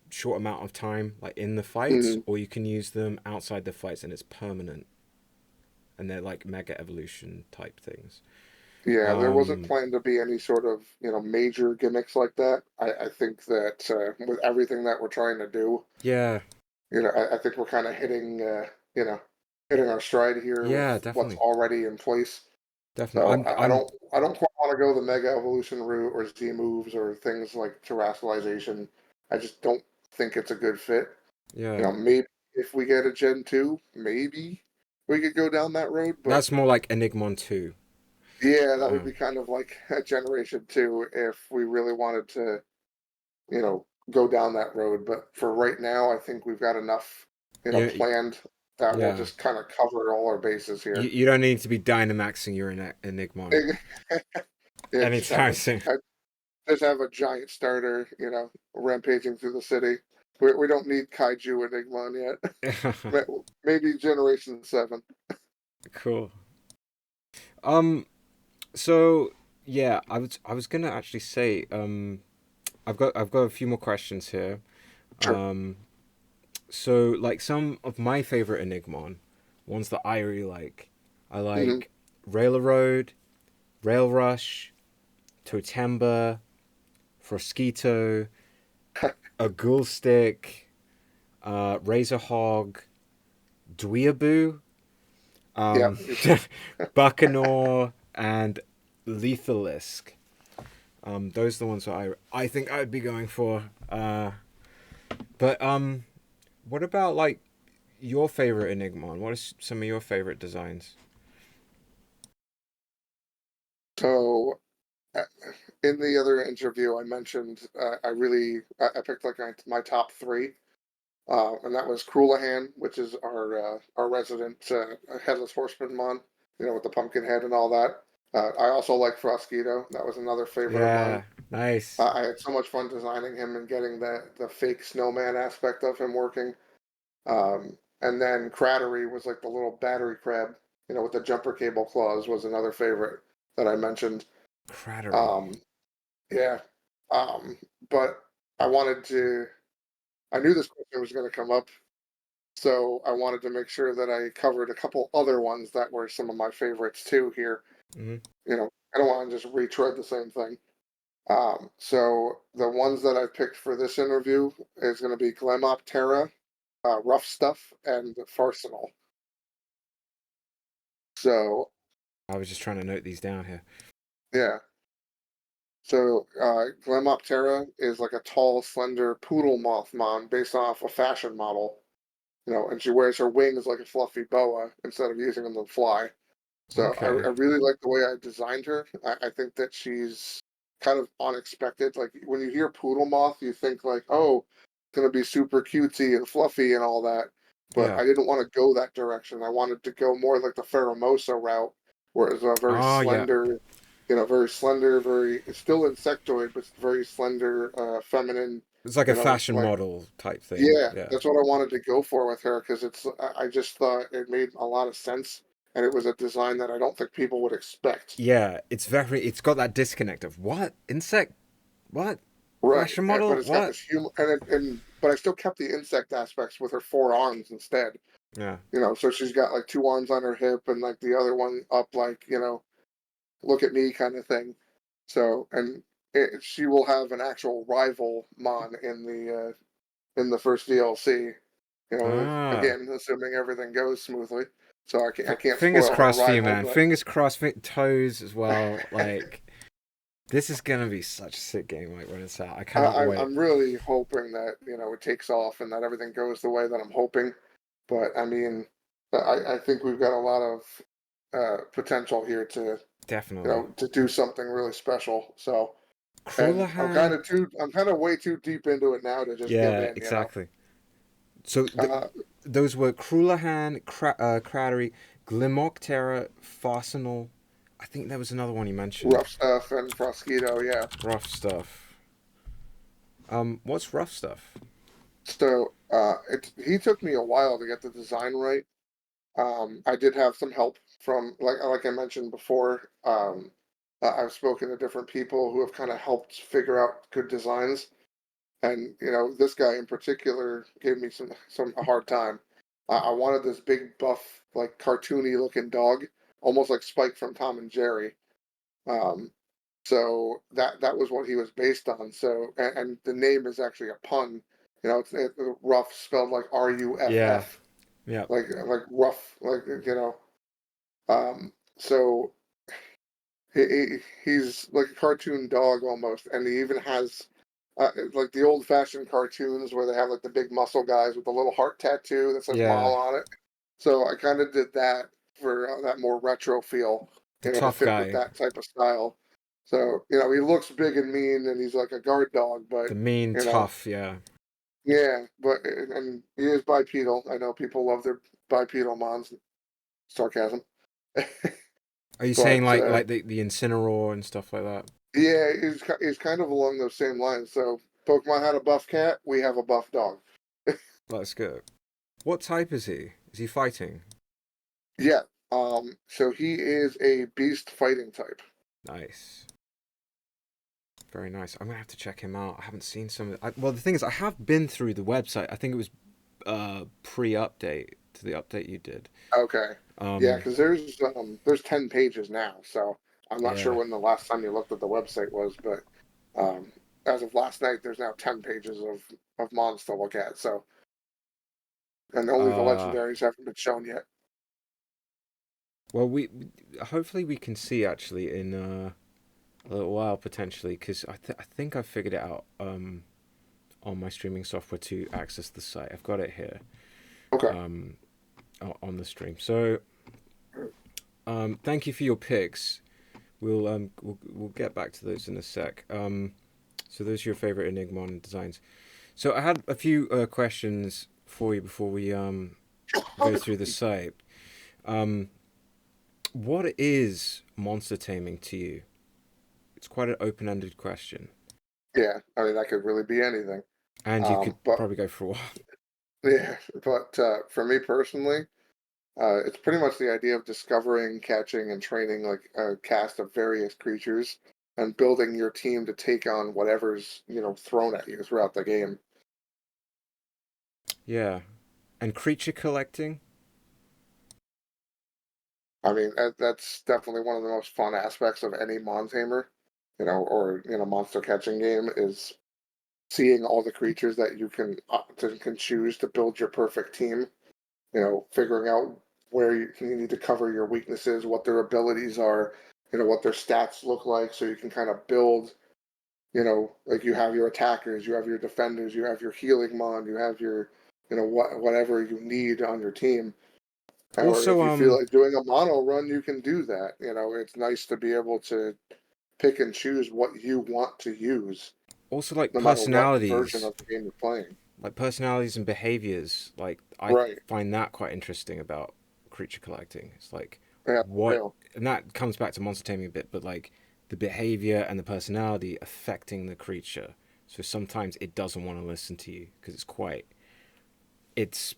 short amount of time, like in the fights, Hmm. or you can use them outside the fights and it's permanent. And they're like mega evolution type things. Yeah, there wasn't Um, planned to be any sort of, major gimmicks like that. I think that with everything that we're trying to do, yeah, I think we're kind of you know, hitting our stride here with yeah, what's definitely, already in place. definitely. So I don't quite want to go the mega evolution route or Z moves or things like terrestrialization. I just don't think it's a good fit. Yeah, Maybe if we get a Gen 2, maybe we could go down that road, but that's more like Enigmon 2. yeah, that would Um, be kind of like a Generation 2 if we really wanted to, go down that road. But for right now, I think we've got enough, you, planned that will yeah, just kind of cover all our bases you, here. you don't need to be Dynamaxing your Enigmon Yeah, anytime soon. just have a giant starter, rampaging through the city. We don't need Kaiju Enigmon yet. Maybe Generation 7. Cool. Um, so yeah, I was gonna actually say, I've got a few more questions here. Sure. Um, so like some of my favorite Enigmon, ones that I really like, I Hmm. like Railroad, Rail Rush, Totemba, Frosquito, a Ghoul Stick, Razor Hog, Dweeaboo, Yeah. um, Bacanor, and Lethalisk. Those are the ones that I think I'd be going for. But what about like your favorite Enigmon? What are some of your favorite designs? So uh, in the other interview, I mentioned I picked like my top three, and that was Cruelahan, which is our resident headless horseman mon, with the pumpkin head and all that. I also like Frosquito. That was another favorite of mine. Yeah, nice. I had so much fun designing him and getting the fake snowman aspect of him working. And then Crattery was like the little battery crab, with the jumper cable claws was another favorite that I mentioned. Crattery. Um, yeah. Um, but I wanted to, I knew this question was going to come up, so I wanted to make sure that I covered a couple other ones that were some of my favorites too here. Hmm. I don't want to just retread the same thing. So the ones that I picked for this interview is going to be Glemoptera, Rough Stuff, and Farsenal. So I was just trying to note these down here. yeah, so Glemoptera is like a tall, slender poodle mothmon based off a fashion model, and she wears her wings like a fluffy boa instead of using them to fly. So I Okay. really like the way I designed her. I think that she's kind of unexpected. Like when you hear poodle moth, you think like, oh, it's gonna be super cutesy and fluffy and all that. But Yeah. I didn't want to go that direction. I wanted to go more like the Pheromosa route, where it's a Oh yeah. very slender, very it's still insectoid, but very slender, feminine. It's like a fashion Like model type thing. yeah, Yeah. that's what I wanted to go for with her because I just thought it made a lot of sense and it was a design that I don't think people would expect. Yeah. It's got that disconnect of what insect, what Right, fashion but model, it's got what? this human and but I still kept the insect aspects with her four arms instead. Yeah. So she's got like two arms on her hip and like the other one up, like look at me kind of thing. So and she will have an actual rival Mon in the first DLC. Ah. Again, assuming everything goes smoothly. So I can't Fingers spoil her crossed for you, rival, man. but Fingers crossed for toes as well. Like this is gonna be such a sick game. Like when it's out, I cannot wait. I'm really hoping that it takes off and that everything goes the way that I'm hoping. But I mean, I think we've got a lot of potential here to Definitely. to do something really special. So, and Cruelahan. I'm kind of way too deep into it now to just give Yeah, in. exactly. So Uh, those were Cruelahan, Crattery, Glimoctera, Farsenal. I think there was another one you mentioned. Rough Stuff and Frosquito, yeah. Rough stuff. What's rough stuff? So he took me a while to get the design right. I did have some help from like I mentioned before. I've spoken to different people who have kind of helped figure out good designs, and this guy in particular gave me some a hard time. I wanted this big buff, like cartoony looking dog, almost like Spike from Tom and Jerry. Um, so that was what he was based on. So and the name is actually a pun. It's rough spelled like Yeah. Ruff, Yeah. like rough, So he's like a cartoon dog almost, and he even has like the old fashioned cartoons where they have like the big muscle guys with the little heart tattoo that says Yeah. "Mall" on it. So I kind of did that for that more retro feel, The to tough fit with guy. that type of style. So he looks big and mean, and he's like a guard dog, but The mean you know, tough, yeah. yeah, but and he is bipedal. I know people love their bipedal mons. Sarcasm. Are you saying But like the Incineroar and stuff like that? yeah, he's kind of along those same lines. So Pokemon had a buff cat, we have a buff dog. Let's go. What type is he? Is he fighting? Yeah. So he is a beast fighting type. Nice. Very nice. I'm gonna have to check him out. I haven't seen some of well, the thing is, I have been through the website. I think it was pre-update to the update you did. Okay. Yeah, Um, because there's 10 pages now, so I'm not sure yeah. when the last time you looked at the website was, but um, as of last night, there's now 10 pages of mons to look at. So, and only the Uh, legendaries haven't been shown yet. well, hopefully we can see actually in a little while potentially because I think I figured it out on my streaming software to access the site. I've got it here Okay. um on the stream. So thank you for your picks. We'll get back to those in a sec. So those are your favorite Enigmon designs. So I had a few questions for you before we go through the site. Um, what is monster taming to you? It's quite an open-ended question, Yeah, I mean that could really be anything. and you could But probably go for a while. yeah, but for me personally, it's pretty much the idea of discovering, catching, and training like a cast of various creatures and building your team to take on whatever's, thrown at you throughout the game. Yeah, and creature collecting. I mean, that's definitely one of the most fun aspects of any Montamer, or monster catching game is seeing all the creatures that you can choose to build your perfect team. Figuring out where you need to cover your weaknesses, what their abilities are, what their stats look like, so you can kind of build, like you have your attackers, you have your defenders, you have your healing mon, you have your, whatever you need on your team. Or if Also, you feel like doing a mono run, you can do that. It's nice to be able to pick and choose what you want to use, also like no matter what version personalities, of the game you're playing. and behaviors. Like I Right. find that quite interesting about creature collecting. It's like Yeah. what, Real. and that comes back to monster taming a bit, but like the behavior and the personality affecting the creature. So sometimes it doesn't want to listen to you because it's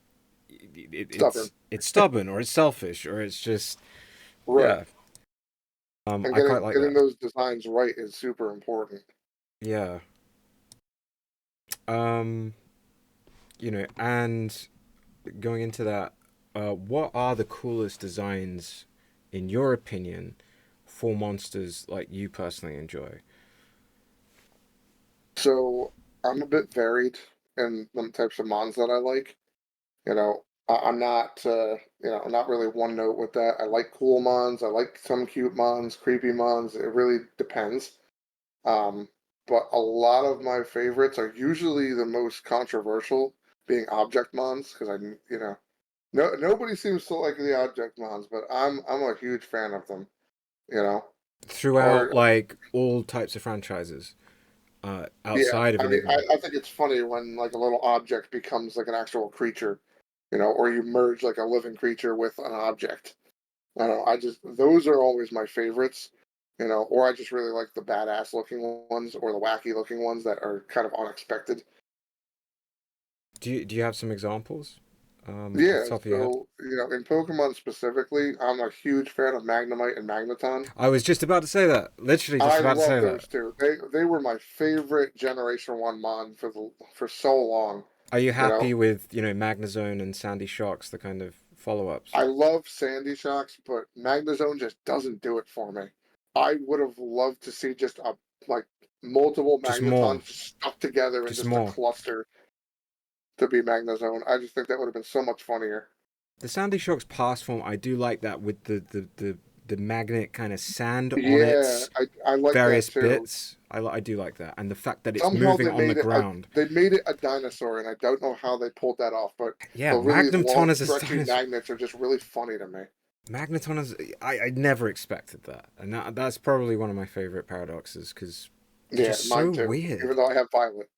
Stubborn. it's stubborn or it's selfish or it's just Right. yeah. And I quite getting like getting that. those designs right is super important. Yeah. Um, and going into that, what are the coolest designs, in your opinion, for monsters like you personally enjoy? So I'm a bit varied in the types of mons that I like. I'm not I'm not really one note with that. I like cool mons. I like some cute mons, creepy mons. It really depends. Um, but a lot of my favorites are usually the most controversial, being object mons, because nobody seems to like the object mons, but I'm a huge fan of them. You know, Throughout or like all types of franchises, yeah, outside of I mean, Enigma. I think it's funny when like a little object becomes like an actual creature, or you merge like a living creature with an object. I don't know. I just those are always my favorites. Or I just really like the badass looking ones or the wacky looking ones that are kind of unexpected. Do you have some examples? off Yeah, the top of your head? so in Pokemon specifically, I'm a huge fan of Magnemite and Magneton. I was just about to say that. Literally just I about to say love that. those two. They were my favorite Generation One mon for so long. Are you You know, happy with, Magnezone and Sandy Shocks, the kind of follow-ups? I love Sandy Shocks, but Magnezone just doesn't do it for me. I would have loved to see just a like multiple Just more. Magnetons stuck together in Just just a more. cluster to be Magnezone. I just think that would have been so much funnier. The Sandy Shocks pass form, I do like that with the magnet kind of sand on Yeah, its I like that various too. bits. I do like that. And the fact that it's Somehow moving on the ground. they made it a dinosaur, and I don't know how they pulled that off. But Yeah, the really Magneton long, is a stretchy dinosaur. magnets are just really funny to me. Magneton is. I never expected that. And that's probably one of my favorite paradoxes because they're Yeah, just so mine too. weird. Even though I have Violet.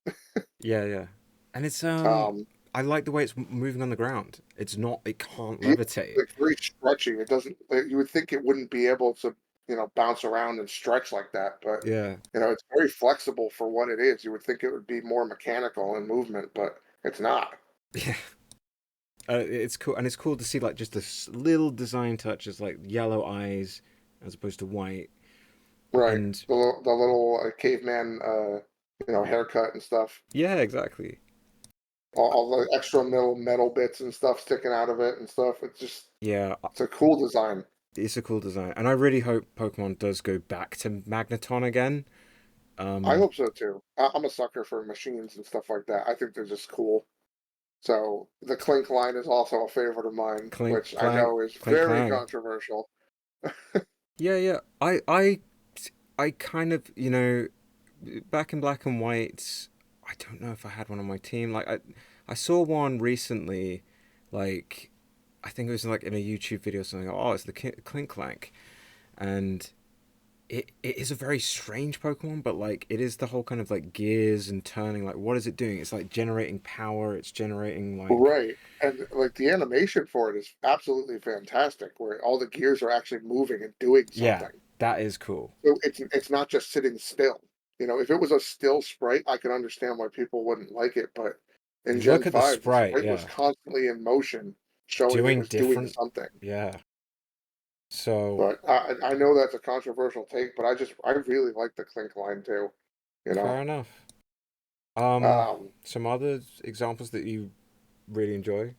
Yeah, yeah. And it's Um, I like the way it's moving on the ground. It's not it can't yeah, levitate. it's very stretchy. It doesn't. You would think it wouldn't be able to, bounce around and stretch like that, but Yeah. it's very flexible for what it is. You would think it would be more mechanical in movement, but it's not. Yeah. It's cool and it's cool to see like just this little design touches like yellow eyes as opposed to white Right. and The little caveman, haircut and stuff. yeah, exactly. All the extra metal bits and stuff sticking out of it and stuff. Yeah, It's a cool design. it's a cool design and I really hope Pokemon does go back to Magneton again. I Um hope so too. I'm a sucker for machines and stuff like that. I think they're just cool. So the Clink line is also a favorite of mine, Clink which I Clank know is Clink very Clang. controversial. Yeah, yeah. I kind of, back in black and white, I don't know if I had one on my team. Like I saw one recently, like I think it was like in a YouTube video or something. Oh, it's the Clink Clank, and it is a very strange Pokemon, but like it is the whole kind of like gears and turning. Like what is it doing? It's like generating power. It's generating like Right. And like the animation for it is absolutely fantastic, where all the gears are actually moving and doing yeah, something. that is cool. So it's not just sitting still. If it was a still sprite, I could understand why people wouldn't like it, but in You Gen look at the 5, the sprite, sprite was yeah, constantly in motion, showing it doing was doing different, something. yeah. So But I know that's a controversial take, but I really like the Clink line too. You know, fair enough. um, Some other examples that you really enjoy.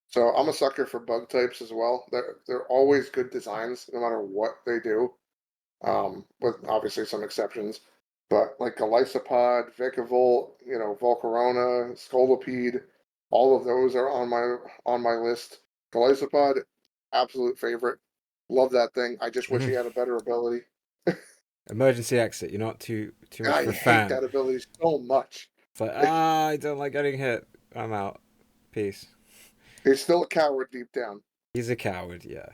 so I'm a sucker for bug types as well. They're always good designs, no matter what they do. With obviously some exceptions. But like Golisopod, Vikavolt, Volcarona, Scolipede, all of those are on my list. Golisopod, absolute favorite. Love that thing. I just wish he had a better ability. Emergency exit. You're not too much I of a hate fan. that ability so much. It's like I don't like getting hit. I'm out. Peace. He's still a coward deep down, He's a coward. Yeah.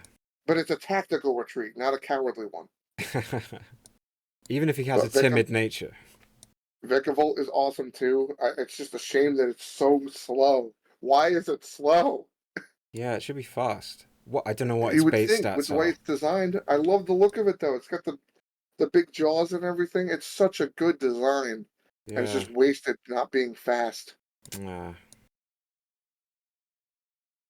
but it's a tactical retreat, not a cowardly one. Even if he has a But timid nature. Vikavolt is awesome too. It's just a shame that it's so slow. Why is it slow? Yeah, it should be fast. What I don't know what its You would base think with stats the way are. it's designed. I love the look of it though. It's got the big jaws and everything. It's such a good design, and it's Yeah. just wasted not being fast. Uh,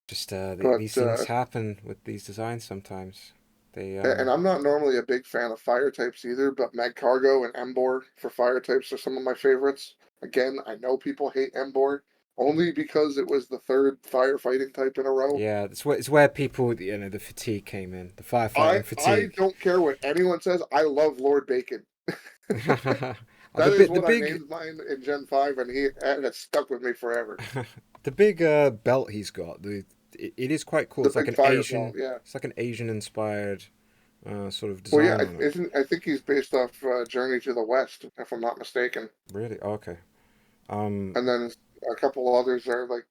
just But these things happen with these designs sometimes. They and I'm not normally a big fan of fire types either, but Magcargo and Embor for fire types are some of my favorites. Again, I know people hate Embor only because it was the third firefighting type in a row. yeah, it's where people the fatigue came in, the I firefighting I fatigue. don't care what anyone says. I love Lord Bacon. The That is bit the what I big named mine in Gen 5, and it's stuck with me forever. the big belt he's got. It is quite cool. The big fire belt, yeah. It's like an Asian inspired sort of Well, yeah, design on it. I think he's based off Journey to the West, if I'm not mistaken. Really? Oh, okay. Um, And then a couple others are like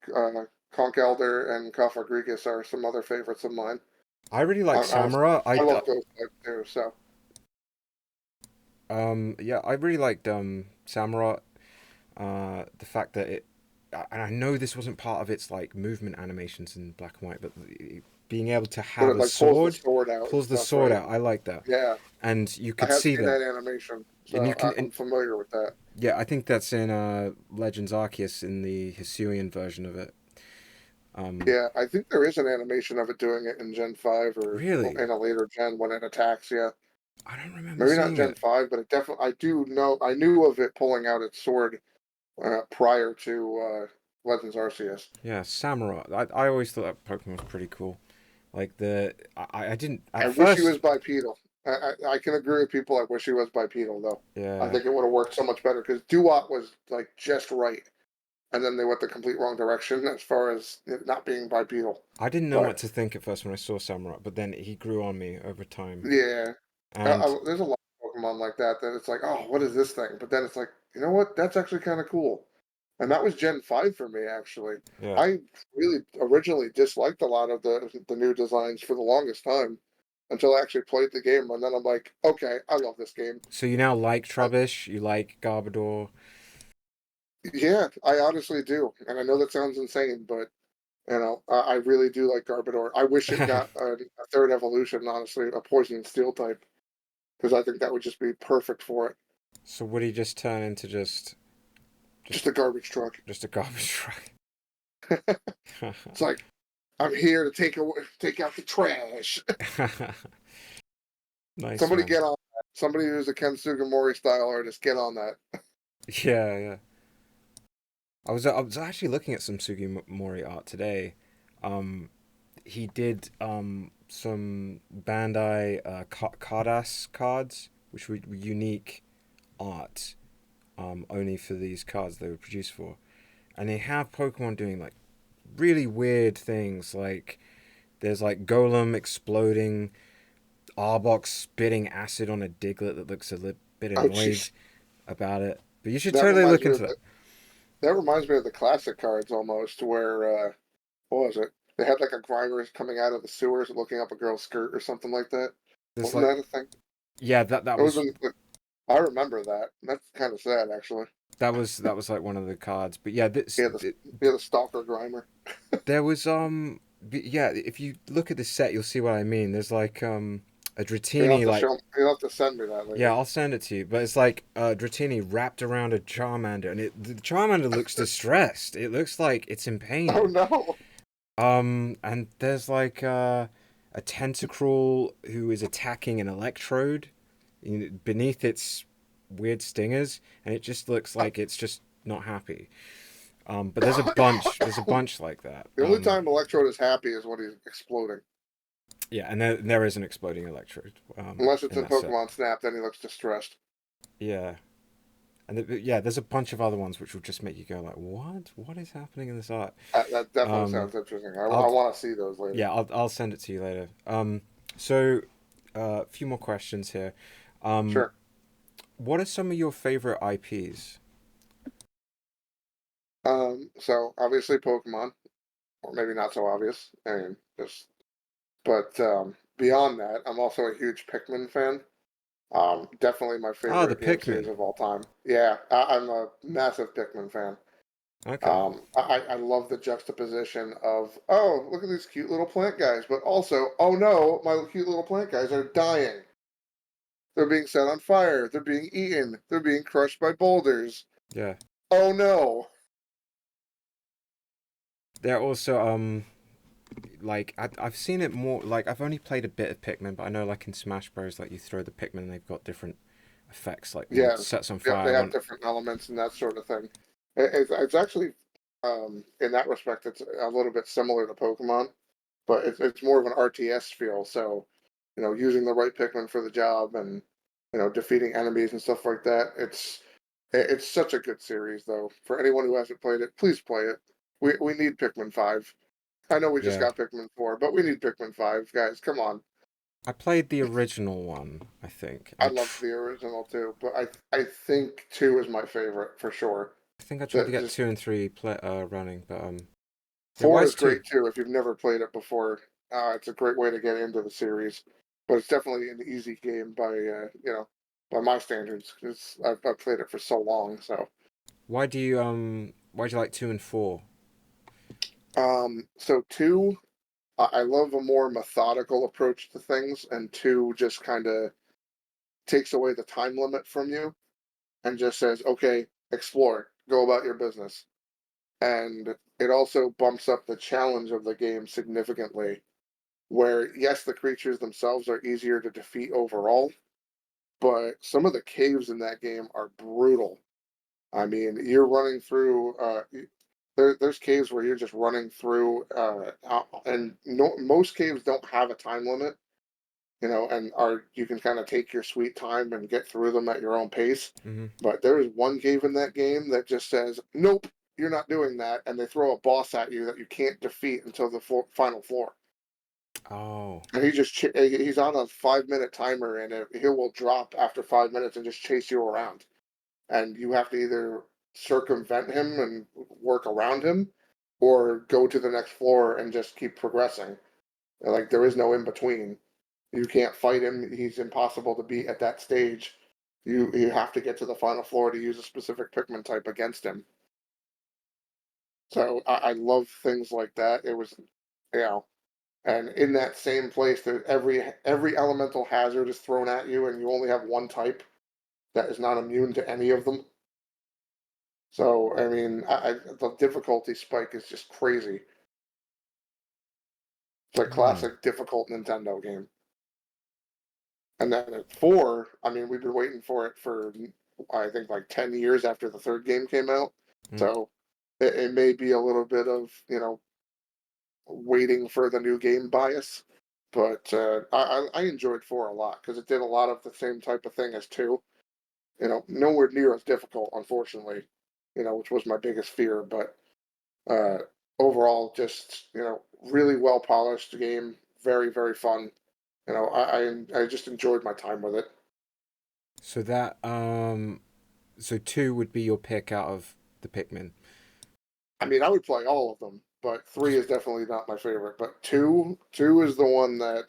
Conch Elder and Kafagrigus are some other favorites of mine. I really like I Samura. I love those types too. So Yeah, I really liked Samura. The fact that and I know this wasn't part of its like movement animations in black and white, but being able to when have it a like pulls the sword, sword out and pulls the stuff, sword right? out. I like that, Yeah, and you I could have see seen that, that animation, and you so can, I'm familiar with that. yeah, I think that's in Legends Arceus in the Hisuian version of it. Yeah, I think there is an animation of it doing it in Gen 5 or Really? in a later gen when it attacks, yeah. I don't remember Maybe not seeing Gen it. 5, but it definitely I do know I knew of it pulling out its sword prior to Legends Arceus. Yeah, Samurai. I always thought that Pokemon was pretty cool. Like I didn't I at wish he was first. bipedal. I can agree with people. I wish he was bipedal though. I Yeah, think it would have worked so much better because Duat was like just right, and then they went the complete wrong direction as far as it not being bipedal. I didn't know what But to think at first when I saw Samurai, but then he grew on me over time. yeah, And there's a lot of Pokemon like that that it's like, oh, what is this thing? But then it's like, you know what? That's actually kind of cool. And that was Gen 5 for me, actually. yeah, I really originally disliked a lot of the new designs for the longest time until I actually played the game. And then I'm like, okay, I love this game. so you now like I, Trubbish, you like Garbodor. yeah, I honestly do. And I know that sounds insane, but, I really do like Garbodor. I wish it got a third evolution, honestly, a Poison and Steel type, because I think that would just be perfect for it. So would he just turn into just Just a garbage truck. just a garbage truck? It's like, I'm here to take out the trash. Nice Somebody man. get on that. Somebody who's a Ken Sugimori style artist, get on that. Yeah, yeah. I was actually looking at some Sugimori art today. Um, he did some Bandai Cardass cards, which were unique art only for these cards they were produced for. And they have Pokemon doing like really weird things. Like there's like Golem exploding, Arbok spitting acid on a Diglett that looks a bit Oh, annoyed jeez, about it. But you should that totally reminds look me into of that. that reminds me of the classic cards almost, where what was it? They had like a grinder coming out of the sewers looking up a girl's skirt or something like that. There's Wasn't like that a thing? yeah, that It was was in, I remember that. That's kind of sad, actually. that was like one of the cards. But yeah, Yeah, the stalker grinder. there was yeah, if you look at the set, you'll see what I mean. There's like a You'll have Dratini to like you'll have to send me that yeah, later. I'll send it to you. But it's like Dratini wrapped around a Charmander, and the Charmander looks distressed. It looks like it's in Oh pain. no! And there's like a Tentacruel who is attacking an Electrode beneath its weird stingers, and it just looks like it's just not happy. But there's a bunch. There's a bunch like that. The only time Electrode is happy is when he's exploding. Yeah, and there is an exploding Electrode Unless it's in in that set. Pokemon Snap, then he looks distressed. Yeah, and yeah, there's a bunch of other ones which will just make you go like, what? What is happening in this art? That definitely Um, sounds interesting. I I'll want to see those later. yeah, I'll send it to you later. So a few more questions here. Um, Sure. what are some of your favorite IPs? So obviously Pokemon, or maybe not so obvious. I mean, just but beyond that, I'm also a huge Pikmin fan. Definitely my Oh, the favorite game series Pikmin. of all time. Yeah, I'm a massive Pikmin fan. Okay. I love the juxtaposition of, oh, look at these cute little plant guys, but also, oh no, my cute little plant guys are dying. They're being set on fire. They're being eaten. They're being crushed by boulders. Yeah. Oh no. They're also like I've seen it more like I've only played a bit of Pikmin, but I know like in Smash Bros, like you throw the Pikmin and they've got different effects. Like one Yeah, sets on yeah, they fire, have one different elements and that sort of thing. It's actually, in that respect, it's a little bit similar to Pokemon, but it's more of an RTS feel. So, using the right Pikmin for the job and defeating enemies and stuff like that. It's such a good series, though. For anyone who hasn't played it, please play it. We need Pikmin 5. I know we just yeah. got Pikmin 4, but we need Pikmin 5, guys. Come on. I played the original one, I think. I loved the original too, but I think 2 is my favorite for sure. I think I tried to That get just 2 and 3 running, but yeah, why 4 is is two? great too if you've never played it before. It's a great way to get into the series, but it's definitely an easy game by my standards because I've played it for so long. So Why do you like 2 and 4? so 2, I love a more methodical approach to things, and 2 just kind of takes away the time limit from you and just says, okay, explore, go about your business. and it also bumps up the challenge of the game significantly. Where yes, the creatures themselves are easier to defeat overall, but some of the caves in that game are brutal. I mean, you're running through. There's caves where you're just running through, and no, most caves don't have a time limit, and are you can kind of take your sweet time and get through them at your own pace. Mm-hmm. But there is one cave in that game that just says, "Nope, you're not doing that," and they throw a boss at you that you can't defeat until the final floor. Oh. And he's on a 5 minute timer, and he will drop after 5 minutes and just chase you around. And you have to either circumvent him and work around him, or go to the next floor and just keep progressing. Like there is no in between. You can't fight him. He's impossible to beat at that stage. You have to get to the final floor to use a specific Pikmin type against him. So I love things like that. It was, you know, and in that same place, there every elemental hazard is thrown at you, and you only have one type that is not immune to any of them. So I mean, the difficulty spike is just crazy. It's like Hmm. classic difficult Nintendo game. And then at four, I mean, we've been waiting for it for I think like 10 years after the third game came out. Mm. So it may be a little bit of waiting for the new game bias, but I enjoyed four a lot because it did a lot of the same type of thing as two. Nowhere near as difficult, unfortunately. Which was my biggest fear, but uh, overall, just really well polished game, very very fun. I just enjoyed my time with it. So so two would be your pick out of the Pikmin. I mean, I would play all of them, but three is definitely not my favorite. But two is the one that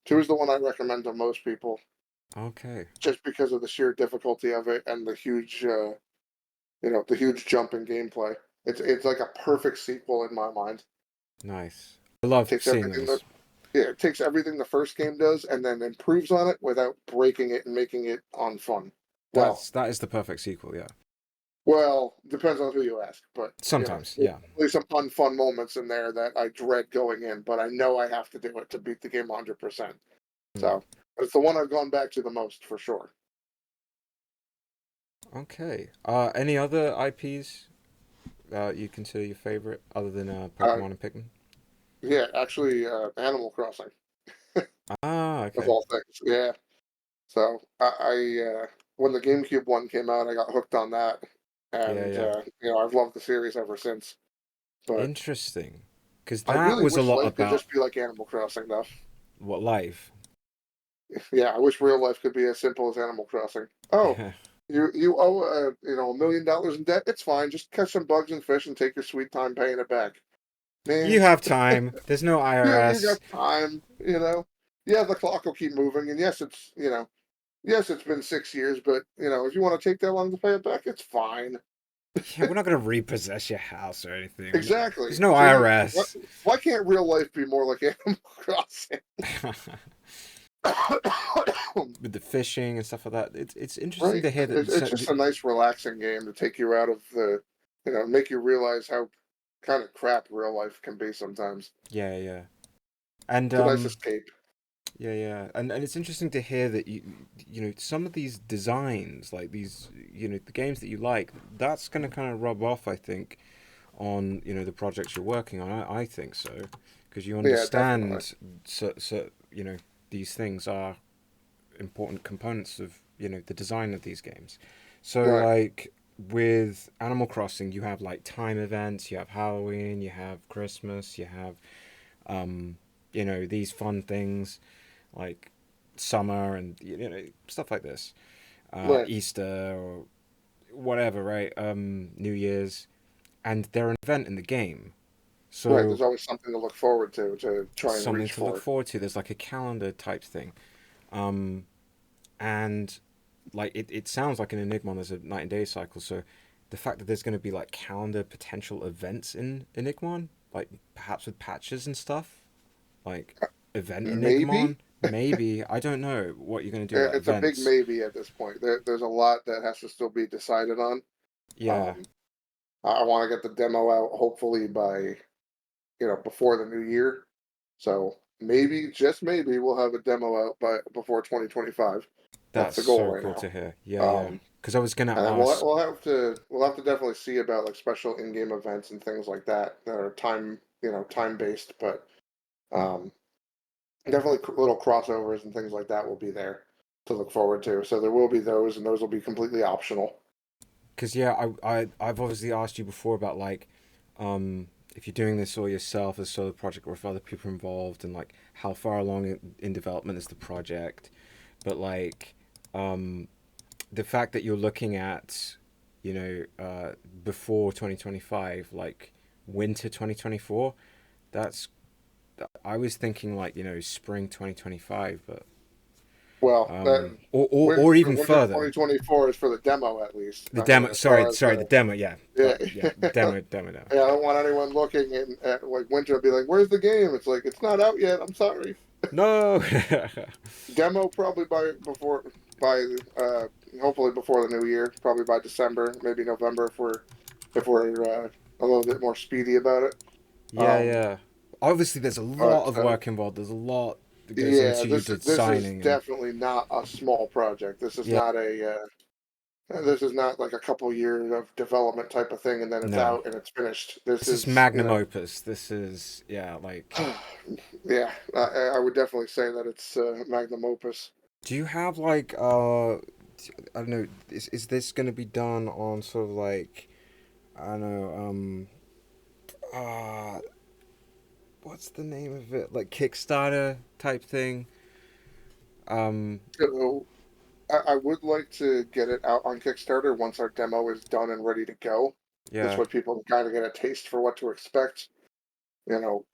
two is the one I recommend to most people, Okay. just because of the sheer difficulty of it and the huge jump in gameplay. It's like a perfect sequel in my mind. Nice. I love Takes seeing everything that those. Yeah, it takes everything the first game does and then improves on it without breaking it and making it unfun. Well, That is the perfect sequel. Yeah. depends on who you ask, but Sometimes. there's Yeah. definitely some unfun moments in there that I dread going in, but I know I have to do it to beat the game 100%. Mm. So it's the one I've gone back to the most for sure. Okay. Any other IPs you consider your favorite other than Uh, Pokemon and Pikmin? yeah, actually, Animal Crossing Ah, of okay. all things. Yeah. So when the GameCube one came out, I got hooked on that, Yeah, and yeah. I've loved the series ever since. But Interesting. Because I that really was a wish lot life could about just be like Animal Crossing, though. what life. Yeah, I wish real life could be as simple as Animal Crossing. Oh, you owe $1 million in debt. It's fine. Just catch some bugs and fish and take your sweet time paying it back. You Man, have time. There's no you got IRS. time. Yeah, the clock will keep moving, and yes, it's been 6 years, but if you want to take that long to pay it back, it's fine. Yeah, we're not gonna repossess your house or anything. Exactly. There's no See, what, IRS. why can't real life be more like Animal Crossing? With the fishing and stuff like that. It's interesting Right. to hear that. It's just a nice, relaxing game to take you out of make you realize how kind of crap real life can be sometimes. Yeah, yeah, and It's a nice escape. yeah, yeah, and it's interesting to hear that some of these designs, like these, the games that you like, that's gonna kind of rub off, I think, on the projects you're working on. I think so, because you Yeah, definitely. understand so these things are important components of the design of these games. So Right. like with Animal Crossing, you have like time events, you have Halloween, you have Christmas, you have um, these fun things like summer and stuff like this, Right. Easter or whatever, right? New Year's, and they're an event in the game. Right. So There's always something to look forward to try and something reach to look for. forward to. There's like a calendar type thing. Um, and like it sounds like in Enigmon there's a night and day cycle. So the fact that there's going to be like calendar potential events in Enigmon, like perhaps with patches and stuff, like event Maybe. Enigmon, maybe I don't know what you're going to do about It's a big events. maybe at this point. There's a lot that has to still be decided on. Yeah, Um, I want to get the demo out hopefully by before the new year. So maybe, just maybe, we'll have a demo out by before 2025. That's That's the goal so right cool now. to hear. Yeah, yeah. Um, Because I was gonna and then ask. we'll have to definitely see about like special in-game events and things like that that are time based, but um, definitely little crossovers and things like that will be there to look forward to. So there will be those, and those will be completely optional. Because yeah, I've obviously asked you before about like, if you're doing this all yourself as a solo project or if other people are involved and like how far along in development is the project. But like, um, the fact that you're looking at, before 2025, like winter 2024, that's I was thinking like spring 2025, but Well, or even winter further. 2024 is for the demo at least. The I mean, demo, as far as sorry, the demo, yeah, yeah, yeah, demo now. yeah, I don't want anyone looking in at like winter and be like, "Where's the game?" It's like it's not out yet. I'm sorry. No. Demo probably by hopefully before the new year, probably by December, maybe November if we're a little bit more speedy about it. Yeah, Um, yeah. Obviously, there's a lot but of work involved. There's a lot that goes yeah, into this is designing and definitely not a small project. yeah. This is not like a couple years of development type of thing and then it's No, out and it's finished. This this is is, magnum opus. This is yeah. Like, yeah, I would definitely say that it's magnum opus. do you have like I don't know. Is this gonna be done on sort of like I don't know uh what's the name of it, like Kickstarter type thing? Um, So I would like to get it out on Kickstarter once our demo is done and ready to go. This yeah. way people can kind of get a taste for what to expect, you know.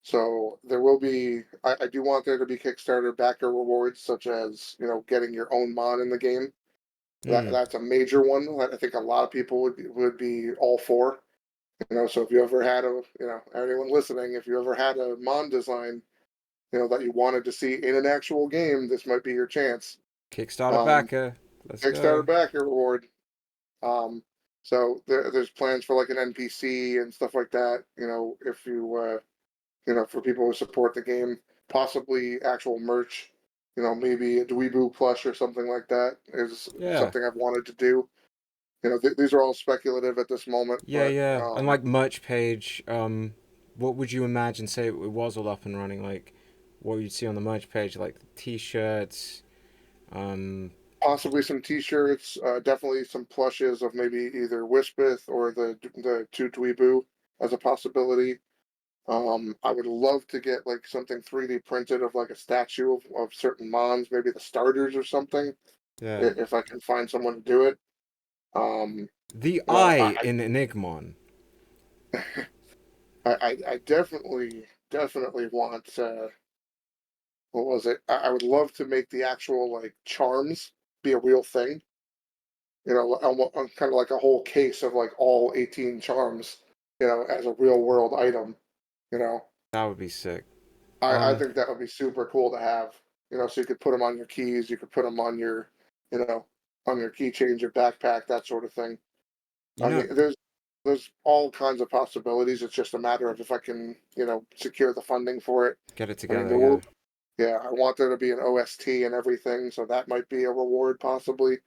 So there will be, I do want there to be Kickstarter backer rewards, such as, getting your own mod in the game. Hmm. That's a major one that I think a lot of people would be all for. So if you ever had anyone listening, if you ever had a mod design, that you wanted to see in an actual game, this might be your chance. Kickstarter Um, backer. Let's Kickstarter go. backer reward. Um, so there's plans for like an NPC and stuff like that. If for people who support the game, possibly actual merch. Maybe a Dweeboo plush or something like that is Yeah. something I've wanted to do. These are all speculative at this moment, Yeah, but yeah. And like merch page, what would you imagine? Say it was all up and running. Like, what you'd see on the merch page, like t-shirts. Um, possibly some T-shirts, definitely some plushes of maybe either Wispith or the two Dweeboo as a possibility. I would love to get like something 3D printed of like a statue of certain Mons, maybe the starters or something, yeah. if I can find someone to do it. Um, The you know, eye I, in Enigmon. I definitely want what was it? I would love to make the actual like charms be a real thing. Almost kind of like a whole case of like all 18 charms, as a real world item. You know, That would be sick. I Um, think that would be super cool to have. So you could put them on your keys, you could put them on you know, on your keychains, your backpack, that sort of thing. you I know, mean, there's all kinds of possibilities. It's just a matter of if I can, secure the funding for it. get it I mean, together. there Yeah. will, yeah, I want there to be an OST and everything, so that might be a reward possibly.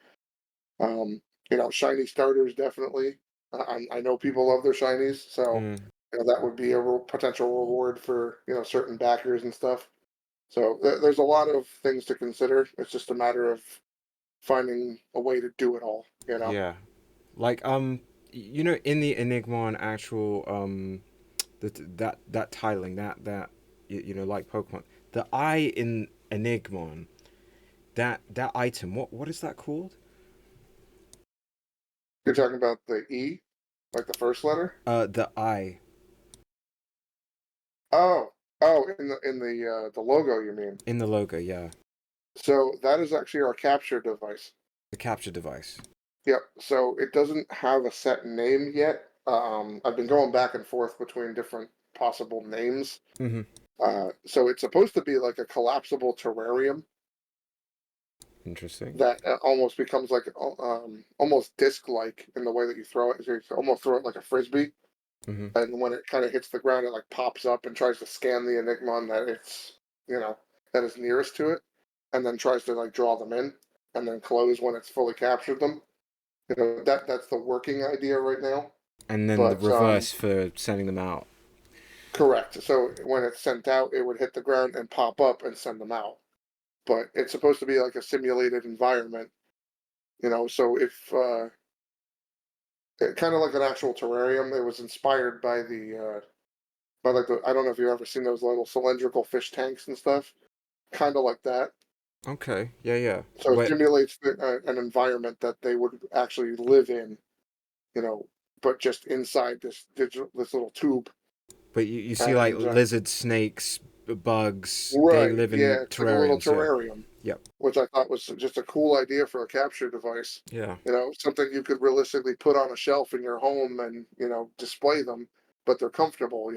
Um, shiny starters definitely. I know people love their shinies, so Mm, that would be a potential reward for certain backers and stuff. So there's a lot of things to consider. It's just a matter of finding a way to do it all. yeah. Like in the Enigmon actual that tiling like Pokemon, the eye in Enigmon, that item. What is that called? You're talking about the E, like the first letter. The eye Oh, in the logo, you mean? in the logo. Yeah, So that is actually our capture device. the capture device. Yep. So it doesn't have a set name yet. I've been going back and forth between different possible names. Mm-hmm. So it's supposed to be like a collapsible terrarium. Interesting. that almost becomes like almost disc-like in the way that you throw it. So you almost throw it like a frisbee, Hmm. and when it kind of hits the ground, it like pops up and tries to scan the Enigmon that it's you know that is nearest to it, and then tries to like draw them in, and then close when it's fully captured them. That's the working idea right now. And then the But reverse for sending them out. correct. So when it's sent out, it would hit the ground and pop up and send them out. But it's supposed to be like a simulated environment, So if kind of like an actual terrarium, it was inspired by by like I don't know if you've ever seen those little cylindrical fish tanks and stuff, kind of like that. Okay. Yeah, yeah. So it But simulates an environment that they would actually live in, you know, but just inside this little tube. you see like And lizards, snakes, bugs. They right, live yeah, in it's like a little terrariums. Yeah. terrarium, Yep. which I thought was just a cool idea for a capture device. Yeah. Something you could realistically put on a shelf in your home and, display them, but they're comfortable.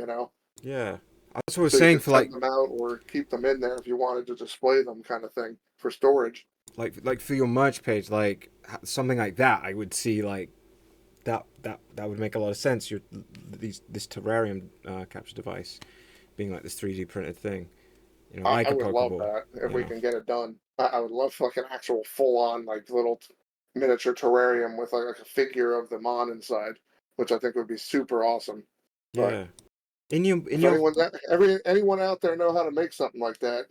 Yeah. That's what I was So you saying could for send them out or keep them in there if you wanted to display them kind of thing for storage. like for your merch page, like something like that. I would see like that would make a lot of sense. This terrarium capture device being like this 3D printed thing. I Like a would love Pokeball. that if You we know. can get it done. I would love like an actual full on like little miniature terrarium with like a figure of the Mon inside, which I think would be super awesome. But Yeah. In your in if your anyone out there know how to make something like that,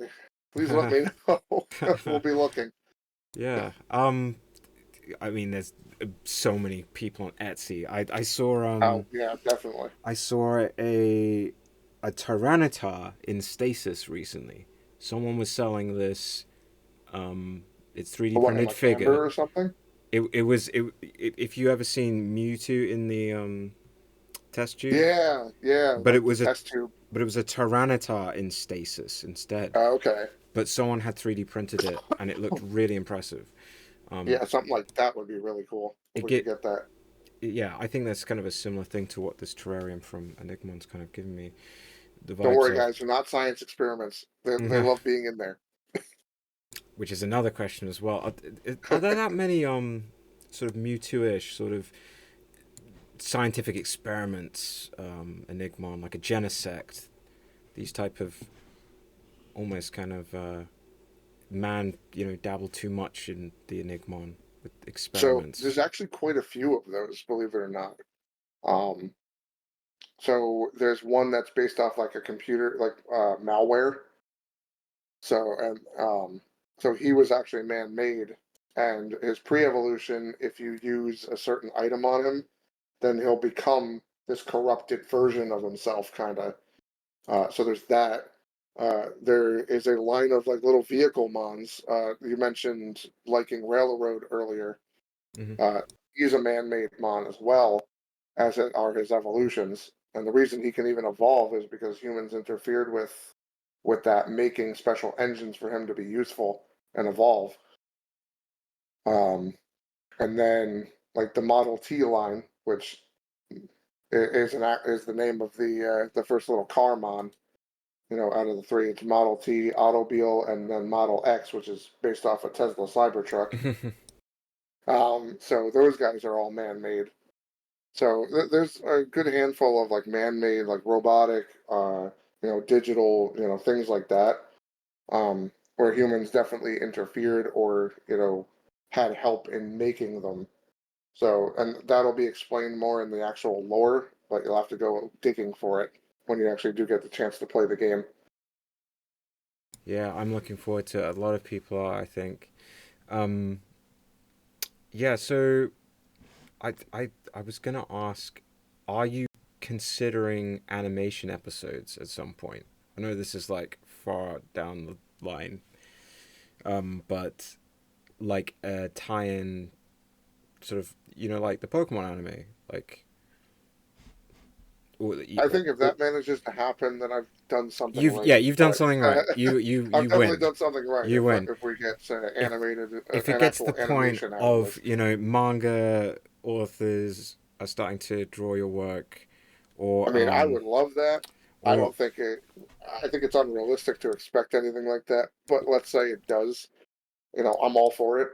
please let me know. We'll be looking. yeah. I mean, there's so many people on Etsy. Oh yeah, definitely. I saw a Tyranitar in stasis recently. Someone was selling this. It's 3D What in printed like figure. amber or something? If you ever seen Mewtwo in the test tube, Yeah, yeah, but it like the was a test tube. Tyranitar in stasis instead. Okay. But someone had 3D printed it, and it looked really impressive. Um, Yeah, something like that would be really cool if it we could get get that. Yeah, I think that's kind of a similar thing to what this terrarium from Enigmon's kind of giving me the Don't vibes worry, of. guys. They're not science experiments. They love being in there. Which is another question as well. Are there that many sort of Mewtwo-ish sort of scientific experiments, Enigmon, like a Genesect, these type of almost kind of man, dabble too much in the Enigmon with So experiments. there's actually quite a few of those, believe it or not. Um, so there's one that's based off like a computer, like malware. So he was actually man-made, and his pre-evolution, if you use a certain item on him, then he'll become this corrupted version of himself, kind of. So there's that. There is a line of like little vehicle mons. You mentioned liking Railroad earlier. Hmm. Uh, he's a man-made mon as well, as are his evolutions. And the reason he can even evolve is because humans interfered with that, making special engines for him to be useful and evolve. Um, and then like the Model T line, which is the name of the first little car mon. Out of the three, it's Model T, Automobile, and then Model X, which is based off a Tesla Cybertruck. So those guys are all man-made. So there's a good handful of like man-made, like robotic, digital, things like that, where humans definitely interfered or had help in making them. So, and that'll be explained more in the actual lore, but you'll have to go digging for it when you actually do get the chance to play the game. Yeah, I'm looking forward to it. A lot of people are, I think. Um, yeah, so I was gonna ask, are you considering animation episodes at some point? I know this is like far down the line, but like a tie-in, sort of, like the Pokemon anime, like, or, I or, think if or that manages to happen, then I've done something you've right. yeah, you've done But something right. I've You definitely win. done something right You win. if we get If animated if it an gets to the actual point animation out of of this. manga authors are starting to draw your work, I or mean, I would love that. I or don't think it. I think it's unrealistic to expect anything like that. But let's say it does. I'm all for it.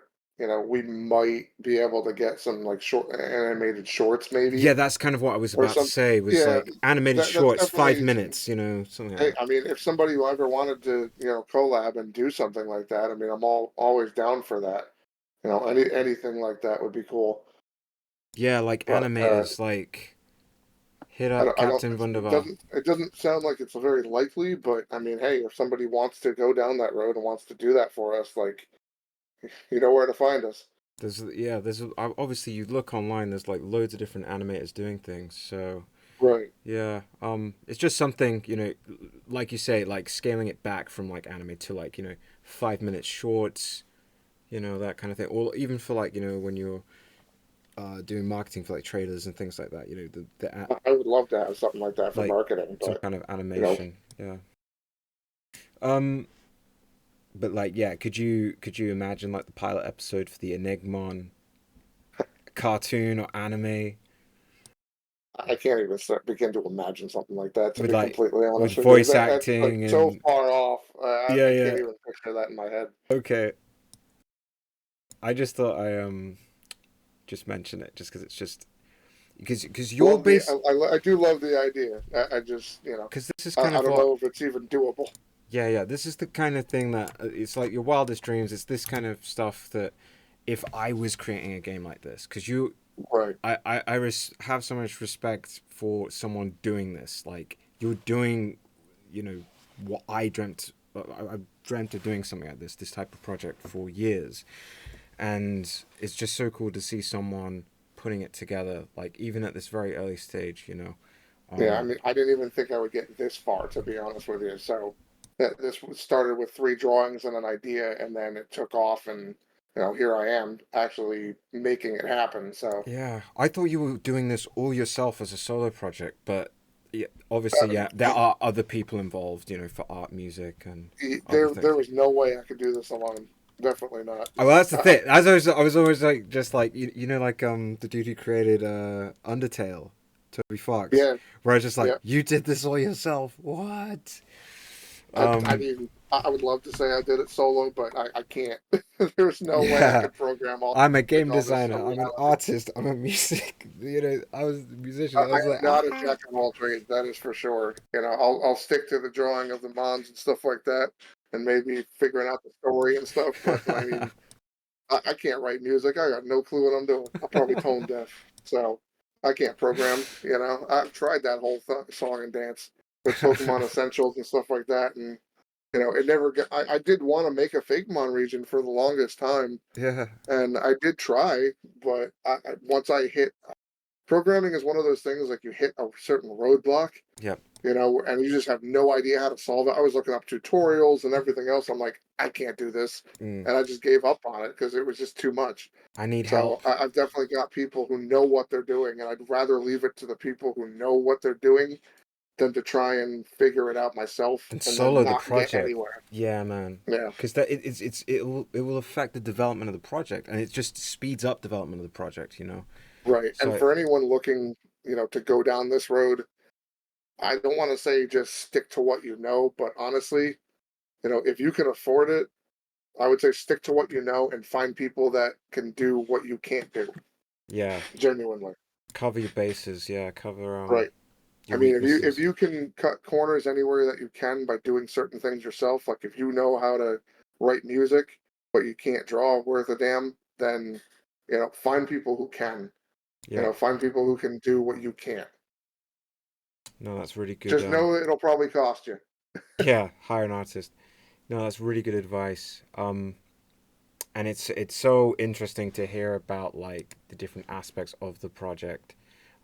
We might be able to get some like short animated shorts Yeah, maybe that's kind of what I was or about to some. say. Was Yeah, like animated that's shorts, five definitely. minutes. Something like Hey, that. I mean, if somebody ever wanted to, collab and do something like that, I mean, I'm always down for that. Anything like that would be cool. Yeah, like But animators, like hit up I don't. Captain It Wunderbar. doesn't sound like it's very likely. But I mean, hey, if somebody wants to go down that road and wants to do that for us, like, you know where to find us. There's obviously you look online. There's like loads of different animators doing things. So Right. yeah, it's just something like you say, like scaling it back from like anime to like 5 minute shorts, that kind of thing, or even for like when you're doing marketing for like trailers and things like that. I would love to have something like that for Like marketing, some but kind of you know, animation. Yeah. Um, but like yeah, could you imagine like the pilot episode for the Enigmon cartoon or anime I can't even begin to imagine something like that. To with be like completely with honest with you, voice that's like acting so and far off. yeah, I can't yeah. even picture that in my head. Okay. I just thought I just mention it just because it's just because you're Love the based I do love the idea. I just because this is kind I of don't what know if it's even doable. yeah, this is the kind of thing that it's like your wildest dreams. It's this kind of stuff that if I was creating a game like this, because Right. have so much respect for someone doing this. Like you're doing, what I dreamt. I dreamt of doing something like this type of project for years, and it's just so cool to see someone putting it together. Like even at this very early stage, Yeah. I um, mean, I didn't even think I would get this far, to be honest with you. So this started with three drawings and an idea, and then it took off, and here I am actually making it happen. So Yeah, I thought you were doing this all yourself as a solo project, but yeah, obviously, um, yeah, there are other people involved, for art, music, and other there things. was no way I could do this alone. Definitely not. Oh, well, that's the I, thing. I was always like, just like like the dude who created Undertale, Toby Fox, yeah, where I was just like, yeah. you did this all yourself. What? I Um, mean, I would love to say I did it solo, but I can't. There's no way I yeah, could program all I'm a make game all this a designer. I'm an reality. artist. I'm a music. I was a musician. I I was am like, not a jack of all trades, that is for sure. I'll stick to the drawing of the mons and stuff like that, and maybe figuring out the story and stuff. But I mean, I can't write music. I got no clue what I'm doing. I'm probably tone deaf, so I can't program. I've tried that whole song and dance with Pokemon Essentials and stuff like that, and it never got. I did want to make a Fakemon region for the longest time, yeah. and I did try, but once I hit programming is one of those things like you hit a certain roadblock, Yep. and you just have no idea how to solve it. I was looking up tutorials and everything else. I'm like, I can't do this, Mm. and I just gave up on it because it was just too much. I need So help. I've definitely got people who know what they're doing, and I'd rather leave it to the people who know what they're doing than to try and figure it out myself And and then solo the not get project. anywhere. Yeah, man. Yeah, Because that it will affect the development of the project, and it just speeds up development of the project. right. And So for anyone looking, to go down this road, I don't want to say just stick to what you know, but honestly, if you can afford it, I would say stick to what you know and find people that can do what you can't do. yeah, Genuinely. cover your bases. Yeah, cover Right. I your mean, if weaknesses. you can cut corners anywhere that you can by doing certain things yourself, like if you know how to write music, but you can't draw worth a damn, then find people who can. Yeah, Find people who can do what you can't. no, that's really good. Just know that it'll probably cost you. Yeah, hire an artist. No, that's really good advice. And it's so interesting to hear about like the different aspects of the project.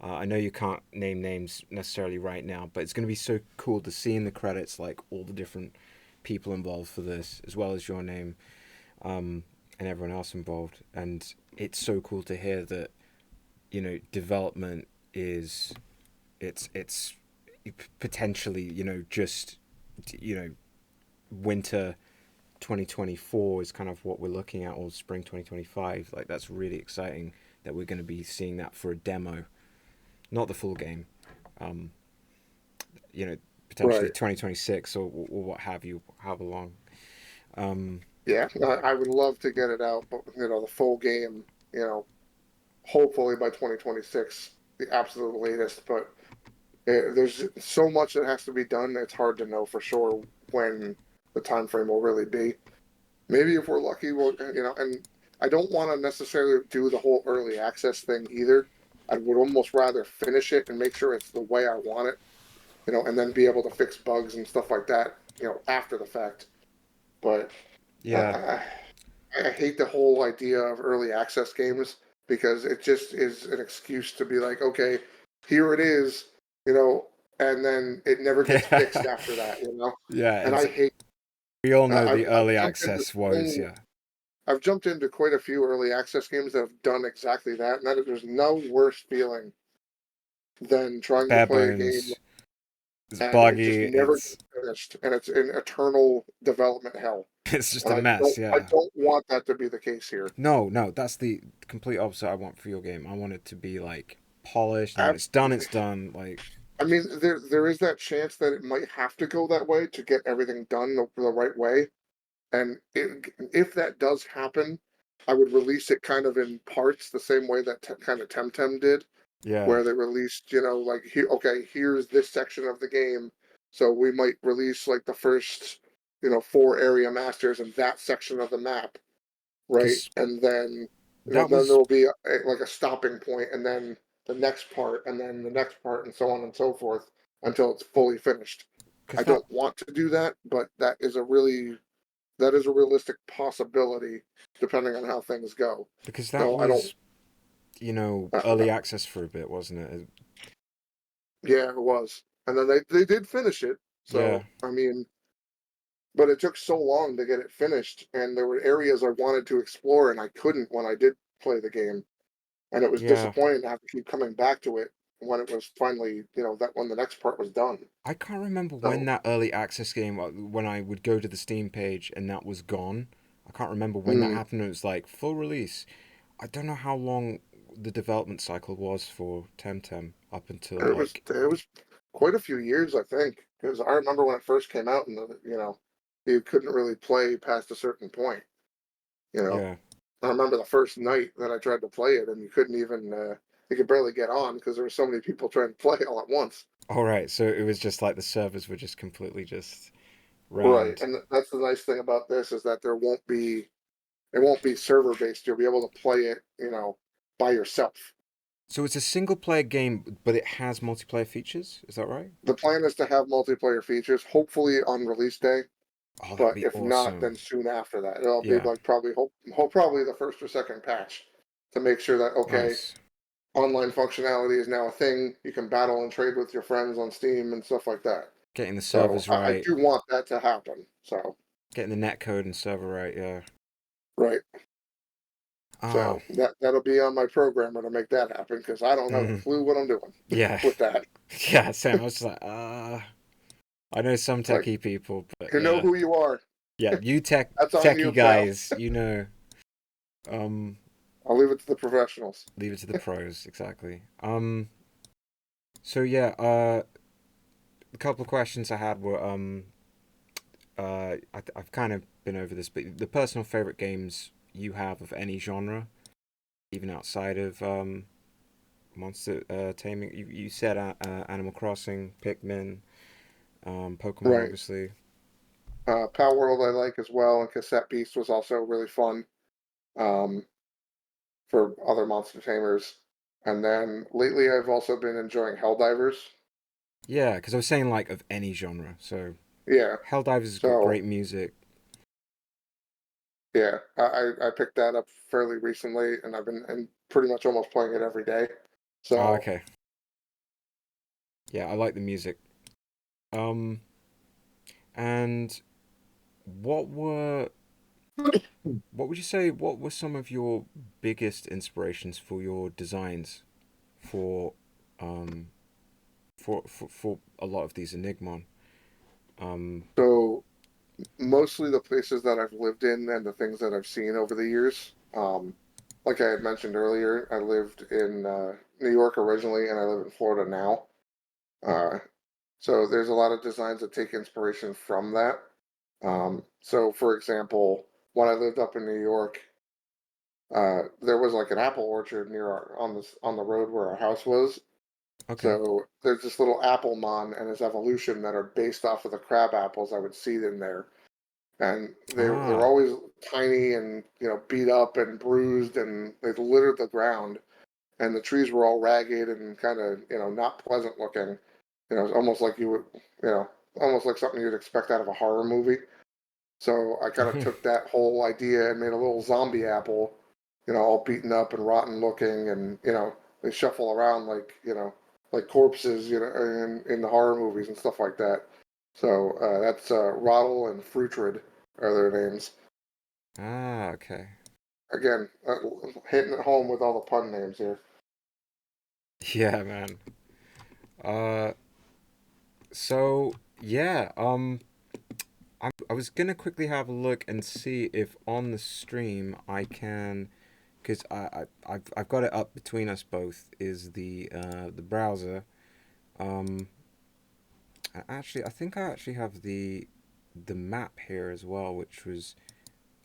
I know you can't name names necessarily right now, but it's going to be so cool to see in the credits like all the different people involved for this, as well as your name, and everyone else involved. And it's so cool to hear that development is it's potentially just you know winter 2024 is kind of what we're looking at, or spring 2025. Like that's really exciting that we're going to be seeing that for a demo, not the full game. Um, you know, Potentially Right. 2026 or what have you, however long. Yeah, I would love to get it out, but the full game, hopefully by 2026, the absolute latest. But there's so much that has to be done. It's hard to know for sure when the time frame will really be. Maybe if we're lucky, and I don't want to necessarily do the whole early access thing either. I would almost rather finish it and make sure it's the way I want it, and then be able to fix bugs and stuff like that, after the fact. But Yeah. I, I hate the whole idea of early access games because it just is an excuse to be like, okay, here it is, you know, and then it never gets fixed after that. Yeah, And I hate. we all know I've the I've early jumped into access woes, so yeah. I've jumped into quite a few early access games that have done exactly that, and there's no worse feeling than trying to Bare play a game bones. It's and it just buggy, never it's gets finished, and it's in eternal development hell. it's just And a I mess, don't I yeah. don't want that to be the case here. No, no, that's the complete opposite I want for your game. I want it to be like polished, and when Absolutely. it's done, like I mean, there is that chance that it might have to go that way to get everything done the right way. And if that does happen, I would release it kind of in parts, the same way that kind of Temtem did, yeah. where they released, like here, okay, here's this section of the game. So we might release like the first, 4 area masters in that section of the map, right? Because And then that then was there will be like a stopping point, and then the next part, and then the next part, and so on and so forth until it's fully finished. because I that don't want to do that, but that is a realistic possibility depending on how things go. because that So I don't. was, you know, Uh, early access for a bit, wasn't it? yeah, it was, and then they did finish it. Yeah. So I mean, but it took so long to get it finished, and there were areas I wanted to explore and I couldn't when I did play the game, and it was Yeah. disappointing to have to keep coming back to it when it was finally, that when the next part was done. I can't remember when So, that early access game, when I would go to the Steam page and that was gone. I can't remember when that mm, happened. It was like full release. I don't know how long the development cycle was for Temtem up until it was quite a few years, I think, because I remember when it first came out, and you couldn't really play past a certain point. You know, yeah. I remember the first night that I tried to play it, and you could barely get on because there were so many people trying to play all at once. All right. So it was just like the servers were just completely just Right, rammed. and that's the nice thing about this is that it won't be server based. You'll be able to play it, by yourself. So it's a single player game, but it has multiplayer features. Is that right? The plan is to have multiplayer features, hopefully on release day. Oh, that'd But be if not, awesome. then soon after that, it'll be Yeah. like probably the first or second patch to make sure that okay, Nice. online functionality is now a thing. You can battle and trade with your friends on Steam and stuff like that. Getting the So servers I right. do want that to happen. So Getting the netcode and server right. Yeah. right. Ah. So that'll be on my programmer to make that happen because I don't have a Mm, clue what I'm doing yeah. with that. Yeah. Same. I was just like, I know some Like, techie people, but you know yeah. who you are. Yeah. You That's on you, techie pal. guys, you know. Um. I'll leave it to the professionals. Leave it to the pros. Exactly. So yeah. A couple of questions I had were I've kind of been over this, but the personal favorite games you have of any genre, even outside of monster taming. You said Animal Crossing, Pikmin, Pokemon, Right. obviously. Pal World I like as well, and Cassette Beast was also really fun. Um, for other monster tamers. And then lately, I've also been enjoying Helldivers. Yeah, because I was saying like of any genre. So Yeah, Helldivers has got so great music. yeah, I picked that up fairly recently, and I've been and pretty much almost playing it every day. Oh, So okay. Yeah, I like the music. Um, and what were what would you say? What were some of your biggest inspirations for your designs for um for a lot of these Enigmon? Um, so mostly the places that I've lived in and the things that I've seen over the years. Like I had mentioned earlier, I lived in New York originally, and I live in Florida now. Uh, so there's a lot of designs that take inspiration from that. So, for example, when I lived up in New York, there was like an apple orchard near our on the road where our house was. Okay. So there's this little Applemon and his evolution that are based off of the crab apples I would seed in there, and they were Ah. always tiny and beat up and bruised, and they littered the ground, and the trees were all ragged and kind of not pleasant looking. It's almost like you would you know almost like something you'd expect out of a horror movie. So I kind of took that whole idea and made a little zombie apple, all beaten up and rotten looking, and they shuffle around like corpses, in the horror movies and stuff like that. So that's Rottle and Fruitrid are their names. Ah, okay. Again, hitting it home with all the pun names here. Yeah, man. Uh, so yeah, I was gonna quickly have a look and see if on the stream I can, because I've got it up between us both. Is the browser? Um, actually, I think I actually have the map here as well, which was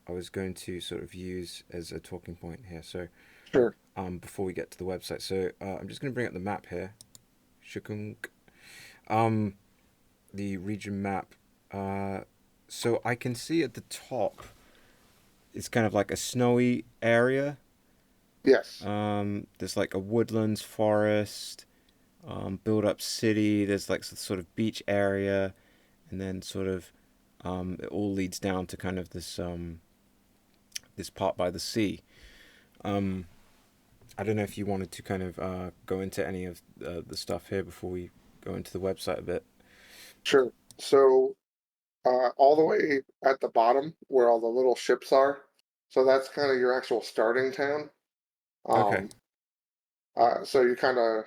I was going to sort of use as a talking point here. So Sure, before we get to the website, so I'm just gonna bring up the map here. Shukunk. Um, the region map. Uh, so I can see at the top, it's kind of like a snowy area. yes, There's like a woodlands, forest, build up city. There's like some sort of beach area, and then sort of it all leads down to kind of this part by the sea. Um, I don't know if you wanted to kind of go into any of the stuff here before we go into the website a bit. sure. So all the way at the bottom where all the little ships are, so that's kind of your actual starting town. Okay. Um, so you kind of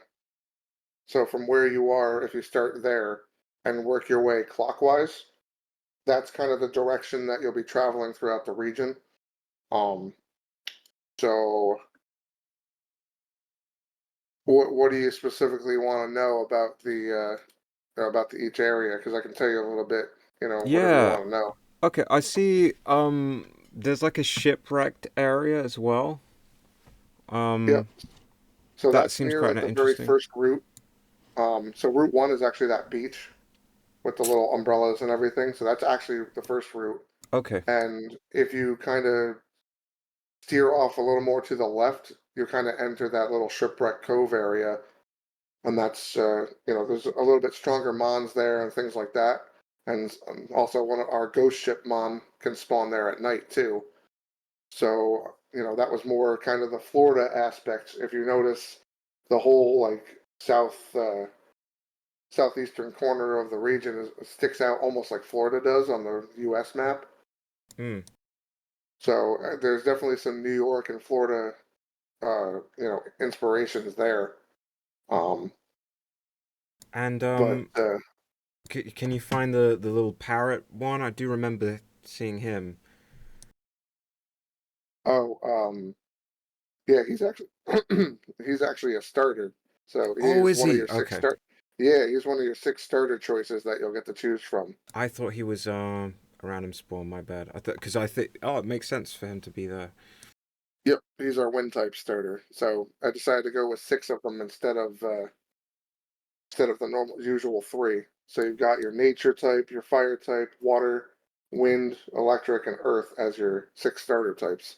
so from where you are, if you start there and work your way clockwise, that's kind of the direction that you'll be traveling throughout the region. Um, so what do you specifically want to know about the each area? Because I can tell you a little bit, whatever you Yeah. want to know. Okay. I see. There's like a shipwrecked area as well. Yep. Um, So that that's seems near quite like the very interesting. first route. So Route 1 is actually that beach with the little umbrellas and everything. So that's actually the first route. Okay. And if you kind of steer off a little more to the left, you kind of enter that little shipwreck cove area, and that's there's a little bit stronger mons there and things like that. And also one of our ghost ship mon can spawn there at night too. So that was more kind of the Florida aspect. If you notice, the whole like southeastern corner of the region sticks out almost like Florida does on the U.S. map. Mm. So there's definitely some New York and Florida, inspirations there. Um, And but can you find the little parrot one? I do remember seeing him. oh, yeah, he's actually he's actually a starter. So Oh, he's is one of he? your six Okay. start. Yeah, he's one of your six starter choices that you'll get to choose from. I thought he was a random spawn. My bad. I thought because I think it makes sense for him to be there. Yep, he's our wind type starter. So I decided to go with six of them instead of the normal usual three. So you've got your nature type, your fire type, water, wind, electric, and earth as your six starter types.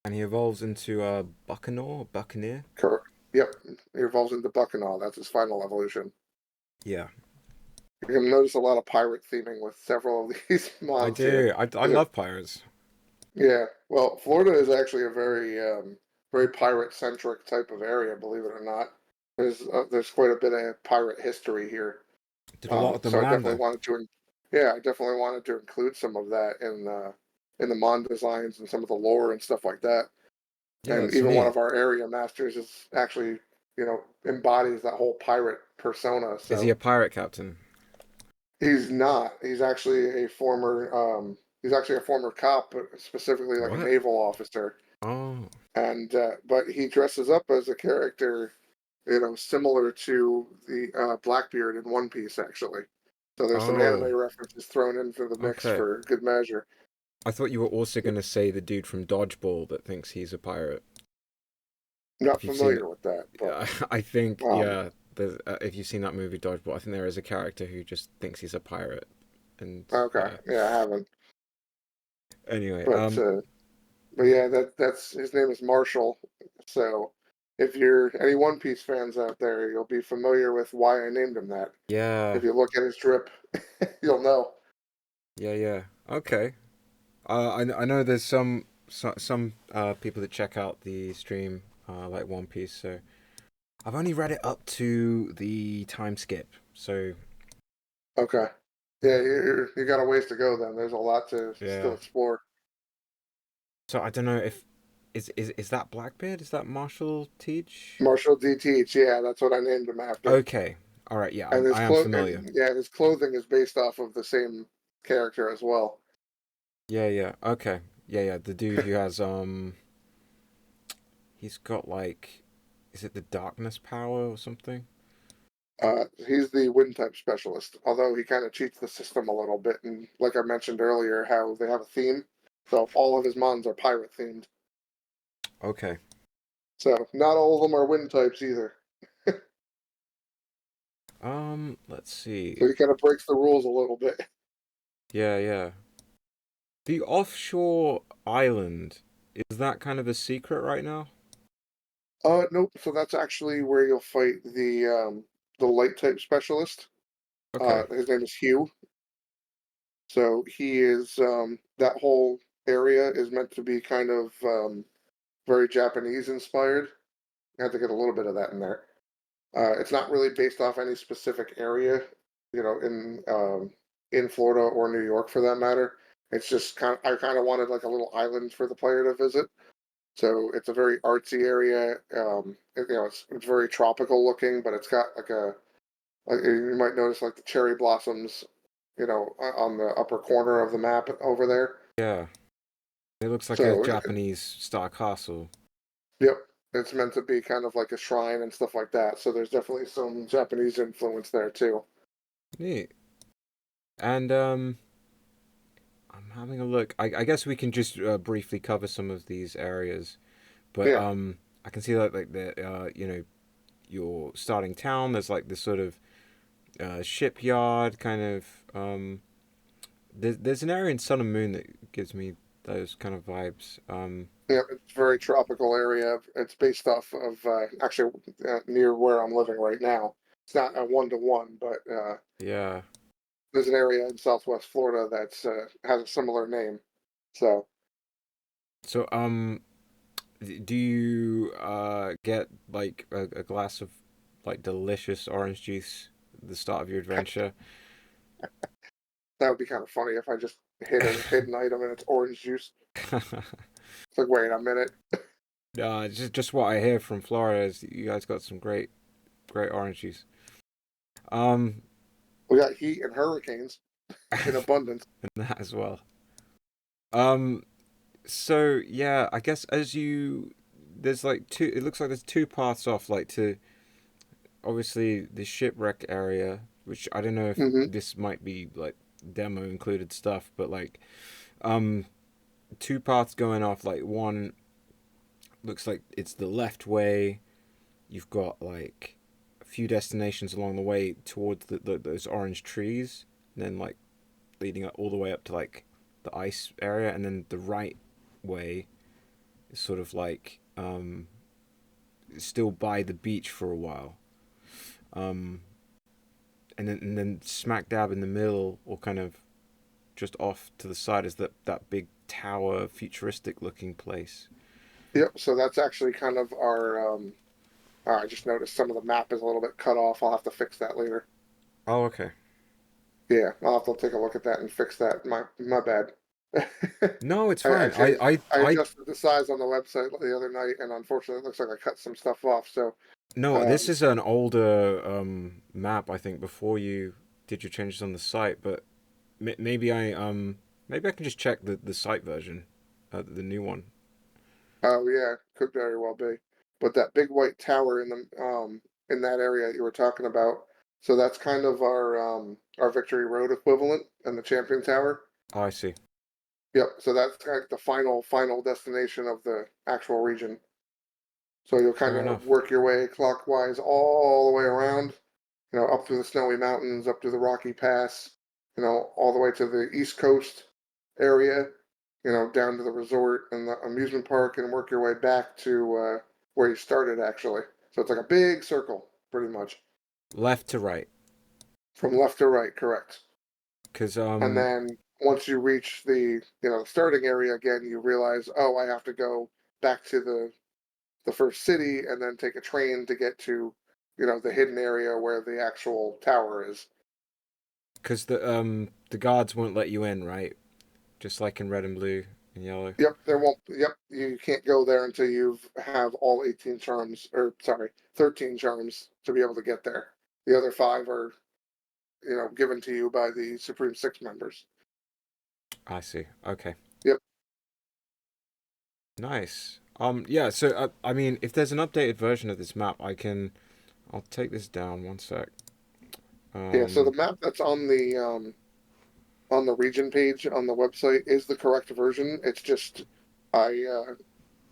And he evolves into a buccaneer. Correct. Yep, he evolves into Buckanall. That's his final evolution. Yeah, You can notice a lot of pirate theming with several of these I mons here. do. I Is it? love pirates. Yeah. Well, Florida is actually a very pirate centric type of area. Believe it or not, there's quite a bit of pirate history here. Did a lot of them So I land definitely there? wanted to, yeah, I definitely wanted to include some of that in the Mon designs and some of the lore and stuff like that. Yeah, And that's even one neat. of our area masters is actually, embodies that whole pirate persona. Is he a So pirate captain? he's not. He's actually a former cop, but specifically like a What? naval officer. Oh, And but he dresses up as a character, similar to the Blackbeard in One Piece, actually. So there's some oh, anime references thrown into the mix okay. for good measure. I thought you were also gonna say the dude from Dodgeball that thinks he's a pirate. Not If you've seen, familiar with that, but I think um, yeah. If you've seen that movie Dodgeball, I think there is a character who just thinks he's a pirate, and okay, yeah. yeah, I haven't. Anyway, But yeah, that's his name is Marshall. So if you're any One Piece fans out there, you'll be familiar with why I named him that. yeah, If you look at his drip, you'll know. yeah. Okay. I know there's some people that check out the stream like One Piece, so I've only read it up to the time skip. So Okay. Yeah, you got a ways to go then. There's a lot to still yeah. explore. So I don't know if is that Blackbeard? Is that Marshall Teach? Marshall D. Teach, yeah, that's what I named him after. Okay. All right. Yeah, And I am familiar. his clothing is based off of the same character as well. Yeah. Okay. Yeah. The dude who has he's got like, is it the darkness power or something? He's the wind type specialist, although he kind of cheats the system a little bit. And like I mentioned earlier, how they have a theme. So all of his mons are pirate themed. Okay. So not all of them are wind types either. Let's see. So he kind of breaks the rules a little bit. Yeah. The offshore island, is that kind of a secret right now? Nope. So that's actually where you'll fight the light type specialist. Okay. His name is Hugh. So he is that whole area is meant to be kind of very Japanese inspired. I had to get a little bit of that in there. It's not really based off any specific area, in Florida or New York for that matter. It's just I kind of wanted like a little island for the player to visit. So it's a very artsy area. It's very tropical looking, but it's got like you might notice like the cherry blossoms, on the upper corner of the map over there. Yeah. It looks like a So Japanese style castle. yep, it's meant to be kind of like a shrine and stuff like that. So there's definitely some Japanese influence there too. Neat. And I'm having a look. I guess we can just briefly cover some of these areas, but Yeah. I can see like the your starting town. There's like this sort of shipyard kind of. There's an area in Sun and Moon that gives me those kind of vibes. Yeah, it's a very tropical area. It's based off of actually near where I'm living right now. It's not a one to one, but Yeah. there's an area in Southwest Florida that's has a similar name. So So do you get like a glass of like delicious orange juice at the start of your adventure? that would be kind of funny if I just hit a hidden item and it's orange juice. It's like, wait a minute, Just what I hear from Florida is you guys got some great orange juice. Um, we got heat and hurricanes in and abundance. that as well. Um, so yeah, I guess as you there's like two. It looks like there's two paths off. Like to obviously the shipwreck area, which I don't know if Hmm. this might be like demo included stuff, but like um two paths going off. Like one looks like it's the left way. You've got like a few destinations along the way towards those orange trees, and then like leading up all the way up to like the ice area, and then the right way is sort of like still by the beach for a while. Um, and then smack dab in the middle, or kind of just off to the side, is that big tower, futuristic looking place. Yep. So that's actually kind of our. I just noticed some of the map is a little bit cut off. I'll have to fix that later. Oh, okay. Yeah, I'll have to take a look at that and fix that. My bad. No, it's I fine. changed. I adjusted the size on the website the other night, and unfortunately, it looks like I cut some stuff off. So, No, this um, is an older map, I think, before you did your changes on the site. But maybe maybe I can just check the site version, the new one. oh yeah, could very well be. But that big white tower in that area that you were talking about, so that's kind of our Victory Road equivalent and the Champion Tower. Oh, I see. Yep. So that's like the final destination of the actual region. So you'll kind Fair of enough. work your way clockwise all the way around, up through the snowy mountains, up to the Rocky Pass, all the way to the East Coast area, down to the resort and the amusement park, and work your way back to where you started, actually. So it's like a big circle, pretty much, Left to right. from left to right, correct. Because And then once you reach the starting area again, you realize, oh, I have to go back to the first city and then take a train to get to the hidden area where the actual tower is. the guards won't let you in, right? Just like in red and blue and yellow. Yep, there won't. Yep, you can't go there until you have all 18 charms, or sorry, 13 charms to be able to get there. The other five are, given to you by the Supreme Six members. I see. Okay. Yep. Nice. Yeah, so I mean, if there's an updated version of this map, I'll take this down one sec. Yeah. So the Um, map that's on the region page on the website is the correct version. It's just I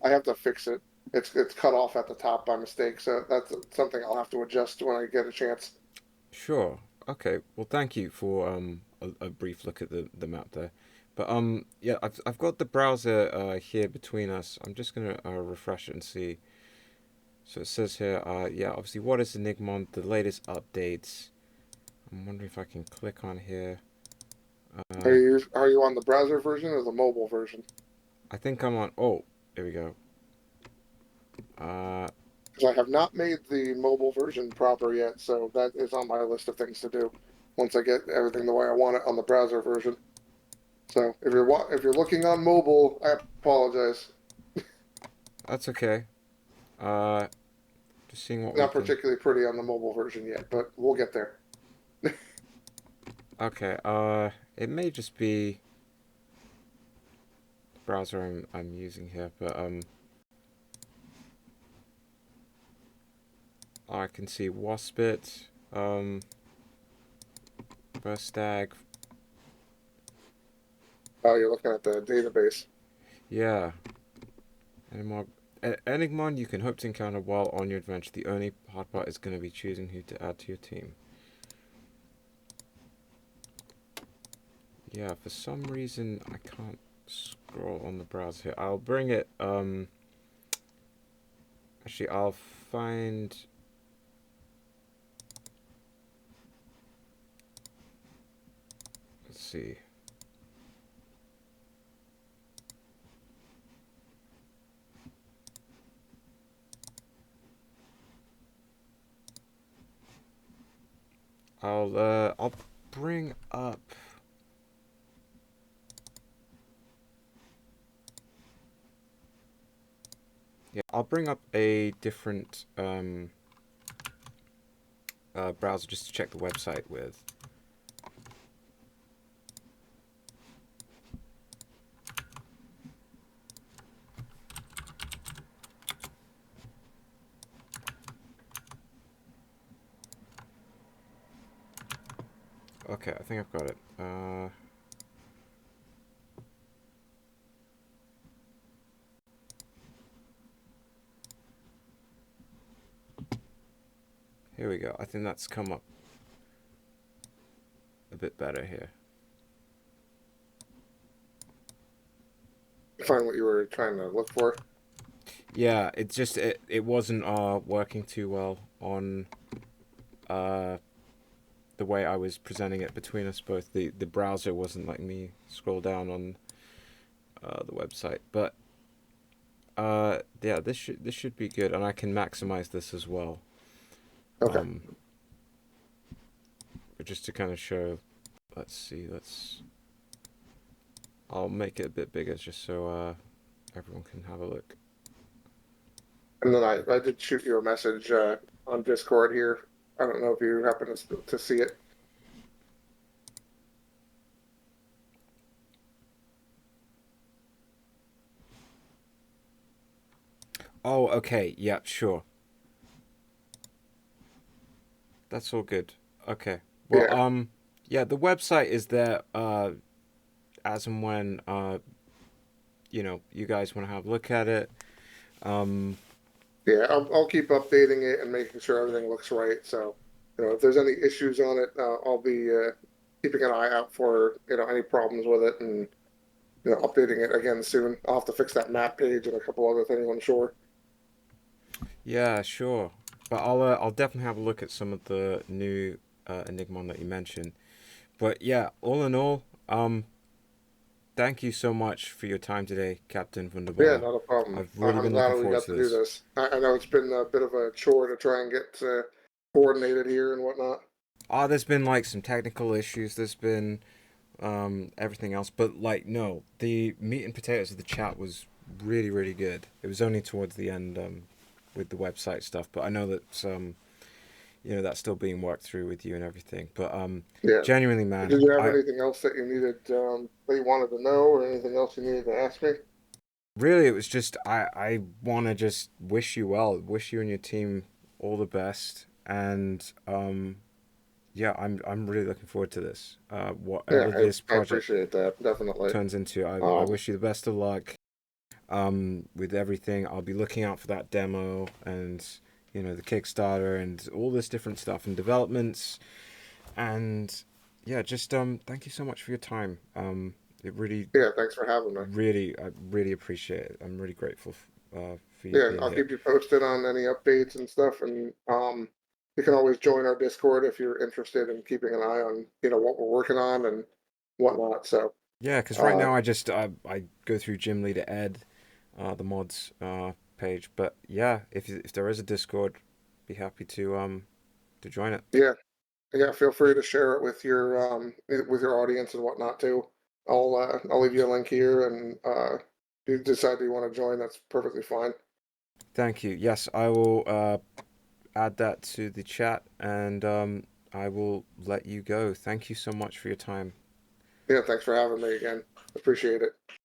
have to fix it. It's cut off at the top by mistake, so that's something I'll have to adjust when I get a chance. sure. Okay. Well, thank you for a brief look at the map there. But yeah, I've got the browser here between us. I'm just gonna refresh it and see. So it says here, yeah, obviously, what is Enigmon? The latest updates. I'm wondering if I can click on here. Uh, Are you on the browser version or the mobile version? I think I'm on. Oh, here we go. Uh, Because I have not made the mobile version proper yet, so that is on my list of things to do once I get everything the way I want it on the browser version. So if you're looking on mobile, I apologize. that's okay. Uh, just seeing what we Not can. particularly pretty on the mobile version yet, but we'll get there. Okay. It may just be the browser I'm using here, but I can see Waspit, Burstag. Oh, you're looking at the database. Yeah. Enigmon. Enigmon, you can hope to encounter while on your adventure. The only hard part is going to be choosing who to add to your team. Yeah, for some reason I can't scroll on the browser here. I'll bring it. Actually, I'll find. Let's see. I'll bring up. Yeah, I'll bring up a different browser just to check the website with. Okay, I think I've got it. Here we go. I think that's come up a bit better here. Find what you were trying to look for. Yeah, it wasn't working too well on uh the way I was presenting it between us both. The browser wasn't letting me scroll down on the website, but yeah, this should be good, and I can maximize this as well. Okay. Um, but just to kind of show, let's see, I'll make it a bit bigger just so everyone can have a look. And then I did shoot you a message on Discord here. I don't know if you happen to see it. Oh, okay, yeah, sure, that's all good. Okay, well, Yeah. yeah, the website is there as and when you guys want to have a look at it. Um, Yeah, I'll keep updating it and making sure everything looks right. So, if there's any issues on it, I'll be keeping an eye out for, any problems with it and, updating it again soon. I'll have to fix that map page and a couple other things, I'm sure. yeah, sure. But I'll definitely have a look at some of the new Enigmon that you mentioned. But yeah, all in all, thank you so much for your time today, Captain Yeah, Wunderbar. not a problem. I've really I'm been glad looking we forward got to to do this. this. I know it's been a bit of a chore to try and get coordinated here and whatnot. There's been like some technical issues. There's been everything else, but like no, the meat and potatoes of the chat was really really good. It was only towards the end with the website stuff, but I know that that's still being worked through with you and everything. But Yeah. genuinely, man, Did you have I anything else that you needed, that you wanted to know, or anything else you needed to ask me? really it was just I want to just wish you well, wish you and your team all the best, and yeah, I'm really looking forward to this. Yeah, Whatever this I project appreciate that, definitely. turns into, I Um, wish you the best of luck with everything. I'll be looking out for that demo and the Kickstarter and all this different stuff and developments. And yeah, just thank you so much for your time. It really, yeah, thanks for having me. I really appreciate it. I'm really grateful for you Yeah, being I'll here. keep you posted on any updates and stuff, and you can always join our Discord if you're interested in keeping an eye on, what we're working on and whatnot. So, Yeah, because right uh, now I go through Gym Leader Ed, the mods page. But yeah, if there is a Discord, be happy to join it. yeah, yeah, feel free to share it with your audience and whatnot too. I'll leave you a link here, and if you decide that you want to join, that's perfectly fine. Thank you. Yes, I will add that to the chat and I will let you go. Thank you so much for your time. Yeah, thanks for having me again. Appreciate it.